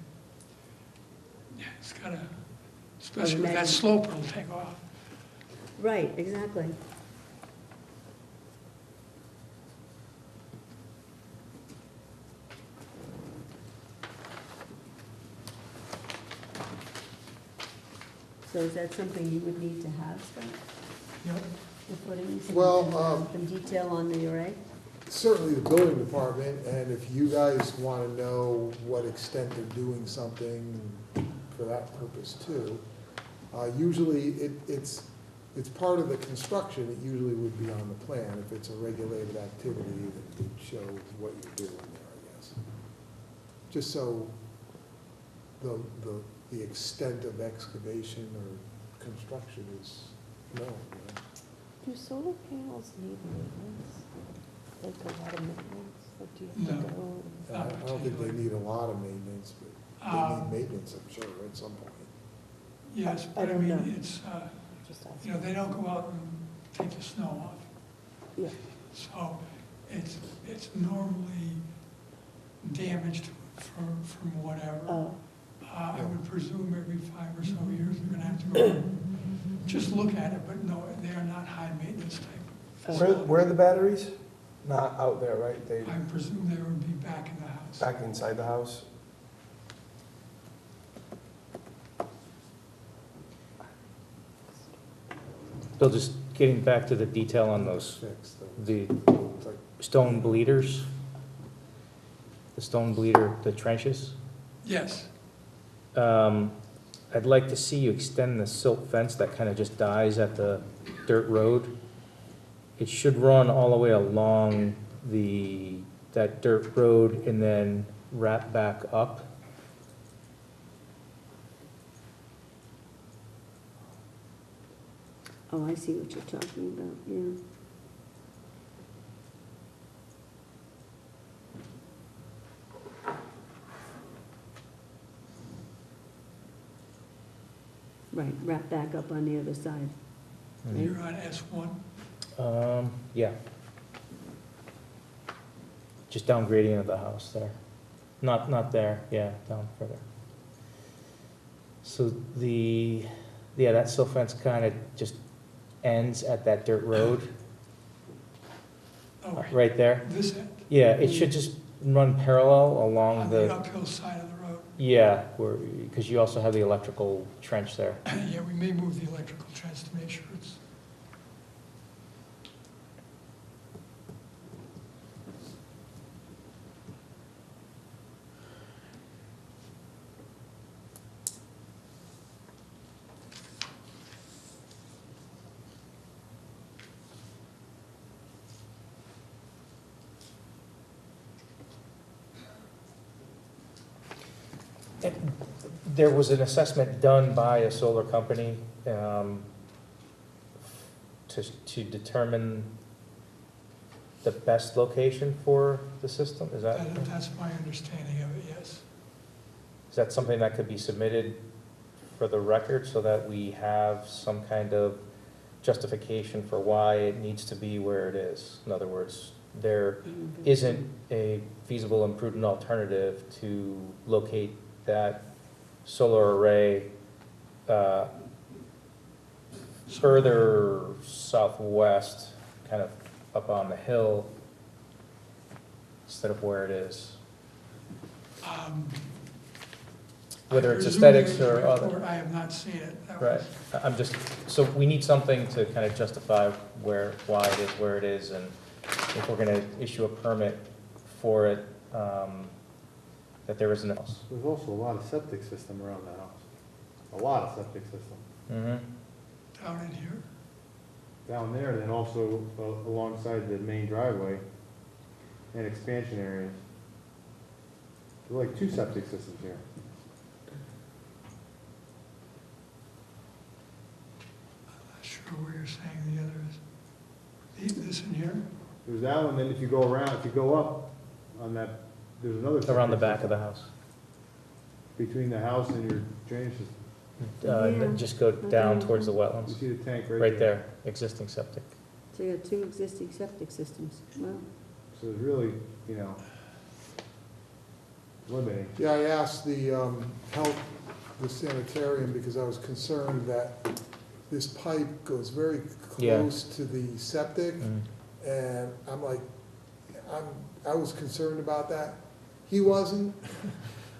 Yeah, it's gotta, especially with that imagine. slope it'll take off. Right, exactly. So is that something you would need to have, Scott? Yep. The footing, so Well, you can, some detail on the array? Certainly the building department, and if you guys want to know what extent they're doing something for that purpose too, usually it's part of the construction, it usually would be on the plan. If it's a regulated activity, it would show what you're doing there, I guess. Just so the extent of excavation or construction is known, you know. Do solar panels need maintenance? Like a lot of maintenance? Like, do you have to No. go? And I don't think they need a lot of maintenance, but they need maintenance, I'm sure, at some point. Yes, I but I don't know. mean, it's, Just you know, they don't go out and take the snow off. Yeah. So it's normally damaged from whatever. Oh, I would presume every 5 or so years, they're gonna have to go just look at it, but no, they are not high maintenance type. Where are the batteries? Not out there, right? They I presume they would be back in the house. back inside the house? Bill, just getting back to the detail on those, Fixed, though. the It's like, stone bleeders, the stone bleeder, the trenches. Yes, I'd like to see you extend the silt fence that kind of just dies at the dirt road. It should run all the way along that dirt road and then wrap back up. Oh, I see what you're talking about, yeah. Right, wrap back up on the other side. Right? you're on S1. Yeah. Just down gradient of the house there. Not there, yeah, down further. So that silt fence kind of just ends at that dirt road, Oh, right there. this end, Yeah, it should just run parallel along on the uphill side of the road. yeah, because you also have the electrical trench there. Yeah, we may move the electrical trench to make sure it's, There was an assessment done by a solar company to determine the best location for the system? Is that's my understanding of it, yes. is that something that could be submitted for the record so that we have some kind of justification for why it needs to be where it is? In other words, there isn't a feasible and prudent alternative to locate that solar array further southwest, kind of up on the hill, instead of where it is. Whether it's I presume aesthetics there's a or other. report. I have not seen it. That Right, was- I'm just, so we need something to kind of justify why it is where it is, and if we're gonna issue a permit for it, that there isn't else. There's also a lot of septic system around that house. A lot of septic system. Mm-hmm. Down in here? Down there, and then also alongside the main driveway and expansion areas. There are like 2 septic systems here. I'm not sure where you're saying the other is. This in here? There's that one, then if you go around, if you go up on that, there's another. Around the septic back of the system house. Between the house and your drainage system. Yeah. Just go down towards the You wetlands, see the tank right there. right there, existing septic. So you got two existing septic systems. Wow. So it's really, you know, limiting. Yeah, I asked the health, the sanitarium, because I was concerned that this pipe goes very Yeah. close to the septic, Mm. and I'm like, I was concerned about that. He wasn't.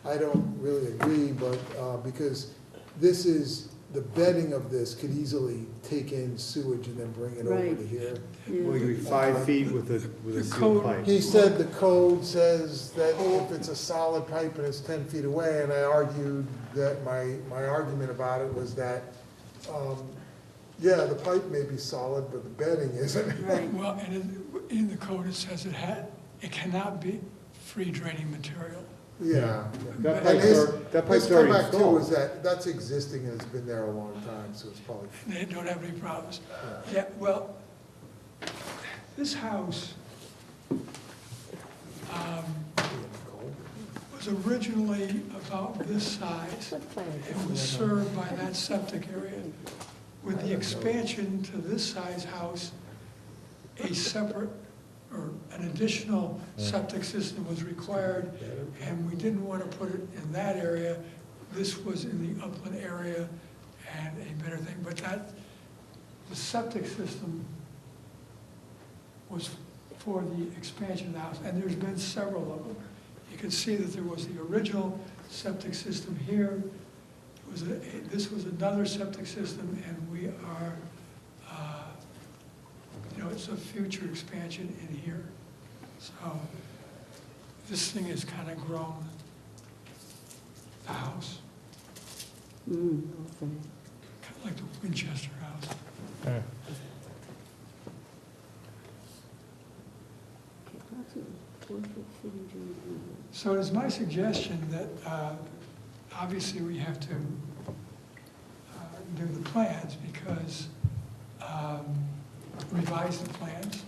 I don't really agree, but, because this is, the bedding of this could easily take in sewage and then bring it over Right. to here. Well, Yeah. you could be 5 feet with a The sealed code- pipe. He said the code says that if it's a solid pipe and it's 10 feet away, and I argued that my argument about it was that, yeah, the pipe may be solid, but the bedding isn't. Right. Well, and in the code, it says it cannot be free draining material. Yeah. That And pipe's his already comeback too installed. is that, that's existing and it's been there a long time, so it's probably. They don't have any problems. Yeah, well, this house was originally about this size. It was served by that septic area. With the expansion to this size house, a separate or an additional septic system was required, and we didn't want to put it in that area. This was in the upland area and a better thing, but the septic system was for the expansion of the house, and there's been several of them. You can see that there was the original septic system here. This was another septic system, and we are, it's a future expansion in here. So this thing has kind of grown the house, Mm, okay. kind of like the Winchester house. Mm. Okay, approximately 4-foot fitting joint inlet. So it is my suggestion that, obviously, we have to do the plans because, revise the plans,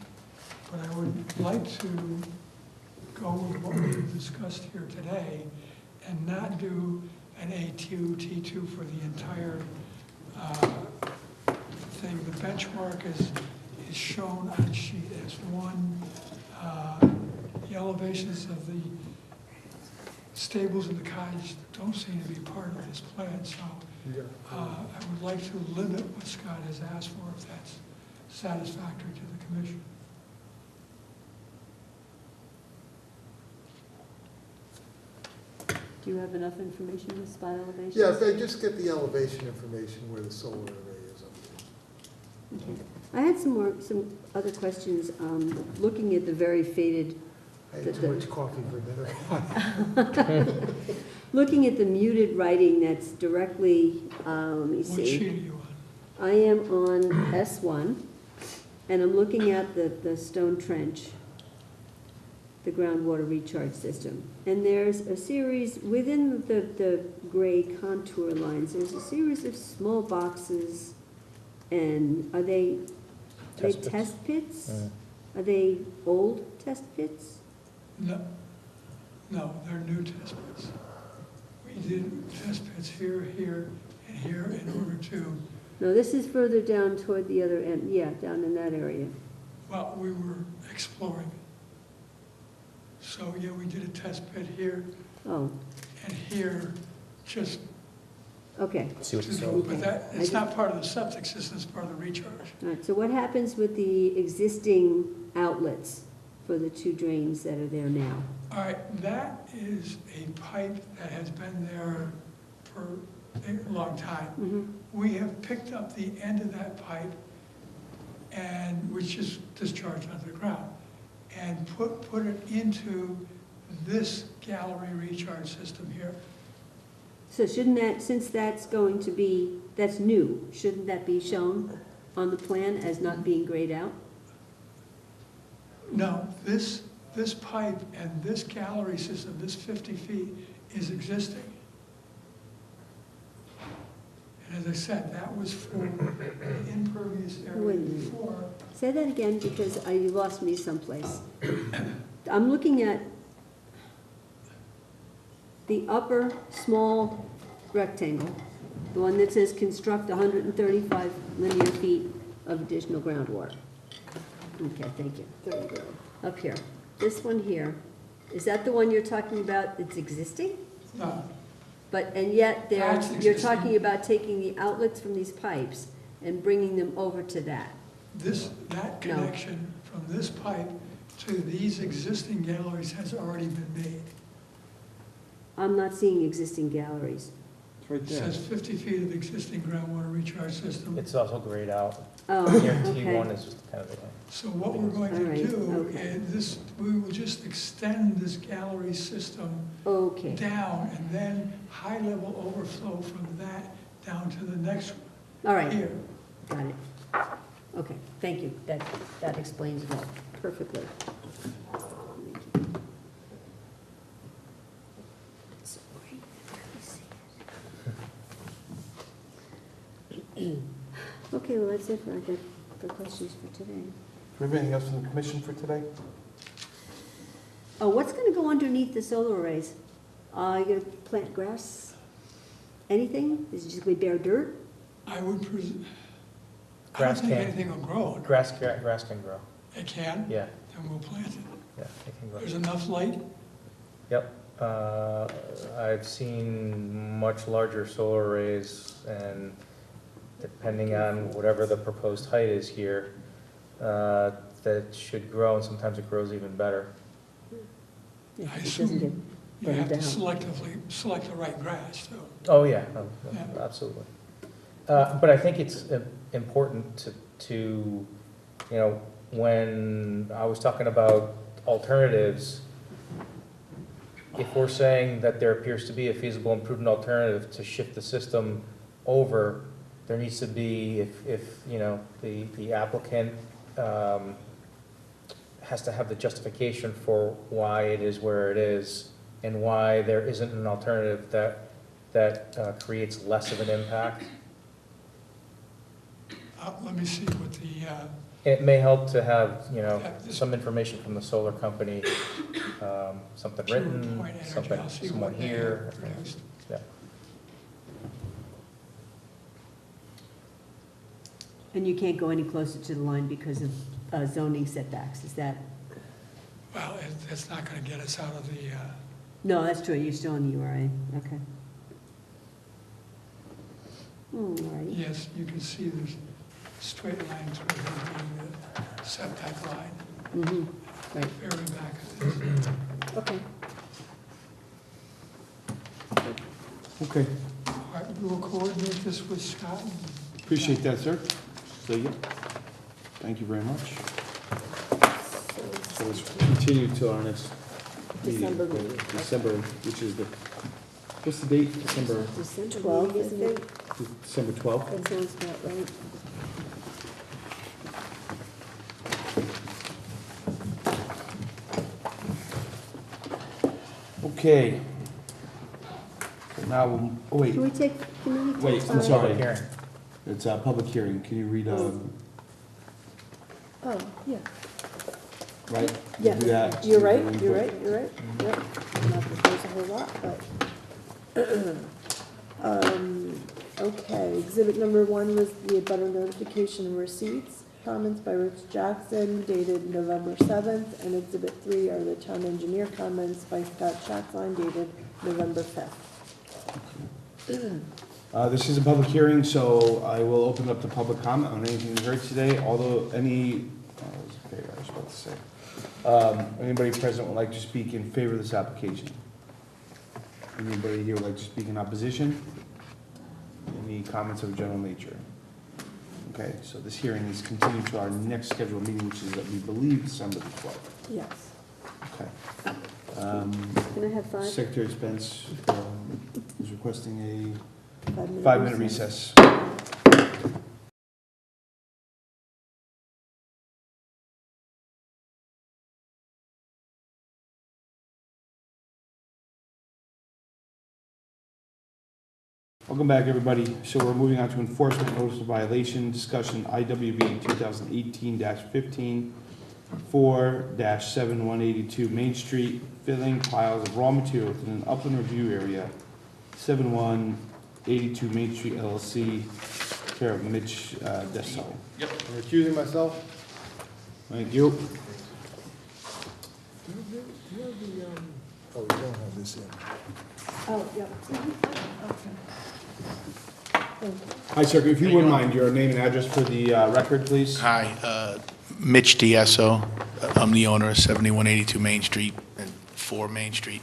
but I would like to go with what we've discussed here today and not do an A2, T2 for the entire thing. The benchmark is shown on sheet S1. The elevations of the stables and the cottage don't seem to be part of this plan, so I would like to limit what Scott has asked for, if that's satisfactory to the commission. Do you have enough information to spot elevation? Yeah, if they just get the elevation information where the solar array is up there. Okay. I had some other questions, looking at the very faded, I had too much coffee for dinner. looking at the muted writing that's directly, let me What see. sheet are you on? I am on S1, and I'm looking at the stone trench, the groundwater recharge system. And there's a series, within the gray contour lines, there's a series of small boxes, and are they Test pits. test pits? Mm. Are they old test pits? No, they're new test pits. We did test pits here, here, and here in order to, No, this is further down toward the other end, yeah, down in that area. well, we were exploring. So, yeah, we did a test pit here Oh, and here, just okay. See what to you go, saw. but that, it's not part of the septic system, it's part of the recharge. All right, so what happens with the existing outlets for the two drains that are there now? All right, that is a pipe that has been there for a long time. Mhm. We have picked up the end of that pipe, and which is discharged onto the ground, and put it into this gallery recharge system here. So shouldn't that, since that's going to be, that's new, shouldn't that be shown on the plan as not being grayed out? No, this pipe and this gallery system, this 50 feet, is existing. And as I said, that was for the impervious Wait a area minute. before. Say that again, because you lost me someplace. I'm looking at the upper small rectangle, the one that says construct 135 linear feet of additional groundwater. Okay, thank you. There you go. Up here. This one here, is that the one you're talking about that's existing? No, But, and yet there, That's you're existing. talking about taking the outlets from these pipes and bringing them over to that. that No. connection from this pipe to these existing galleries has already been made. I'm not seeing existing galleries. It's right It there. says 50 feet of existing groundwater recharge system. It's also grayed out. Oh, Here, T1 okay. is just kind of the, So what we're going All to right, do okay. is this, we will just extend this gallery system Okay, down and then high-level overflow from that down to the next all one right, here. got it. Okay, thank you. That explains it all perfectly. Sorry, let me see. Okay, well, that's it for questions for today. Do we have anything else from the commission for today? Oh, what's gonna go underneath the solar arrays? You gonna plant grass? Anything? Is it just gonna be bare dirt? I would presume, I don't Grass think can. anything will grow. grass can grow. It can, Yeah, then we'll plant it. yeah, it can grow. There's enough light. Yep. I've seen much larger solar arrays, and depending on whatever the proposed height is here, that should grow, and sometimes it grows even better. Yeah, I it doesn't get assume you have burned to down. selectively select the right grass, too. Oh, yeah, no, Yeah. absolutely. But I think it's important to, you know, when I was talking about alternatives, if we're saying that there appears to be a feasible and prudent alternative to shift the system over, there needs to be, if you know, the applicant has to have the justification for why it is where it is, and why there isn't an alternative that creates less of an impact. Let me see what the, It may help to have, you know, Yeah, this- some information from the solar company, something pure written, point energy, something, I'll see someone what they here. have produced. Yeah. And you can't go any closer to the line because of zoning setbacks, is that? Well, it's not gonna get us out of the, No, that's true, you're still in the URA, okay. All right, yes, you can see there's a straight line through here being the setback line, mm-hmm, right, very back of this. okay. Okay, All right, we will coordinate this with Scott. appreciate that, sir. So, yeah, thank you very much. So let's continue to our next meeting. December meeting. December, which is the, what's the date? December, December 12, meeting, isn't it? December 12th? That sounds about right. Okay. So now, oh, wait, Can we take committee? Wait, talks I'm on- sorry. Public hearing. it's a public hearing. Can you read, Oh, yeah. right? Yeah, Do that. you're right, yep. Not that there's a whole lot, but. Okay, exhibit number 1 was the abutter notification and receipts. Comments by Rich Jackson dated November 7th, and exhibit 3 are the town engineer comments by Scott Schatzline dated November 5th. This is a public hearing, so I will open up the public comment on anything you heard today, although any, okay, I was about to say. Anybody present would like to speak in favor of this application? Anybody here would like to speak in opposition? Any comments of a general nature? Okay, so this hearing is continued to our next scheduled meeting, which is, we believe, December the 12th. Yes. Okay. Can I have 5? Secretary Spence is requesting a 5-minute 5-minute recess. Welcome back, everybody. So we're moving on to enforcement notice of violation, discussion IWB 2018-15, 4-7182 Main Street, filling piles of raw material within an upland review area, 7182 Main Street LLC, care of Mitch Desso. Yep. I'm recusing myself. Thank you. Do you have the, oh, we don't have this in. Oh, yep. Hi, sir, if you wouldn't mind, your name and address for the record, please? Hi, Mitch Diesso. I'm the owner of 7182 Main Street and 4 Main Street.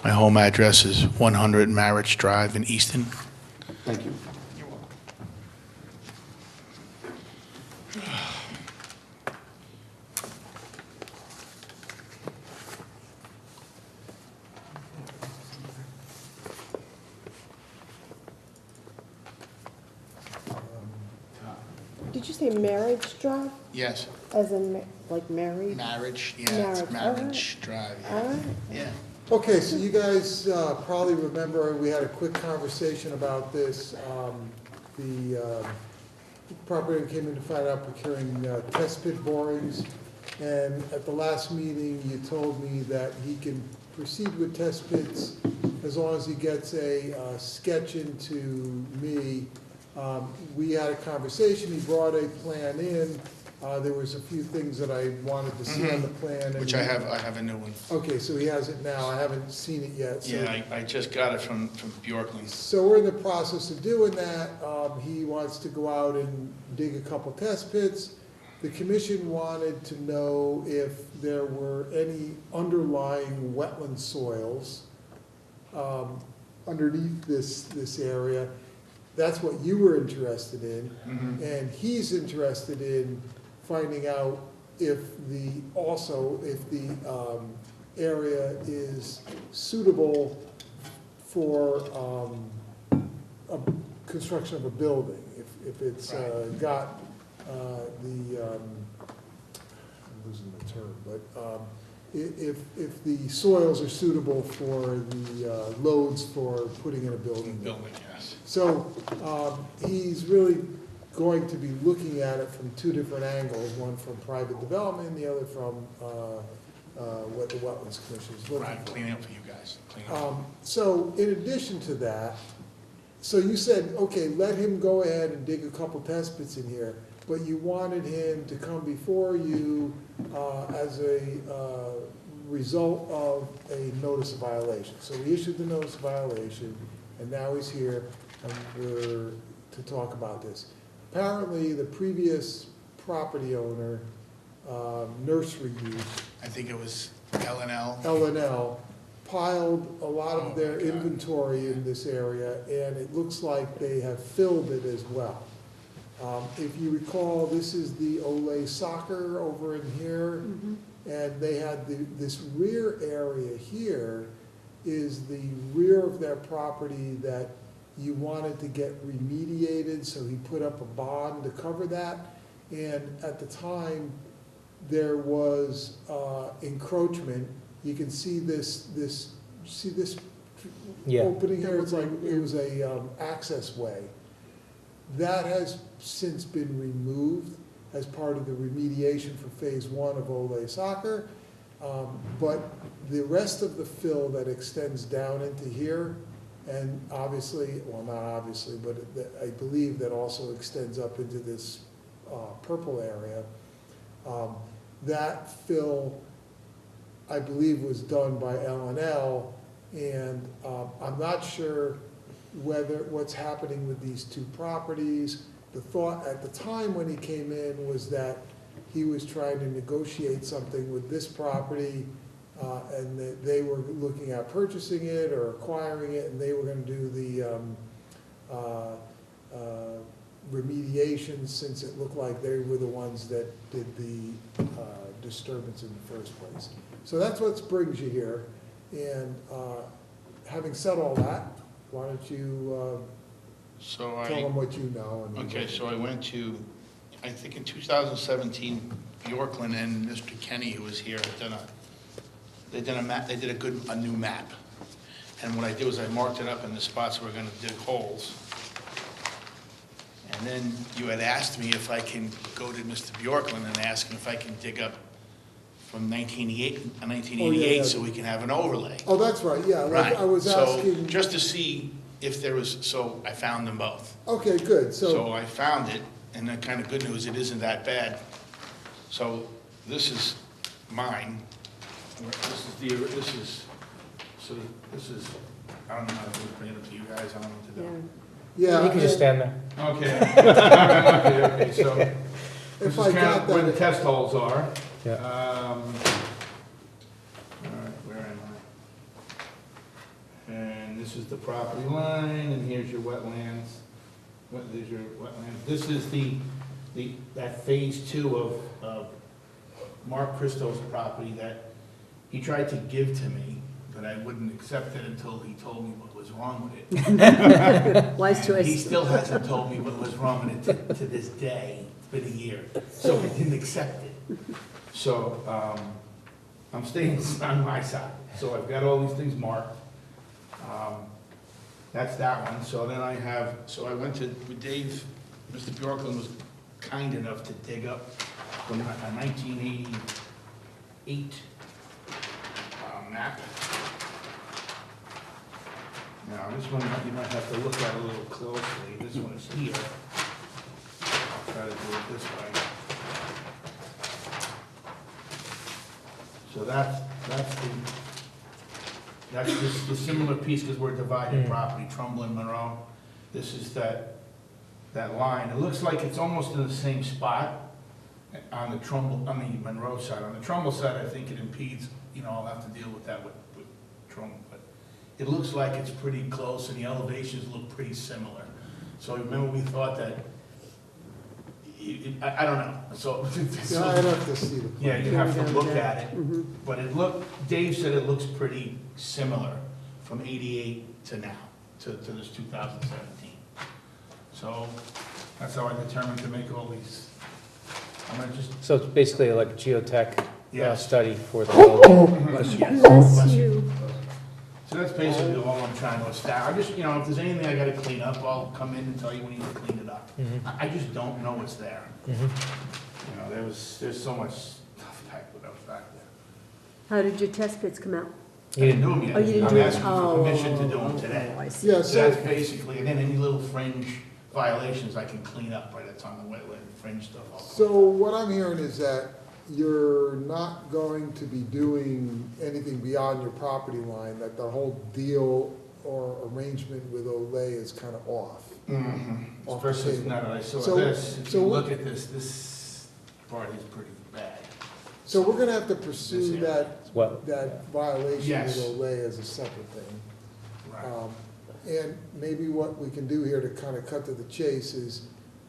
My home address is 100 Marriage Drive in Easton. Thank you. Did you say Marriage Drive, Yes, as in like married? Marriage, Marriage, Marriage Drive, All yeah. right. Yeah. Okay, so you guys probably remember, we had a quick conversation about this. The property came in to find out procuring test pit borings, and at the last meeting, you told me that he can proceed with test pits as long as he gets a sketch into me. We had a conversation, he brought a plan in. There was a few things that I wanted to see on the plan. and Which I have a new one. Okay, so he has it now, I haven't seen it yet. So- Yeah, I just got it from Bjorklund. So we're in the process of doing that. He wants to go out and dig a couple test pits. The commission wanted to know if there were any underlying wetland soils underneath this area. That's what you were interested in. And he's interested in finding out if the area is suitable for a construction of a building. If it's got I'm losing the term, but if the soils are suitable for the loads for putting in a building. Building, yes. So he's really going to be looking at it from two different angles, one from private development, and the other from what the Wetlands Commission is looking Right, for. cleaning up for you guys. Cleaning up. So in addition to that, so you said, okay, let him go ahead and dig a couple test pits in here, but you wanted him to come before you as a result of a notice of violation. So we issued the notice of violation, and now he's here, and we're to talk about this. Apparently, the previous property owner, nursery use, I think it was L&L. L&L, piled a lot of their inventory in this area, and it looks like they have filled it as well. If you recall, this is the Olay Soccer over in here, and they had this rear area here is the rear of their property that you wanted to get remediated, so he put up a bond to cover that. And at the time, there was encroachment. You can see this Yeah. opening here, it's like, it was a access way. That has since been removed as part of the remediation for phase one of Olay Soccer. But the rest of the fill that extends down into here, and obviously, well, not obviously, but I believe that also extends up into this purple area. That fill, I believe, was done by L&L, and I'm not sure what's happening with these two properties. The thought at the time when he came in was that he was trying to negotiate something with this property, and that they were looking at purchasing it or acquiring it, and they were gonna do the remediation, since it looked like they were the ones that did the disturbance in the first place. So that's what brings you here, and having said all that, why don't you So tell them what you know? And Okay, so I went to, I think in 2017, Bjorklund and Mr. Kenny, who was here, they did a new map. And what I did was I marked it up in the spots where we're gonna dig holes. And then you had asked me if I can go to Mr. Bjorklund and ask him if I can dig up from 1988 so we can have an overlay. Oh, that's right, yeah, like I was So, asking, just to see if there was, so I found them both. okay, good, So I found it, and the kind of good news, it isn't that bad. So this is mine. This is, I don't know how to bring it up to you guys, I don't know what to do. yeah. You can just stand there. Okay. Okay, so this If is I kind got of where the that, test holes are. Yeah. All right, where am I? And this is the property line, and here's your wetlands. There's your wetlands. This is that phase 2 of Mark Christo's property that he tried to give to me, but I wouldn't accept it until he told me what was wrong with it. Wise And choice. he still hasn't told me what was wrong with it to this day. It's been a year, so I didn't accept it. So, I'm staying on my side. So I've got all these things marked. That's that one. So then I went to Dave, Mr. Bjorklund was kind enough to dig up from a 1988 map. Now, this one you might have to look at a little closely. This one is here. I'll try to do it this way. So that's the similar piece, because we're divided property, Trumbull and Monroe. This is that line. It looks like it's almost in the same spot on the Monroe side. On the Trumbull side, I think it impedes, I'll have to deal with that with Trumbull. But it looks like it's pretty close, and the elevations look pretty similar. So remember, we thought that, I don't know, so. yeah, I'd have to see the. Yeah, you have to look at it, but Dave said it looks pretty similar from 88 to now, to this 2017. So that's how I determined to make all these. I'm gonna just. So it's basically like a geotech Yes. study for the building. Bless you. So that's basically all I'm trying to establish. If there's anything I gotta clean up, I'll come in and tell you we need to clean it up. I just don't know what's there. There's so much stuff back there. How did your test pits come out? I didn't do them yet. Oh, you didn't I'm do it? asking for permission to do them Oh, today. I see. Yeah, So so, that's basically, and then any little fringe violations I can clean up, right, that's on the wetland fringe stuff. so what I'm hearing is that you're not going to be doing anything beyond your property line, that the whole deal or arrangement with Olay is kind of off. Off the Versus, table. now that I saw So- this, if so you what- look at this part is pretty bad. So we're gonna have to pursue Well, that violation Yes. with Olay as a separate thing. Right. And maybe what we can do here to kind of cut to the chase is,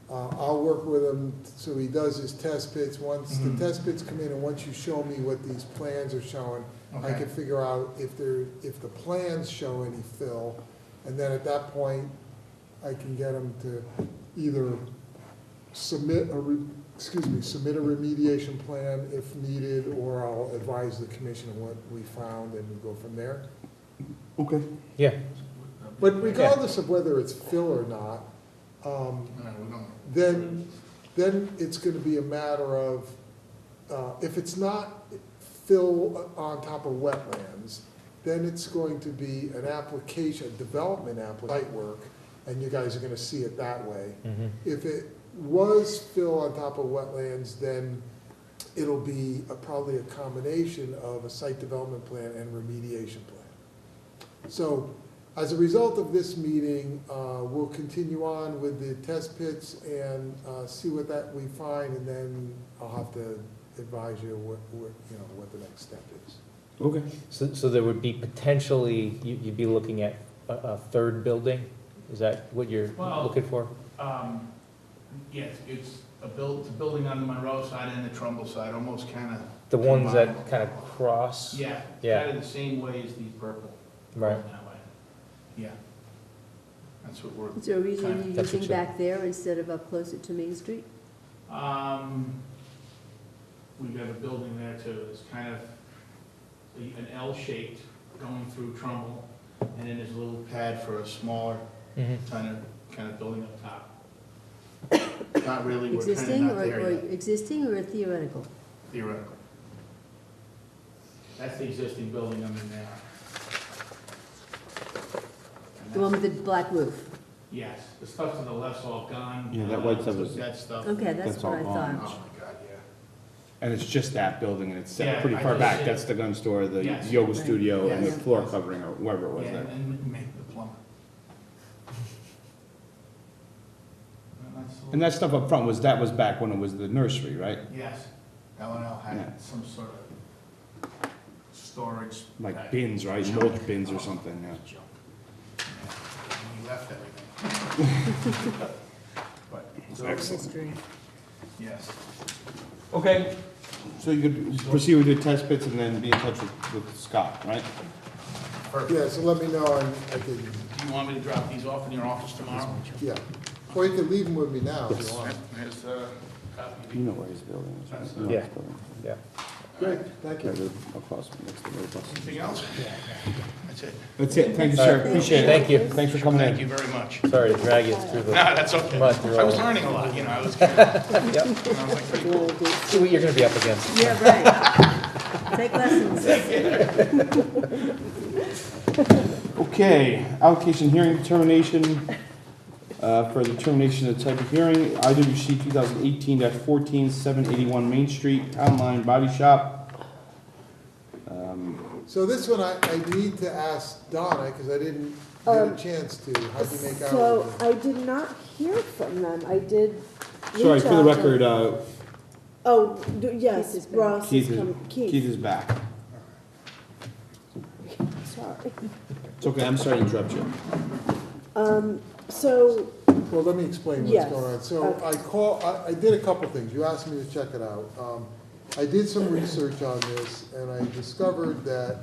I'll work with him so he does his test pits. Once the test pits come in and once you show me what these plans are showing, I Okay. can figure out if the plans show any fill. And then at that point, I can get him to either submit a remediation plan if needed, or I'll advise the commission of what we found and we go from there. Okay. yeah, But regardless of whether it's fill or not, No, we don't. then it's gonna be a matter of, if it's not fill on top of wetlands, then it's going to be an application, development site work, and you guys are gonna see it that way. If it was fill on top of wetlands, then it'll be probably a combination of a site development plan and remediation plan. So, as a result of this meeting, we'll continue on with the test pits and see what we find, and then I'll have to advise you what the next step is. Okay. so there would be potentially, you'd be looking at a third building? Is that what you're Well, looking for? Yes, it's a building on the Monroe side and the Trumbull side, almost kind of. The ones that kind of cross? Yeah, Yeah. kind of the same way as these purple. Right. That way. Yeah. That's what we're. Is there a reason Kind you're That's what using you- back there instead of up closer to Main Street? We've got a building there too, it's kind of an L-shaped going through Trumbull. and then there's a little pad for a smaller Mhm. kind of building up top. Not really, we're kind of Existing not or there yet, existing or theoretical? theoretically. That's the existing building I'm in now. And The one with that's- the black roof? Yes, the stuff to the left's all gone. Yeah, that white stuff Took is- that stuff. Okay, that's That's what all I gone. Oh, thought. my God, yeah. And it's just that building, and it's set Yeah, pretty I far just back. see it. That's the gun store, the Yes. yoga Right. studio, and the Yes. floor covering, or whatever it was Yeah, there. and make the plumber. And that stuff up front was back when it was the nursery, right? Yes, L&L Yeah. had some sort of storage. Like that- bins, right? Junk. Mulch bins or something, yeah. Junk. Yeah, and we left everything. But, Excellent. History. yes. Okay, so you could proceed with your test bits and then be in touch with Scott, right? Yeah, so let me know, and I can, Do you want me to drop these off in your office tomorrow? yeah. Or you can leave them with me now if you want. Here's a copy. You know where his building is. right? You know Yeah. his building. Yeah. Great, thank Yeah, you. they're across, next to the across. Anything else? That's it. That's it, thank you, sir, appreciate it. Thank you. Thanks for coming Thank you in. very much. Sorry to drag you through No, the that's okay. mud through I was all. learning a lot, you know, I was, Yep. I was like, pretty cool. See what you're gonna be up against. Yeah, right. Take lessons. Okay, allocation hearing determination, for determination of type of hearing, IWC 2018-14, 781 Main Street, Town Line Body Shop. So this one, I need to ask Donna, because I didn't get a chance to. How'd you make out So with it? I did not hear from them. I did. Sorry, reach for the out to- record, Oh, Keith is yes, back. Ross Keith is is, coming. Keith is back. Sorry. It's okay, I'm sorry to interrupt you. So, Well, let me explain what's Yes, going on. So okay. I did a couple things. You asked me to check it out. I did some research on this, and I discovered that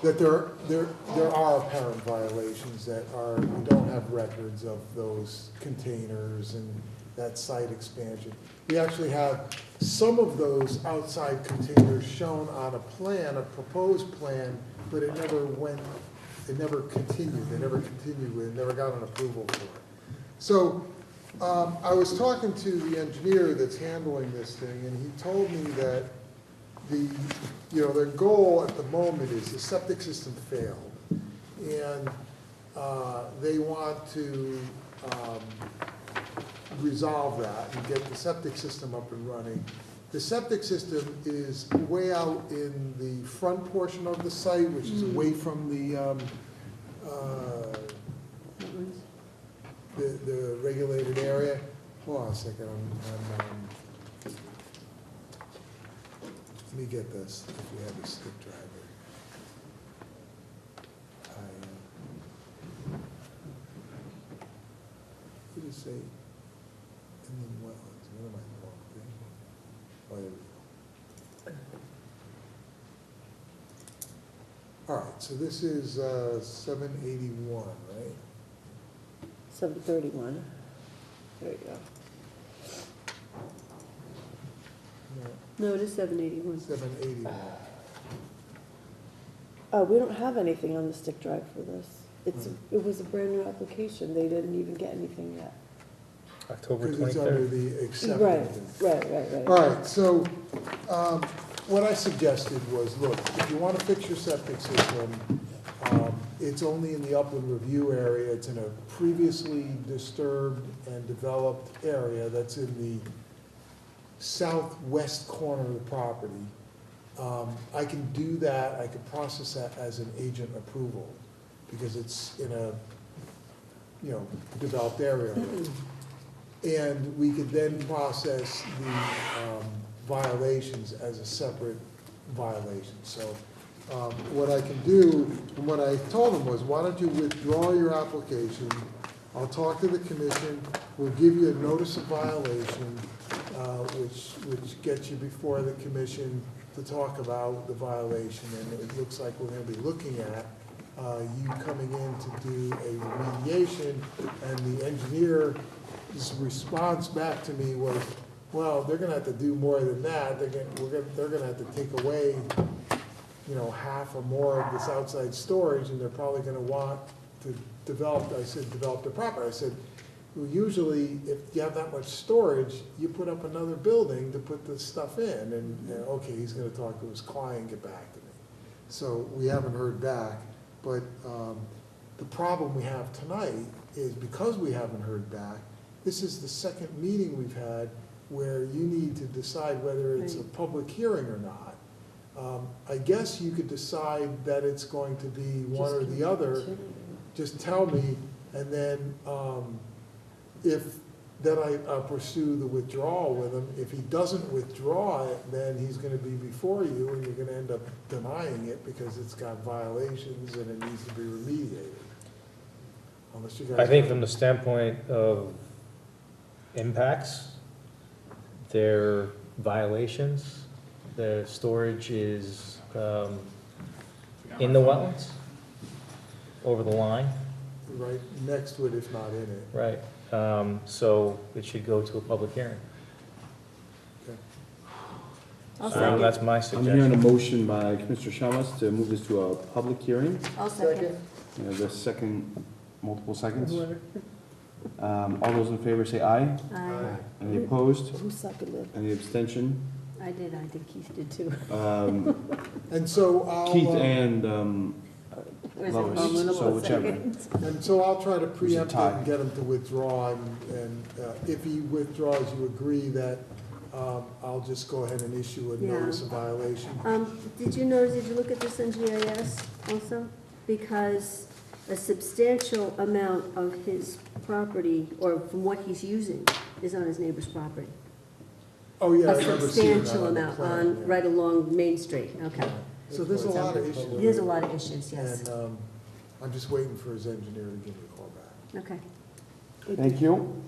that there are apparent violations that we don't have records of those containers and that site expansion. We actually have some of those outside containers shown on a plan, a proposed plan, but it never continued, they never got an approval for it. So, I was talking to the engineer that's handling this thing, and he told me that their goal at the moment is the septic system failed, and they want to resolve that and get the septic system up and running. The septic system is way out in the front portion of the site, which is away from the regulated area. Hold on a second, let me get this, if we have a stick driver. What did it say? Inland wetlands, what am I wrong thing? Oh, there we go. All right, so this is 781, right? 731. There you go. No, it is 781. 781. We don't have anything on the stick drive for this. It was a brand new application. They didn't even get anything yet. October Because it's under 23rd. the Right, acceptance. right. All right, so what I suggested was, look, if you want to fix your septic system, it's only in the upland review area. It's in a previously disturbed and developed area that's in the southwest corner of the property. I can do that, I can process that as an agent approval, because it's in a, developed area. And we could then process the violations as a separate violation. So what I can do, and what I told them was, why don't you withdraw your application? I'll talk to the commission, we'll give you a notice of violation, which gets you before the commission to talk about the violation. And it looks like we're gonna be looking at you coming in to do a remediation, and the engineer's response back to me was, well, they're gonna have to do more than that. They're gonna have to take away half or more of this outside storage, and they're probably gonna want to develop, I said, develop the property. I said, well, usually, if you have that much storage, you put up another building to put the stuff in, and okay, he's gonna talk to his client, get back to me. So we haven't heard back, but the problem we have tonight is because we haven't heard back, this is the second meeting we've had where you need to decide whether it's a public hearing or not. I guess you could decide that it's going to be one or the other, just tell me, and then I'll pursue the withdrawal with him. If he doesn't withdraw it, then he's gonna be before you, and you're gonna end up denying it because it's got violations and it needs to be remediated. Unless you guys. I think from the standpoint of impacts, their violations, the storage is in the wetlands, over the line, Right next to it, if not in it. right? So it should go to a public hearing. I'll So second. that's my I'm hearing a suggestion. motion by Commissioner Shamas to move this to a public hearing. I'll second. We have the second, multiple seconds. All those in favor say aye. Aye. Any opposed? Who seconded? Any abstention? I did, I think Keith did too. And so I'll. Keith and Or is it Lois, multiple so whichever. seconds? And so I'll try to preempt it tie. and get him to withdraw, and if he withdraws, you agree that I'll just go ahead and issue a Yeah. notice of violation? Did you look at this in GIS also? Because a substantial amount of his property, or from what he's using, is on his neighbor's property. Oh, yeah, I A remember seeing that substantial on the amount plan, on, yeah. right along Main Street, okay. So there's a lot of issues. There's a lot of issues, yes. And I'm just waiting for his engineer to give me a call back. Okay. Thank you.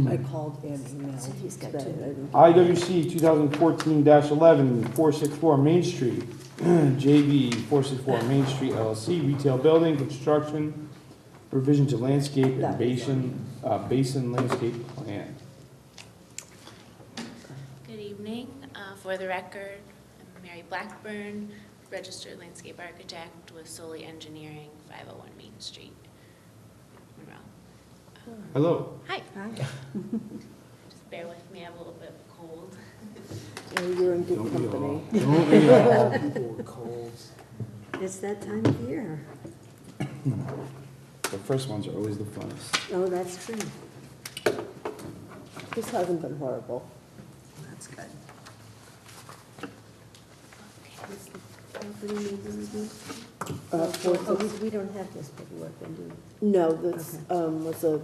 I called and emailed So he's got today. two. I didn't- IWC 2014-11, 464 Main Street, JB 464 Main Street LLC, retail building, construction, revision to landscape and basin landscape plan. Good evening. For the record, I'm Mary Blackburn, registered landscape architect with Solely Engineering, 501 Main Street, Monroe. Hello. Hi. Hi. Just bear with me, I have a little bit of a cold. Yeah, you're in good Don't we all? company. Don't we all? People with colds. It's that time of year. The first ones are always the funnest. Oh, that's true. This hasn't been horrible. That's good. What's the property name again? For We don't have this paperwork then, do No, this was a,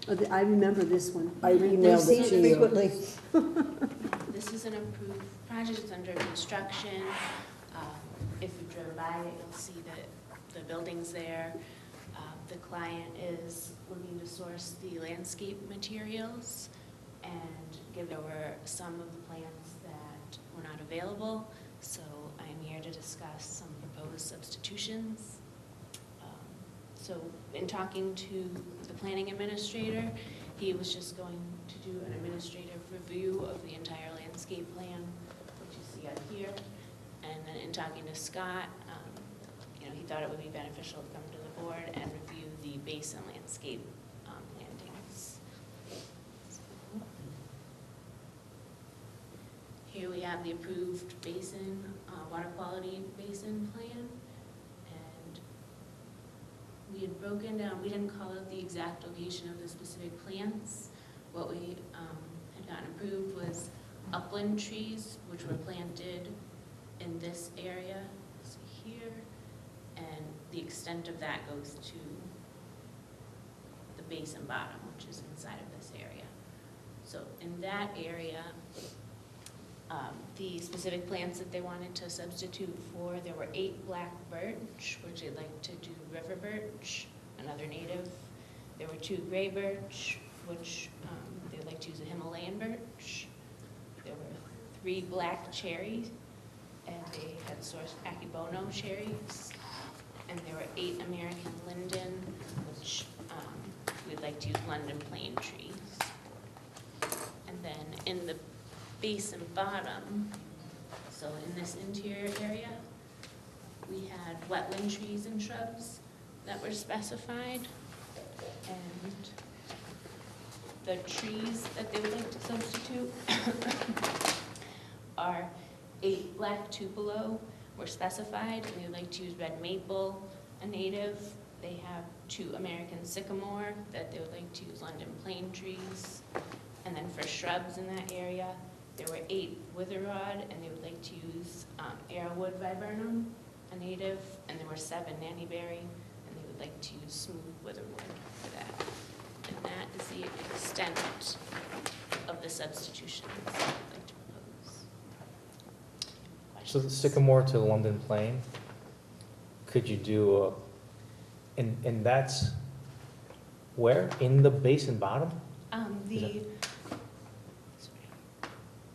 we? I remember this one. I emailed it to you. Frequently. This is an approved project, it's under construction. If you drove by it, you'll see that the building's there. The client is looking to source the landscape materials, and there were some of the plans that were not available, so I'm here to discuss some proposed substitutions. So in talking to the planning administrator, he was just going to do an administrative review of the entire landscape plan, which you see out here. And then in talking to Scott, he thought it would be beneficial to come to the board and review the basin landscape plantings. Here we have the approved basin, water quality basin plan. And we had broken down, we didn't call out the exact location of the specific plants. What we had gotten approved was upland trees, which were planted in this area, so here, and the extent of that goes to the basin bottom, which is inside of this area. So in that area, the specific plants that they wanted to substitute for, there were 8 black birch, which they'd like to do river birch, another native. There were 2 gray birch, which they'd like to use a Himalayan birch. There were 3 black cherries, and they had sourced Akibono cherries. And there were 8 American linden, which we'd like to use London plane trees. And then in the basin bottom, so in this interior area, we had wetland trees and shrubs that were specified. And the trees that they would like to substitute are 8 black tupelo were specified, and they would like to use red maple, a native. They have 2 American sycamore that they would like to use London plane trees. And then for shrubs in that area, there were 8 witherrod, and they would like to use arrowwood viburnum, a native, and there were 7 nannyberry, and they would like to use smooth witherwood for that. And that is the extent of the substitutions I would like to propose. So the Questions? Sycamore to London Plain, could you do and that's where? In the basin bottom?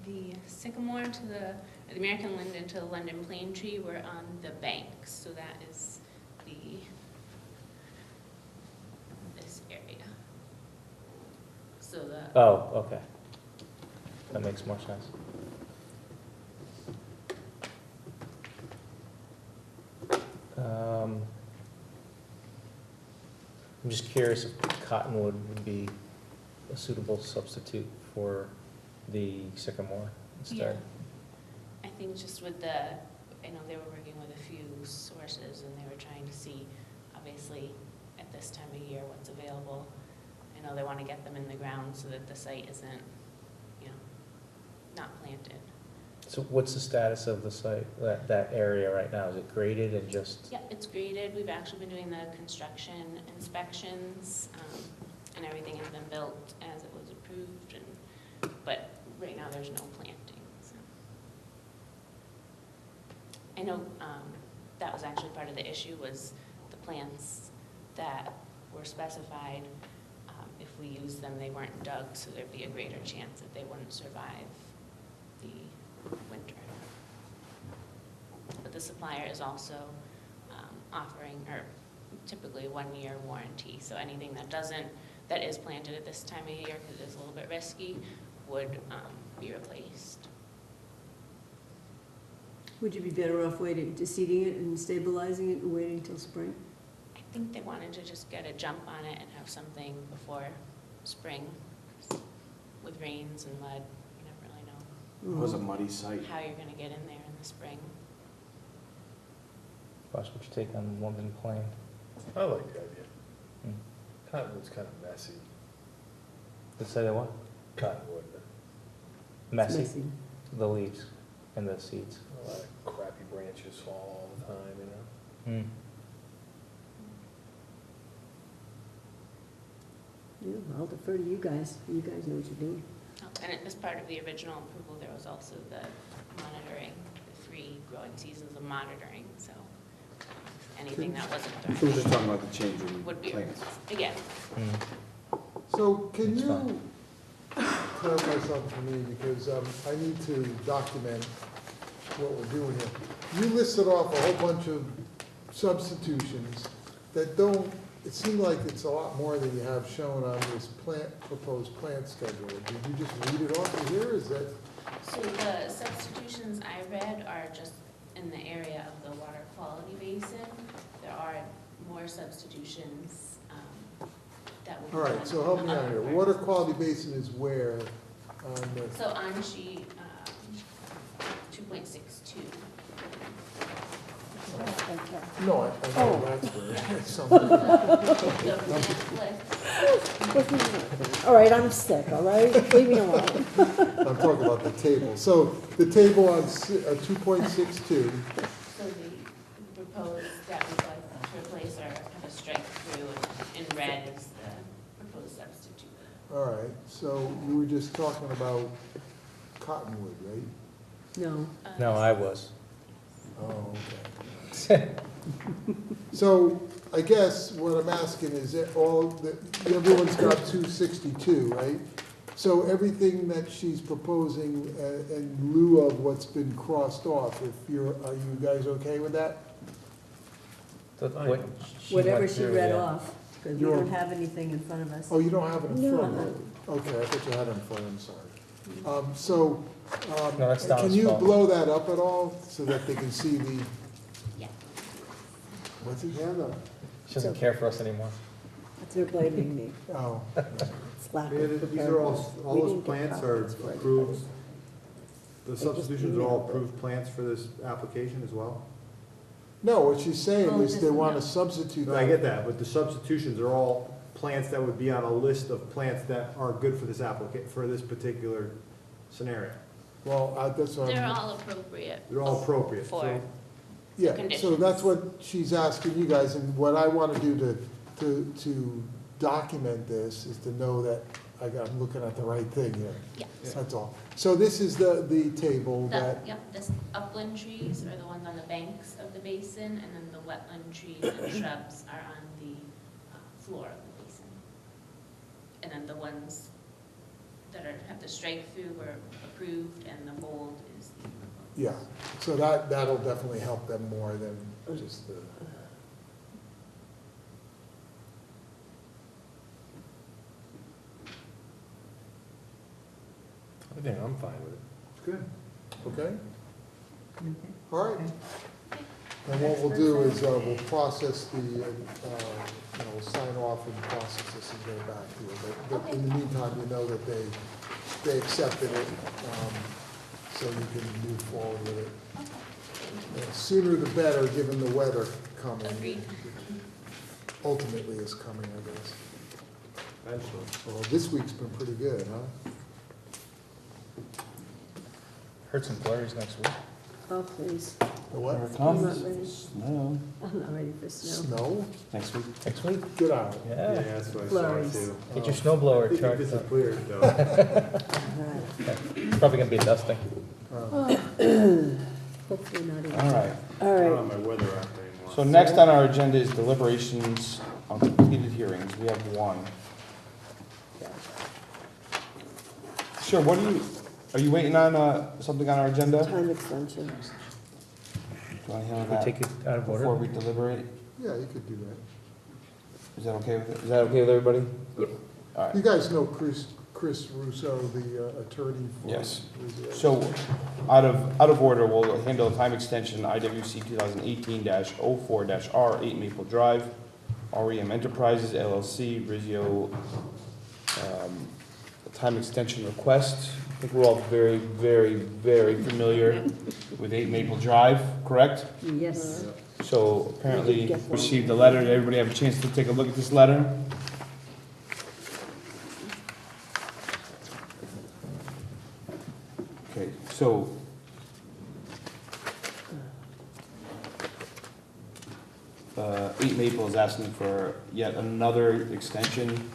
The sycamore to the American linden to the London plane tree were on the banks, so that is this area. So the. Oh, okay. That makes more sense. I'm just curious if cottonwood would be a suitable substitute for the sycamore instead. I think just with the, I know they were working with a few sources and they were trying to see, obviously, at this time of year, what's available. I know they want to get them in the ground so that the site isn't, not planted. So what's the status of the site, that area right now? Is it graded and just? Yeah, it's graded. We've actually been doing the construction inspections, and everything has been built as it was approved, but right now there's no planting. So. I know that was actually part of the issue, was the plants that were specified. If we used them, they weren't dug, so there'd be a greater chance that they wouldn't survive the winter. But the supplier is also offering, or typically 1-year warranty, so anything that is planted at this time of year, because it's a little bit risky, would be replaced. Would you be better off waiting, seeding it and stabilizing it and waiting till spring? I think they wanted to just get a jump on it and have something before spring. With rains and mud, you never really know It was a muddy site. how you're going to get in there in the spring. Ross, what's your take on London Plain? I like the idea. Hmm. Cottonwood's kind of messy. Did it say that what? Cottonwood, Messy? The leaves and the seeds. a lot of crappy branches fall all the time, you know? Hmm. Yeah, I'll defer to you guys. You guys know what you're doing. And as part of the original approval, there was also the monitoring, the 3 growing seasons of monitoring, so anything that wasn't So we're just done talking about the change in would be, plans. again, So can That's you fine. clarify something for me, because I need to document what we're doing here. You listed off a whole bunch of substitutions that don't, it seemed like it's a lot more than you have shown on this proposed plant schedule. Did you just read it off of here, is that? so the substitutions I read are just in the area of the water quality basin. There are more substitutions that would be All done right, so help me on out other here. parts. Water quality basin is where on the, So on sheet 2.62. no, I know that's where it's something. All right, I'm sick, all right? Leave me alone. I'm talking about the table. So the table on 2.62, So the proposed that we'd like to replace or have a strike through in red is the proposed substitute. all right, so you were just talking about cottonwood, right? No. No, I was. Oh, okay. So I guess what I'm asking is that everyone's got 262, right? So everything that she's proposing in lieu of what's been crossed off, are you guys okay with that? Whatever she read off, because we You're- don't have anything in front of us. Oh, you don't have it in front No. of you? Okay, I thought you had it in front, I'm sorry. No, that's not Can his you fault. blow that up at all so that they can see the, Yeah. What's it? Yeah, no. She doesn't care for us anymore. They're blaming me. Oh, It's lack Yeah, of these are all We those didn't get plants are copies for approved, everybody. the just substitutions are all emailed it. approved plants for this application as well? no, what she's saying Oh, is they just- want to substitute No, that. I get that, but the substitutions are all plants that would be on a list of plants that are good for this for this particular scenario. Well, that's what They're I'm, all appropriate. They're all appropriate, For, so, yeah, so conditions. that's what she's asking you guys, and what I want to do to document this is to know that I'm looking at the right thing here. yeah. That's all. So this is the table The, that, yep, the upland trees are the ones on the banks of the basin, and then the wetland trees and shrubs are on the floor of the basin. And then the ones that have the strike through were approved, and the mold is the proposed. yeah, so that'll definitely help them more than just the. I think I'm fine with it. It's good. Okay? All right. And what we'll do is, we'll process the, we'll sign off and process this and get it back to you. But in the meantime, you know that they accepted it, so you can move forward with it. Sooner the better, given the weather coming. Agreed. Ultimately is coming, I guess. eventually. Well, this week's been pretty good, huh? Heard some flurries next week. Oh, please. The what? Here it I'm not comes. ready. Snow. I'm not ready for snow. Snow? Next week. Next week? Get out. Yeah, Yeah. that's what I saw Flurries. too. Get your snow blower I think it charged up. disappeared though. Right. Probably gonna be a dusting. Hopefully not even. All right. All I don't right. have my weather app anymore. So next on our agenda is deliberations on completed hearings. We have one. Sure, are you waiting on something on our agenda? Do Time extension. you want to handle We that take it out of before order? we deliberate? Yeah, you could do that. Is that okay with it? Is that okay with everybody? Yep. All right. You guys know Chris Russo, the attorney for. Yes. So, out of order, we'll handle time extension IWC 2018-04-R, 8 Maple Drive, REM Enterprises LLC, Rizio, time extension request. I think we're all very, very, very familiar with 8 Maple Drive, correct? Yes. So apparently Get one. received a letter. Did everybody have a chance to take a look at this letter? Okay, so 8 Maple is asking for yet another extension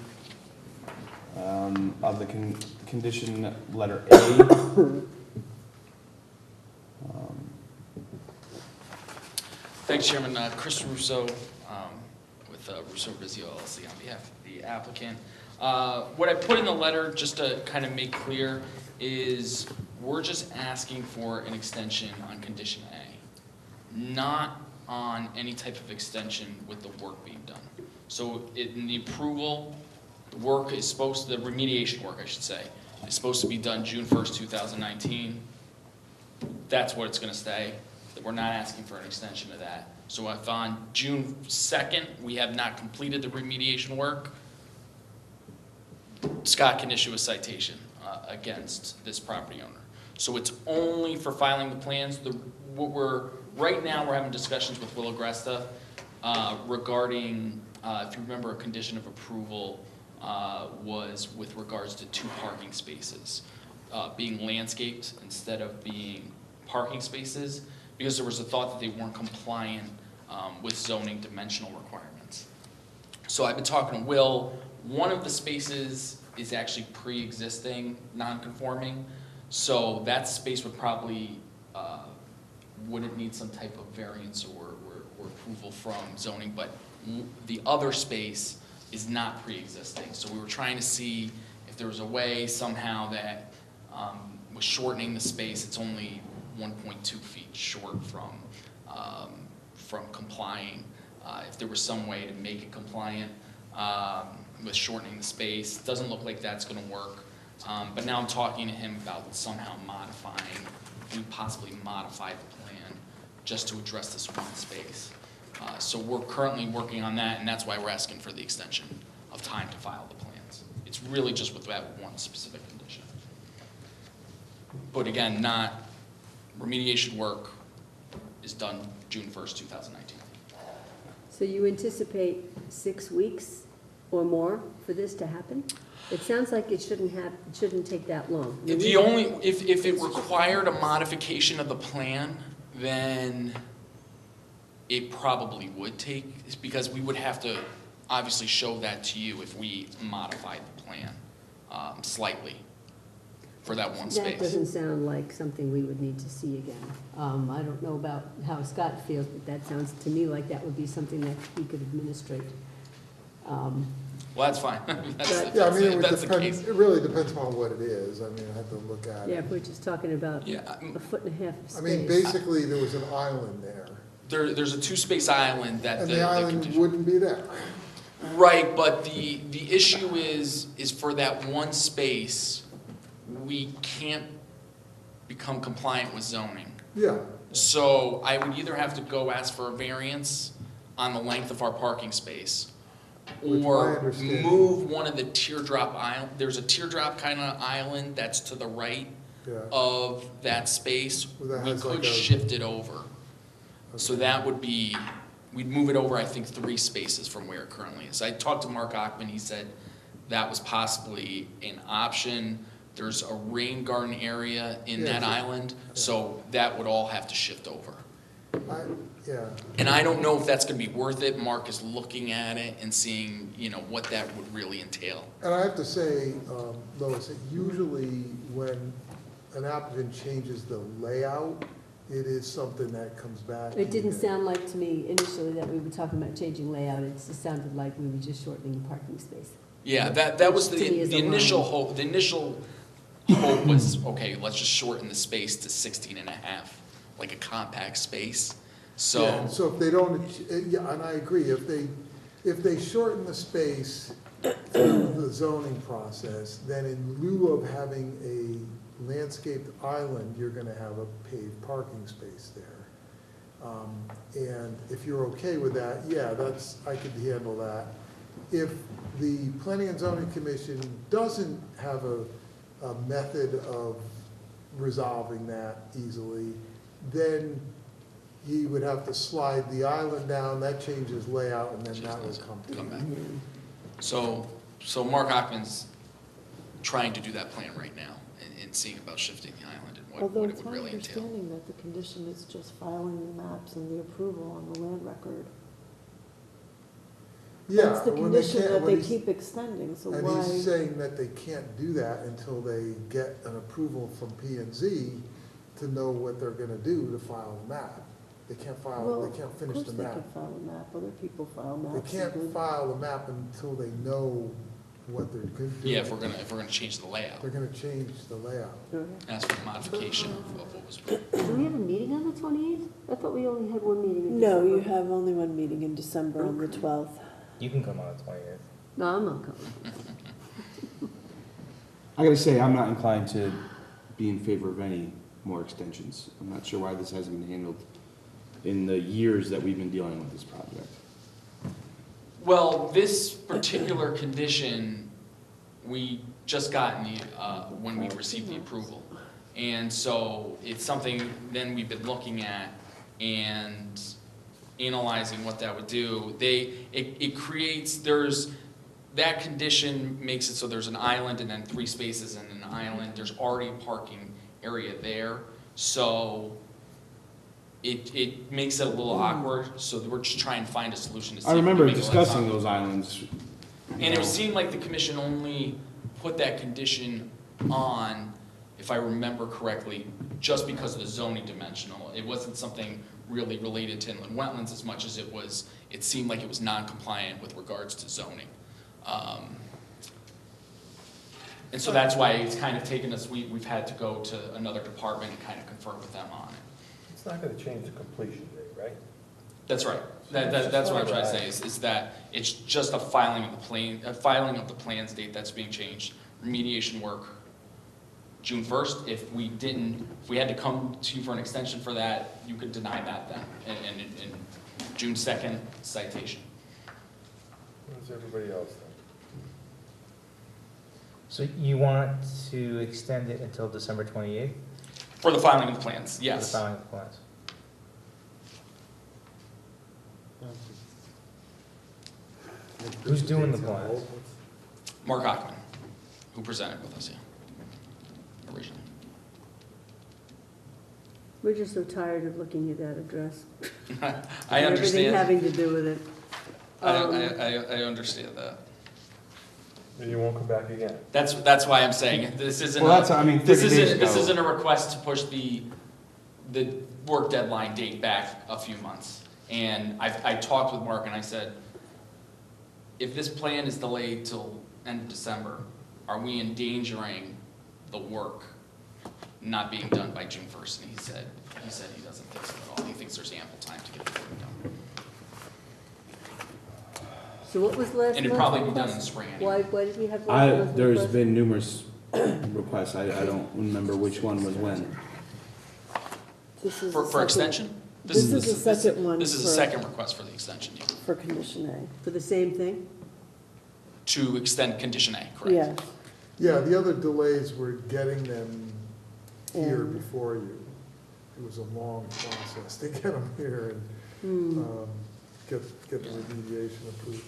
of the condition letter A. Thanks, Chairman. Chris Russo with Russo Rizio LLC on behalf of the applicant. What I put in the letter, just to kind of make clear, is we're just asking for an extension on condition A, not on any type of extension with the work being done. So in the approval, the work is supposed to, the remediation work, I should say, is supposed to be done June 1st, 2019. That's what it's going to stay. We're not asking for an extension of that. So if on June 2nd, we have not completed the remediation work, Scott can issue a citation against this property owner. So it's only for filing the plans. Right now, we're having discussions with Willow Gresta regarding, if you remember, a condition of approval was with regards to 2 parking spaces being landscaped instead of being parking spaces, because there was a thought that they weren't compliant with zoning dimensional requirements. So I've been talking to Will. One of the spaces is actually pre-existing, non-conforming, so that space would probably, wouldn't need some type of variance or approval from zoning, but the other space is not pre-existing. So we were trying to see if there was a way somehow that was shortening the space. It's only 1.2 feet short from complying. If there was some way to make it compliant with shortening the space, doesn't look like that's going to work. But now I'm talking to him about somehow modifying, we possibly modify the plan just to address this one space. So we're currently working on that, and that's why we're asking for the extension of time to file the plans. It's really just with that one specific condition. But again, remediation work is done June 1st, 2019. So you anticipate 6 weeks or more for this to happen? It sounds like it shouldn't take that long. If it required a modification of the plan, then it probably would take, because we would have to obviously show that to you if we modified the plan slightly for that one space. That doesn't sound like something we would need to see again. I don't know about how Scott feels, but that sounds to me like that would be something that he could administrate. Well, that's fine. Yeah, I mean, it would That's the depend, case. it really depends upon what it is. I mean, I have to look at Yeah, it. if we're just talking about Yeah, a foot and a half of space. I mean, basically, there was an island there, There's a two-space island that and the the island condition. wouldn't be there. Right, but the issue is for that one space, we can't become compliant with zoning. Yeah, So I would either have to go ask for a variance on the length of our parking space, Which my or understanding- move one of the teardrop island, there's a teardrop kind of island that's to the right yeah. of that space. Well, that We has like could a- shift it over. So that would be, we'd move it over, I think, 3 spaces from where it currently is. I talked to Mark Ockman, he said that was possibly an option. There's a rain garden area in Yeah, that sure. island, so that would all have to shift over. Yeah, And I don't know if that's gonna be worth it. Mark is looking at it and seeing, what that would really entail. and I have to say, Lois, that usually when an applicant changes the layout, it is something that comes back. It didn't sound like to me initially that we were talking about changing layout. It just sounded like we were just shortening the parking space. Yeah, that was Which to me is the a initial line. hope. The initial hope was, okay, let's just shorten the space to 16 and a half, like a compact space. Yeah, So, so if they don't, yeah, and I agree, if they shorten the space through the zoning process, then in lieu of having a landscaped island, you're gonna have a paved parking space there. And if you're okay with that, yeah, I could handle that. If the Planning and Zoning Commission doesn't have a method of resolving that easily, then he would have to slide the island down, that changes layout, and then that would come to come back. you. So Mark Ockman's trying to do that plan right now and seeing about shifting the island and Although what it it's would my really entail. understanding that the condition is just filing the maps and the approval on the land record. Yeah, That's the when they condition can't- that when they he's- keep extending, so And why? he's saying that they can't do that until they get an approval from P and Z to know what they're gonna do to file the map. They can't Well, they can't finish the Of course they map. can file a map, other people file They maps. can't and file the map until they know what they're gonna do. Yeah, if we're gonna change the layout, They're gonna change the layout. ask for a modification of what was. Do we have a meeting on the 28th? I thought we only had one meeting in No, December. you have only one meeting in December on the 12th. You can come on the 28th. No, I'm not coming. I gotta say, I'm not inclined to be in favor of any more extensions. I'm not sure why this hasn't been handled in the years that we've been dealing with this project. Well, this particular condition, we just got when we received the approval. And so it's something then we've been looking at and analyzing what that would do. It creates, that condition makes it so there's an island and then 3 spaces and an island. There's already a parking area there. So it makes it a little awkward, so we're just trying to find a solution to see. I if we can remember make it less discussing awkward. those islands. And it seemed like the commission only put that condition on, if I remember correctly, just because of the zoning dimensional. It wasn't something really related to inland wetlands as much as it seemed like it was non-compliant with regards to zoning. And so that's why it's kind of taken us, we've had to go to another department and kind of confer with them on it. It's not gonna change the completion date, right? That's right. That's what I'm trying to say, is that it's just a filing of the plans date that's being changed. Remediation work, June 1st. If we had to come to you for an extension for that, you could deny that then. And June 2nd citation. What does everybody else think? So you want to extend it until December 28th? For the filing of the plans, For the yes. filing of the plans. Who's doing the plans? Mark Hockman, who presented with us, yeah, originally. We're just so tired of looking at that address. I And understand. everything having to do with it. I understand that. And you won't come back again? That's why I'm saying, this isn't, Well, that's, I mean, 30 days this ago. isn't a request to push the work deadline date back a few months. And I talked with Mark and I said, if this plan is delayed till end of December, are we endangering the work not being done by June 1st? And he said he doesn't think so at all. He thinks there's ample time to get the work done. So what was last month's And it'd probably be done in request? spring anyway. Why did we have last month's There's request? been numerous requests, I don't remember which one was when. This is For the second- extension? This is the second one This is the for- second request for the extension, yeah. For condition A. For the same thing? To extend condition A, correct? Yeah. Yeah, the other delays were getting them here And- before you. It was a long process to get them here Hmm. and get the remediation approved.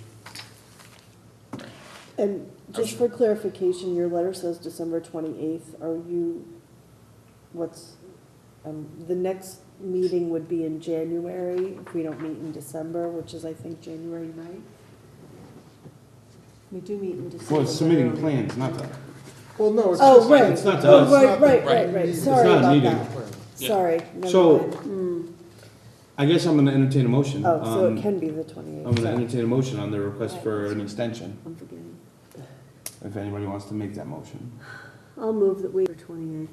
And just for clarification, your letter says December 28th. Are you, the next meeting would be in January if we don't meet in December, which is, I think, January 9th? We do meet in December. Well, it's submitting plans, not that. Well, no, it's Oh, just. right. It's not to Oh, us. right. It's Sorry not a about meeting. that. Sorry. never So- mind. Hmm. I guess I'm gonna entertain a motion. Oh, so Um, it can be the 28th. I'm gonna sorry. entertain a motion on the request for an extension, I'm forgetting. if anybody wants to make that motion. I'll move that we, for 28th.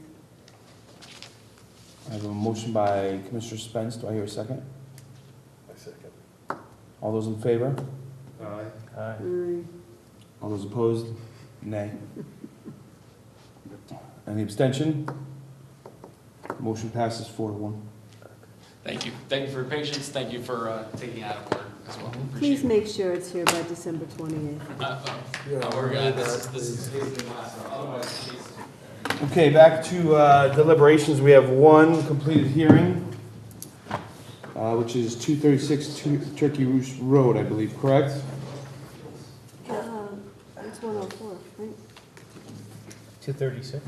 I have a motion by Commissioner Spence, do I hear a second? I second. All those in favor? Aye. Aye. Mm. All those opposed? Nay. Any abstention? Motion passes 4-1. Thank you. Thank you for your patience. Thank you for taking out of order as well. Appreciate Please it. make sure it's here by December 28th. Yeah, We're good. This please. is the last one. Otherwise, it's- Okay, back to deliberations. We have one completed hearing, which is 236 Turkey Roost Road, I believe, correct? It's 104, right? 236?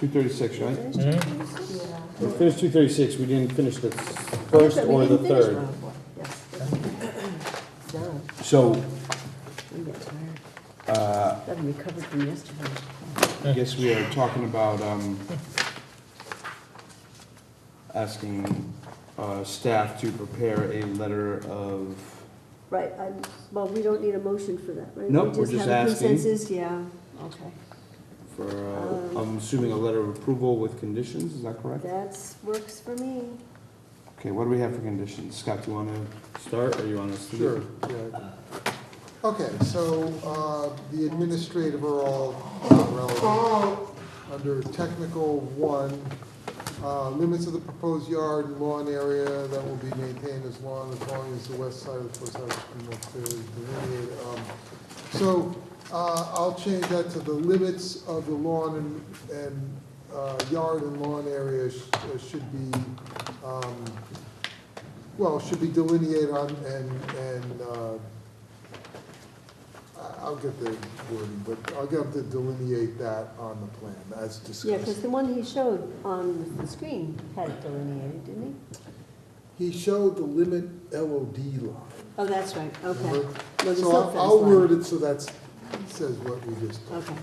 236, right? Mm-hmm. We finished 236, we didn't finish the first We or the didn't finish third. 104. Yes. Done. So, I'm getting tired. Haven't recovered from yesterday. I guess we are talking about asking staff to prepare a letter of, Right, well, we don't need a motion for that, right? Nope, We we're just have a asking. consensus, yeah, okay. for, I'm assuming a letter of approval with conditions, is that correct? That works for me. Okay, what do we have for conditions? Scott, do you want to start, or you want us to? Sure, yeah. Okay, so, the administrative are all relevant. Under technical 1, limits of the proposed yard and lawn area that will be maintained as long as the west side of the first house is more clearly delineated. So, I'll change that to the limits of the lawn and yard and lawn area should be, should be delineated on, and I'll get the wording, but I'll get to delineate that on the plan as discussed. Yeah, because the one he showed on the screen had it delineated, didn't he? He showed the limit LOD line. Oh, that's right, okay. Remember? No, the So silt fence I'll line. word it so that says what we just. Okay.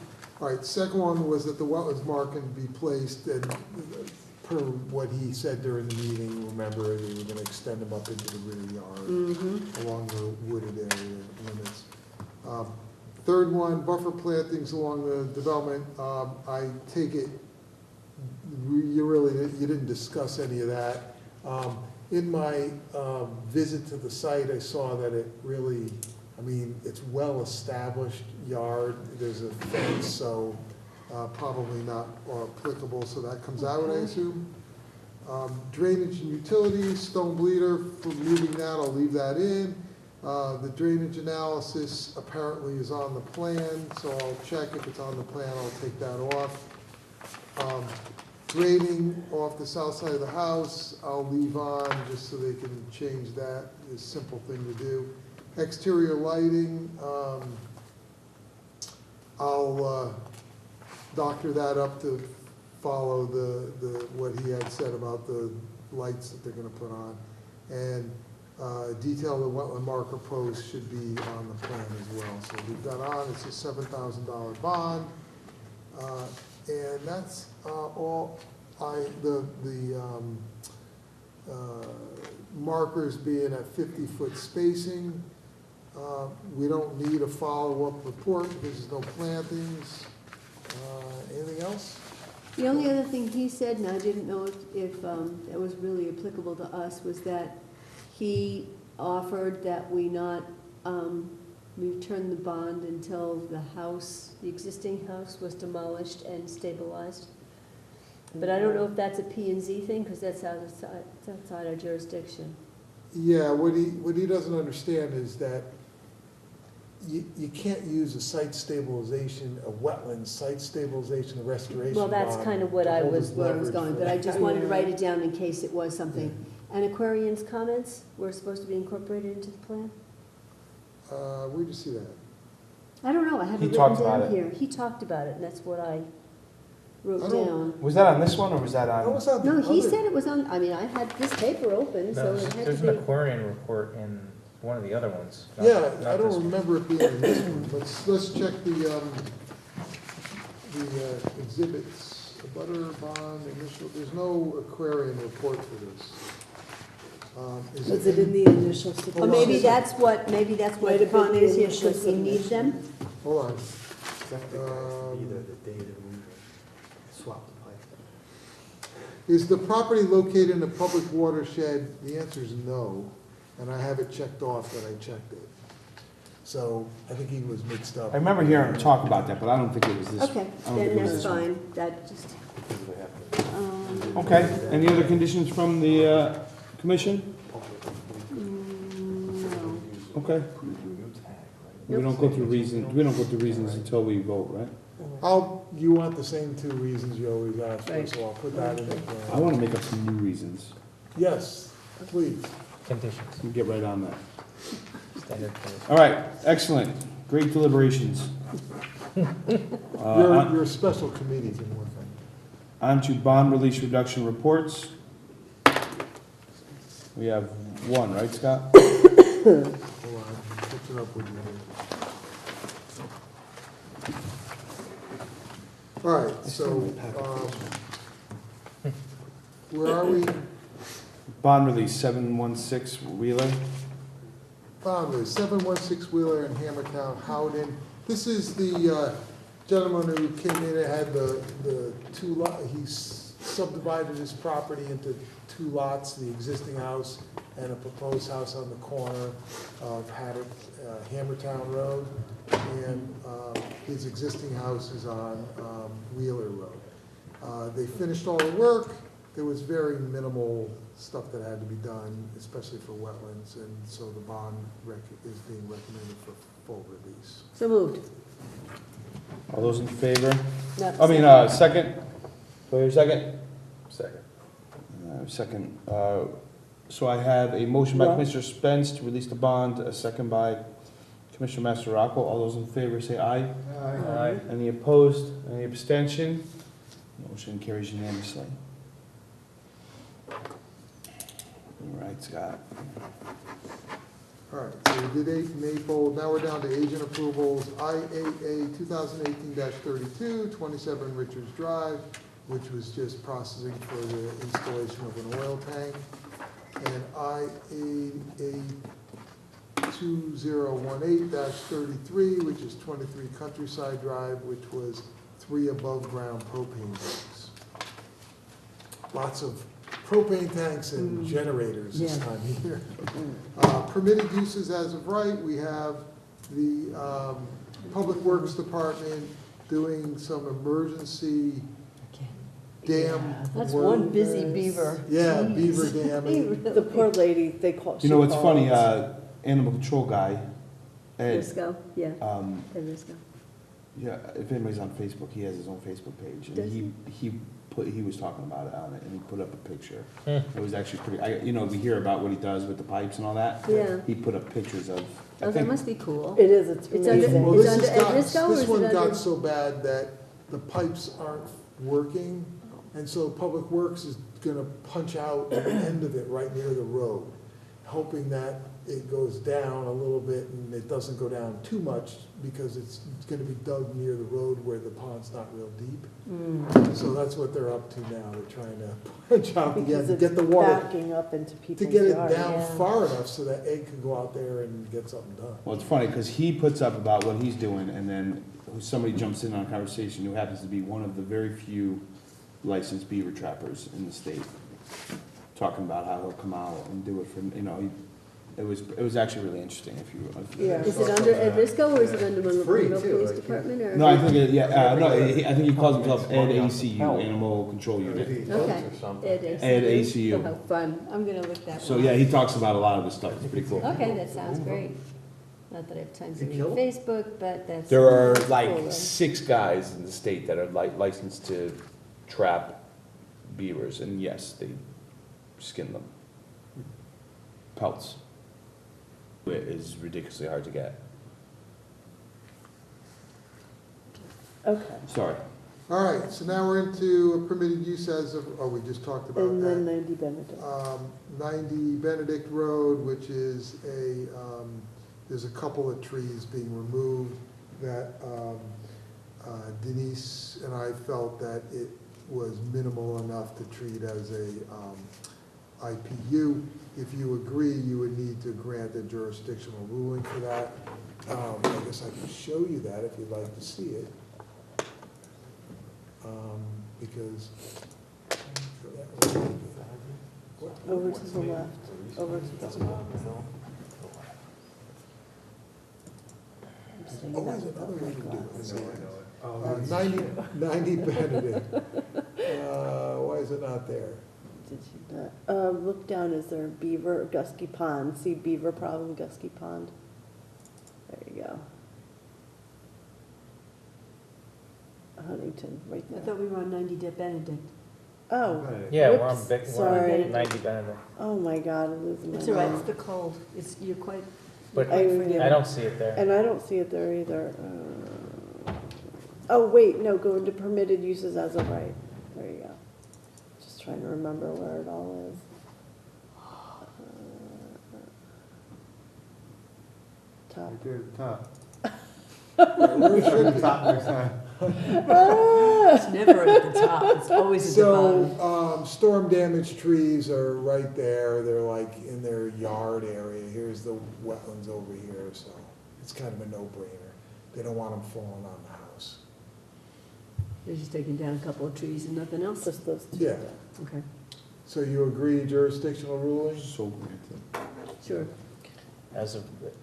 All right, second one was that the wetlands marking be placed, and per what he said during the meeting, remember, they were gonna extend them up into the rear yard Mm-hmm. along the wooded area limits. Third one, buffer plantings along the development, I take it, you didn't discuss any of that. In my visit to the site, I saw that it really, it's well-established yard, there's a fence, so probably not applicable, so that comes out, I assume. Drainage and utilities, stone bleeder, for moving that, I'll leave that in. The drainage analysis apparently is on the plan, so I'll check. If it's on the plan, I'll take that off. Grading off the south side of the house, I'll leave on, just so they can change that. It's a simple thing to do. Exterior lighting, I'll doctor that up to follow what he had said about the lights that they're gonna put on. And detail the wetland marker post should be on the plan as well. So we've got on, it's a $7,000 bond. And that's all markers being at 50-foot spacing. We don't need a follow-up report because there's no plantings. Anything else? The only other thing he said, and I didn't know if that was really applicable to us, was that he offered that we not return the bond until the house, the existing house, was demolished and stabilized. But I don't know if that's a P and Z thing, because that's outside our jurisdiction. Yeah, what he doesn't understand is that you can't use a site stabilization, a wetland site stabilization restoration Well, that's bond kind of what to I hold was, as where I was leverage going, for but I that. just wanted to write it down in case it was something. And Aquarian's comments were supposed to be incorporated into the plan? Where'd you see that? I don't know, I have He it talked written about down it. here. He talked about it, and that's what I wrote I don't- down. Was that on this one, or was that That on? was on the No, he other- said it was on, I mean, I had this paper open, so it had There's to an be. Aquarian report in one of the other ones. not- Yeah, not I this don't one. remember it being in this one. Let's check the exhibits, the butter bond initial, there's no Aquarian report for this. Was it in the initial Or submission? maybe that's what Might the have been con the is here, initial because he needs them. Hold on. Is the property located in a public watershed? The answer is no, and I have it checked off that I checked it. So I think he was mixed up. I remember hearing him talk about that, but I don't think it was this. Okay, I don't think then it was that's this one. fine, that just, Okay, any other conditions from the commission? no. Okay. We don't go through reasons until we vote, right? You want the same two reasons you always ask for, Right. so I'll put that in the I plan. want to make up some new reasons. Yes, please. Conditions, We'll get right on that. standard conditions. All right, excellent. Great deliberations. Your special committee's in one thing. On to bond release reduction reports. We have one, right, Scott? Hold on, catch it up with you here. All right, so, where are we? Bond release, 716 Wheeler. Found it, 716 Wheeler in Hammertown, Howden. This is the gentleman who came in and had the two lot, he subdivided his property into two lots, the existing house and a proposed house on the corner of Hammertown Road. And his existing house is on Wheeler Road. They finished all the work. There was very minimal stuff that had to be done, especially for wetlands, and so the bond is being recommended for full release. So moved. All those in favor? No, I mean, second? Do I hear a second? Second. Second. So I have a motion by Yeah. Commissioner Spence to release the bond, a second by Commissioner Masterocco. All those in favor say aye. Aye. Any opposed? Any abstention? Motion carries unanimously. All right, Scott. All right, so we did 8 Maple, now we're down to agent approvals. IAA 2018-32, 27 Richards Drive, which was just processing for the installation of an oil tank. And IAA 2018-33, which is 23 Countryside Drive, which was 3 above-ground propane tanks. Lots of propane tanks and generators this Yeah. time of year. Permitted uses as of right, we have the Public Works Department doing some emergency dam. That's work. one busy beaver. Yeah, Jeez. beaver dam. The poor lady, they called. You know, what's funny, animal control guy, Ed, Risco, yeah, um, Ed Risco. yeah, if anybody's on Facebook, he has his own Facebook page. Does And he was talking about it on it, and he put up a picture. Hmm. It was actually pretty, you know, we hear about what he does with the pipes and all that. Yeah. He put up pictures of, I Oh, that think, must be cool. It is, it's It's under- amazing. Well, It's this under has got, Ed Risco, or this is one it got under- so bad that the pipes aren't working, and so Public Works is gonna punch out the end of it right near the road, hoping that it goes down a little bit and it doesn't go down too much, because it's gonna be dug near the road where the pond's not real deep. So that's what they're up to now, they're trying to punch out again, Because to it's get the water, backing up into to people's get it yards. down yeah. far enough so that Ed can go out there and get something done. well, it's funny, because he puts up about what he's doing, and then somebody jumps in on a conversation who happens to be one of the very few licensed beaver trappers in the state, talking about how he'll come out and do it for, you know, it was actually really interesting if you. Yeah. Is it under Ed Risco, or is it under It's free, Monroe too, Police like, Department, or? No, I think, I think he calls himself Ed ACU, Animal Control Unit. Okay, Ed ACU. Ed ACU. Oh, how fun, I'm gonna look that So, one yeah, up. he talks about a lot of this stuff, it's pretty cool. Okay, that sounds great. Not that I have time to read Facebook, but that's. There are cool, like though. 6 guys in the state that are licensed to trap beavers, and yes, they skin them. Pelts. It is ridiculously hard to get. Okay, Sorry. All right, so now we're into a permitted use as of, oh, we just talked about and then that. 90 Benedict. 90 Benedict Road, which is there's a couple of trees being removed that Denise and I felt that it was minimal enough to treat as a IPU. If you agree, you would need to grant a jurisdictional ruling for that. I guess I can show you that if you'd like to see it. Because. Over to the left, over to the left. I'm saying Oh, that there's without another my way to do glasses. it. 90 Benedict. Why is it not there? Did you not? Look down, is there beaver, Gusky Pond? See beaver problem, Gusky Pond? There you go. Huntington, right I there. thought we were on 90 Benedict. Oh, Yeah, we're Whoops, on, we're sorry. on 90 Benedict. oh my God, I'm losing my It's all right, mind. it's the cold, you're quite, But quite forgiving. I don't see it there. And I don't see it there either. Oh, wait, no, go into permitted uses as of right. There you go. Just trying to remember where it all is. Top. Right there at the top. Where should it be? Top next time. It's never at the top, it's always at the bottom. So, storm damaged trees are right there, they're like in their yard area, here's the wetlands over here, so it's kind of a no-brainer. They don't want them falling on the house. They're just taking down a couple of trees and nothing else? Just those two. Yeah, Okay, so you agree jurisdictional ruling? So granted. sure.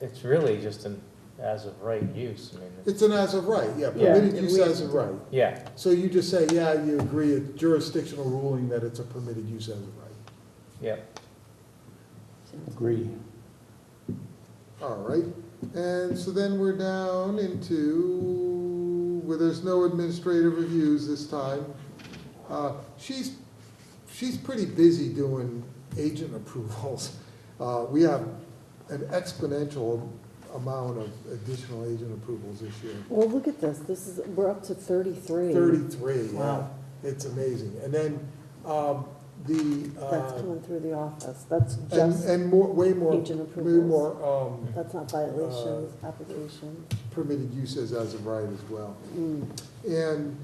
It's really just an as of right use, I mean, It's an as of right, yeah, Yeah, permitted it use as of really- right. yeah, So you just say, yeah, you agree, a jurisdictional ruling that it's a permitted use as of right. yeah. Agree. All right, and so then we're down into, where there's no administrative reviews this time. She's pretty busy doing agent approvals. We have an exponential amount of additional agent approvals this year. Well, look at this. We're up to 33. 33, yeah. Wow. It's amazing. And then That's coming through the office. That's and just more, way more, agent way approvals. more That's not violations, applications. permitted uses as of right as well. Mm. And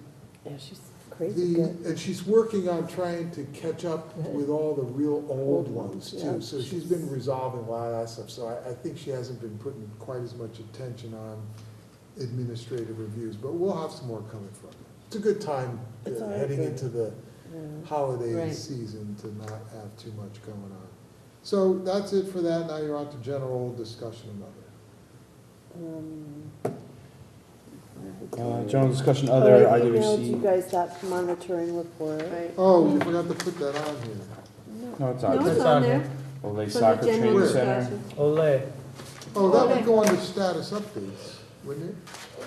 Yeah, she's crazy good. and she's working on trying to catch up with all the real old ones yeah. too. So she's been resolving a lot of that stuff. So I think she hasn't been putting quite as much attention on administrative reviews, but we'll have some more coming from her. It's a good time It's all right, heading good. into the Yeah. holiday Right. season to not have too much going on. So that's it for that. Now you're on to general discussion of it. General discussion, other Oh, I emailed you IWC. guys that monitoring report. Right. Oh, you forgot to put that on here. No, it's No, on. it's on there. Olay From the Soccer general Training Center. discussion. Ole. Oh, that would go under status updates, wouldn't it?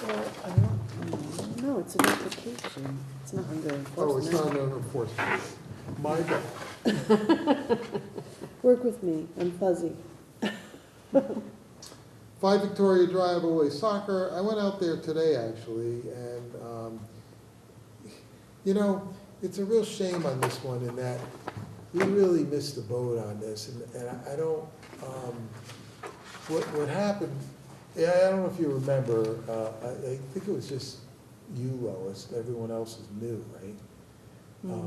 Well, I don't, no, it's a notification. It's not under Oh, it's enforcement. not under enforcement. My bad. Work with me, I'm fuzzy. 5 Victoria Drive, Olay Soccer. I went out there today, actually, and, you know, it's a real shame on this one in that we really missed the boat on this, and I don't, what happened, yeah, I don't know if you remember, I think it was just you, Lois, everyone else is new, right?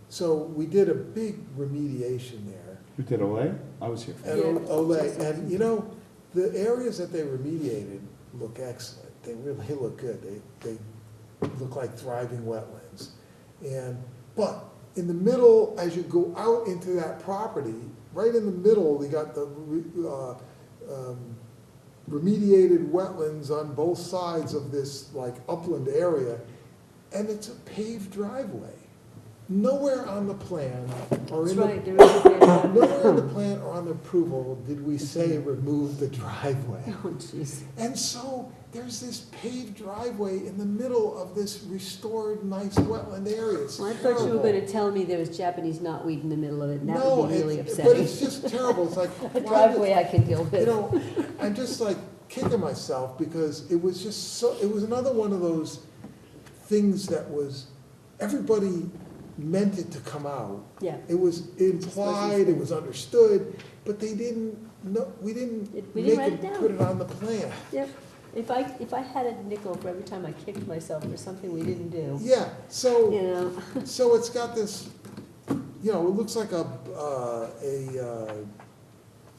So we did a big remediation there. You did Olay? I was here. And Olay, and you know, the areas that they remediated look excellent. They really look good. They look like thriving wetlands. But in the middle, as you go out into that property, right in the middle, they got the remediated wetlands on both sides of this like upland area, and it's a paved driveway. Nowhere on the plan or That's in right, the, there is a paved nowhere in the plan or on the approval did we say remove the driveway. Oh, jeez. And so there's this paved driveway in the middle of this restored nice wetland area. It's Well, I thought you were terrible. gonna tell me there was Japanese knotweed in the middle of it, and that No, would be really but upsetting. it's just terrible. It's like, A why did- driveway I can deal with. you know, I'm just like kicking myself because it was just so, it was another one of those things that was, everybody meant it to come out. Yeah. It was implied, it was understood, but they didn't, no, we didn't We didn't write make it them down. put it on the plan. Yep. If I had a nickel for every time I kicked myself for something we didn't do, Yeah, so. you know, So it's got this, you know, it looks like a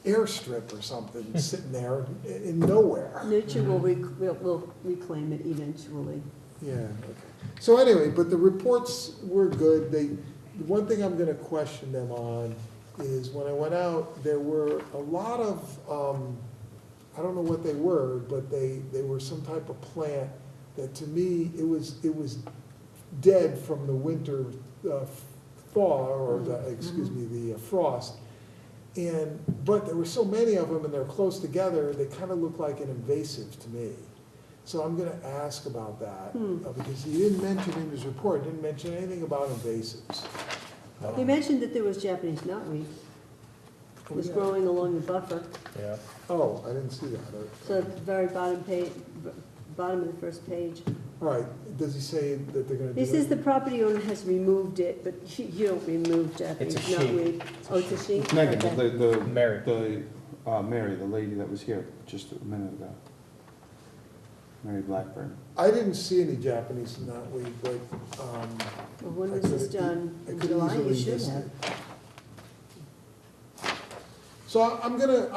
airstrip or something sitting there in nowhere. nature will reclaim it eventually. Yeah, okay. So anyway, but the reports were good. The one thing I'm gonna question them on is when I went out, there were a lot of, I don't know what they were, but they were some type of plant that to me, it was dead from the winter thaw, or the, excuse me, the frost. But there were so many of them and they're close together, they kind of look like an invasive to me. So I'm gonna ask about that, because he didn't mention in his report, didn't mention anything about invasives. He mentioned that there was Japanese knotweed. It was yeah. growing along the buffer. Yeah. Oh, I didn't see that. So at the very bottom page, bottom of the first page. All right, does he say that they're gonna do He it? says the property owner has removed it, but you don't remove Japanese It's a she. knotweed. Oh, it's a she? Megan, Okay. Mary. Mary, the lady that was here just a minute ago. Mary Blackburn. I didn't see any Japanese knotweed, but, Well, when I was this could've done? I In could July, you easily should missed have. it. So I'm gonna,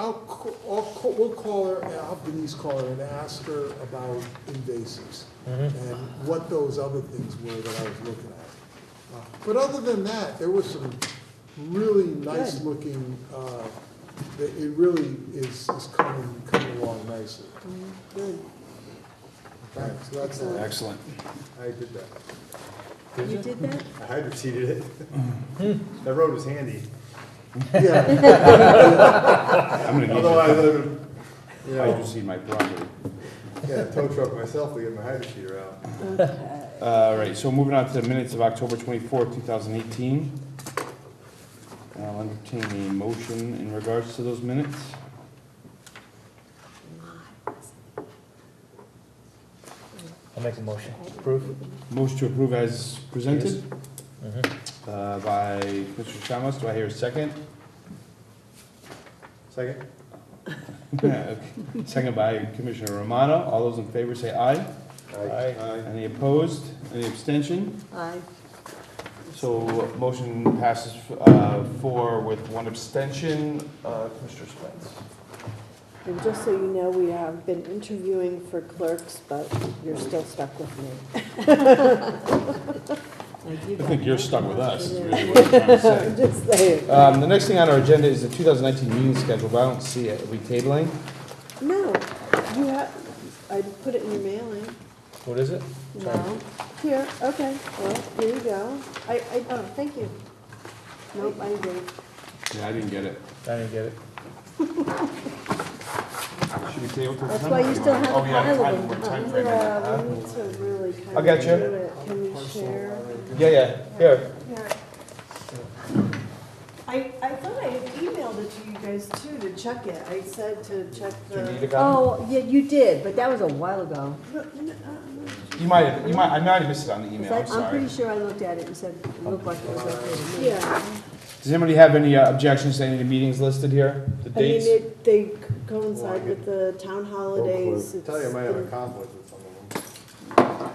we'll call her, I'll have Denise call her and ask her about invasives and what those other things were that I was looking at. But other than that, there was some really nice Good. looking, it really is coming along nicely. Good. Thanks, that's all. Excellent. I did that. You did that? I hydro seeded it. That road was handy. Yeah. I'm gonna need Although I you live, you to know, see my property. yeah, tow truck myself to get my hydro seeder out. Okay. All right, so moving on to the minutes of October 24th, 2018. I'll entertain a motion in regards to those minutes. I'll make a motion. Approve? Motion to approve as presented Mhm. by Mr. Shamas. Do I hear a second? Second? Okay. Second by Commissioner Romano. All those in favor say aye. Aye. Any opposed? Any abstention? Aye. So motion passes 4 with 1 abstention. Commissioner Spence. And just so you know, we have been interviewing for clerks, but you're still stuck with me. I think you're stuck with us, is really what I'm trying to say. I'm just saying. The next thing on our agenda is the 2019 meeting schedule, but I don't see it. Are we tabling? No, you have, I put it in your mailing. What is it? No. Here, okay, well, here you go. Oh, thank you. Nope, I didn't get it. Yeah, I didn't get it. I didn't get it. Should we table till That's why you still have a Oh, yeah, pile time- of we're them. time framing it. Yeah, we need to really kind I'll of get do you. it. Can we share? Yeah, here. I thought I had emailed it to you guys too, to check it. I said to check Do you need the. a copy? Oh, yeah, you did, but that was a while ago. I might have missed it on the email, I'm 'Cause I'm pretty sorry. sure I looked at it and said, it looked like it was okay to me. Yeah, Does anybody have any objections to any of the meetings listed here, the I mean, dates? they coincide with the town holidays. Tell you, I might have a It's conflict with some of them.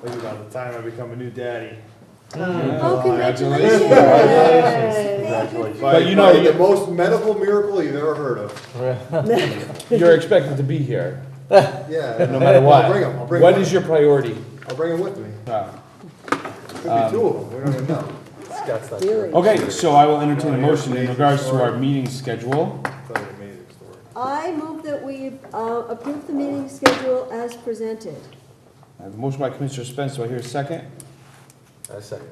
Maybe about the time I become a new daddy. Oh, Congratulations. Congratulations. But you know, The most medical miracle you've ever heard of. you're expected to be here, Yeah. no matter what. I'll bring him, What is your priority? I'll bring him with me. Uh, Could be two of them, we don't even know. Scott's not Really? Okay, so I will entertain a motion in regards to our meeting schedule. Tell you an amazing story. I move that we approve the meeting schedule as presented. I have a motion by Commissioner Spence, do I hear a second? A second.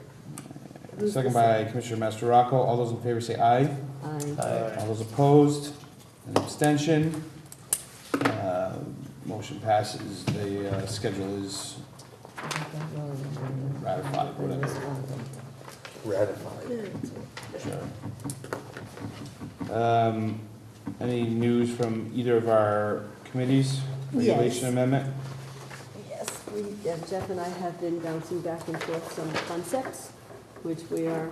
Second by Commissioner Masterocco. All those in favor say aye. Aye. All those opposed, an abstention. Motion passes, the schedule is ratified, whatever. Ratified. Sure. Any news from either of our committees? Regulation Yes. amendment? Yes, Jeff and I have been bouncing back and forth some concepts, which we are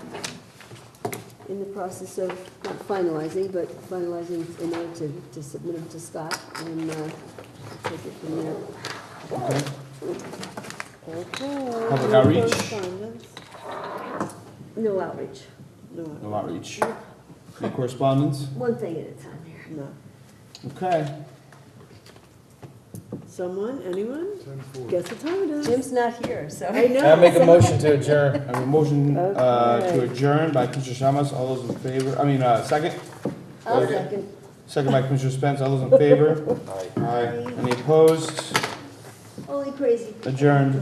in the process of not finalizing, but finalizing in order to submit them to Scott and take it from there. Okay. Public outreach? Correspondence? No outreach, No outreach. No correspondence? one thing at a time here. No. Okay. Someone, anyone? 10-4. Guess what time it is? Jim's not here, so. I know. I make a motion to adjourn. I have a motion to Okay. adjourn by Commissioner Shamas. All those in favor, second? I'll second. Second by Commissioner Spence. All those in favor? Aye. Any opposed? Only crazy. Adjourned.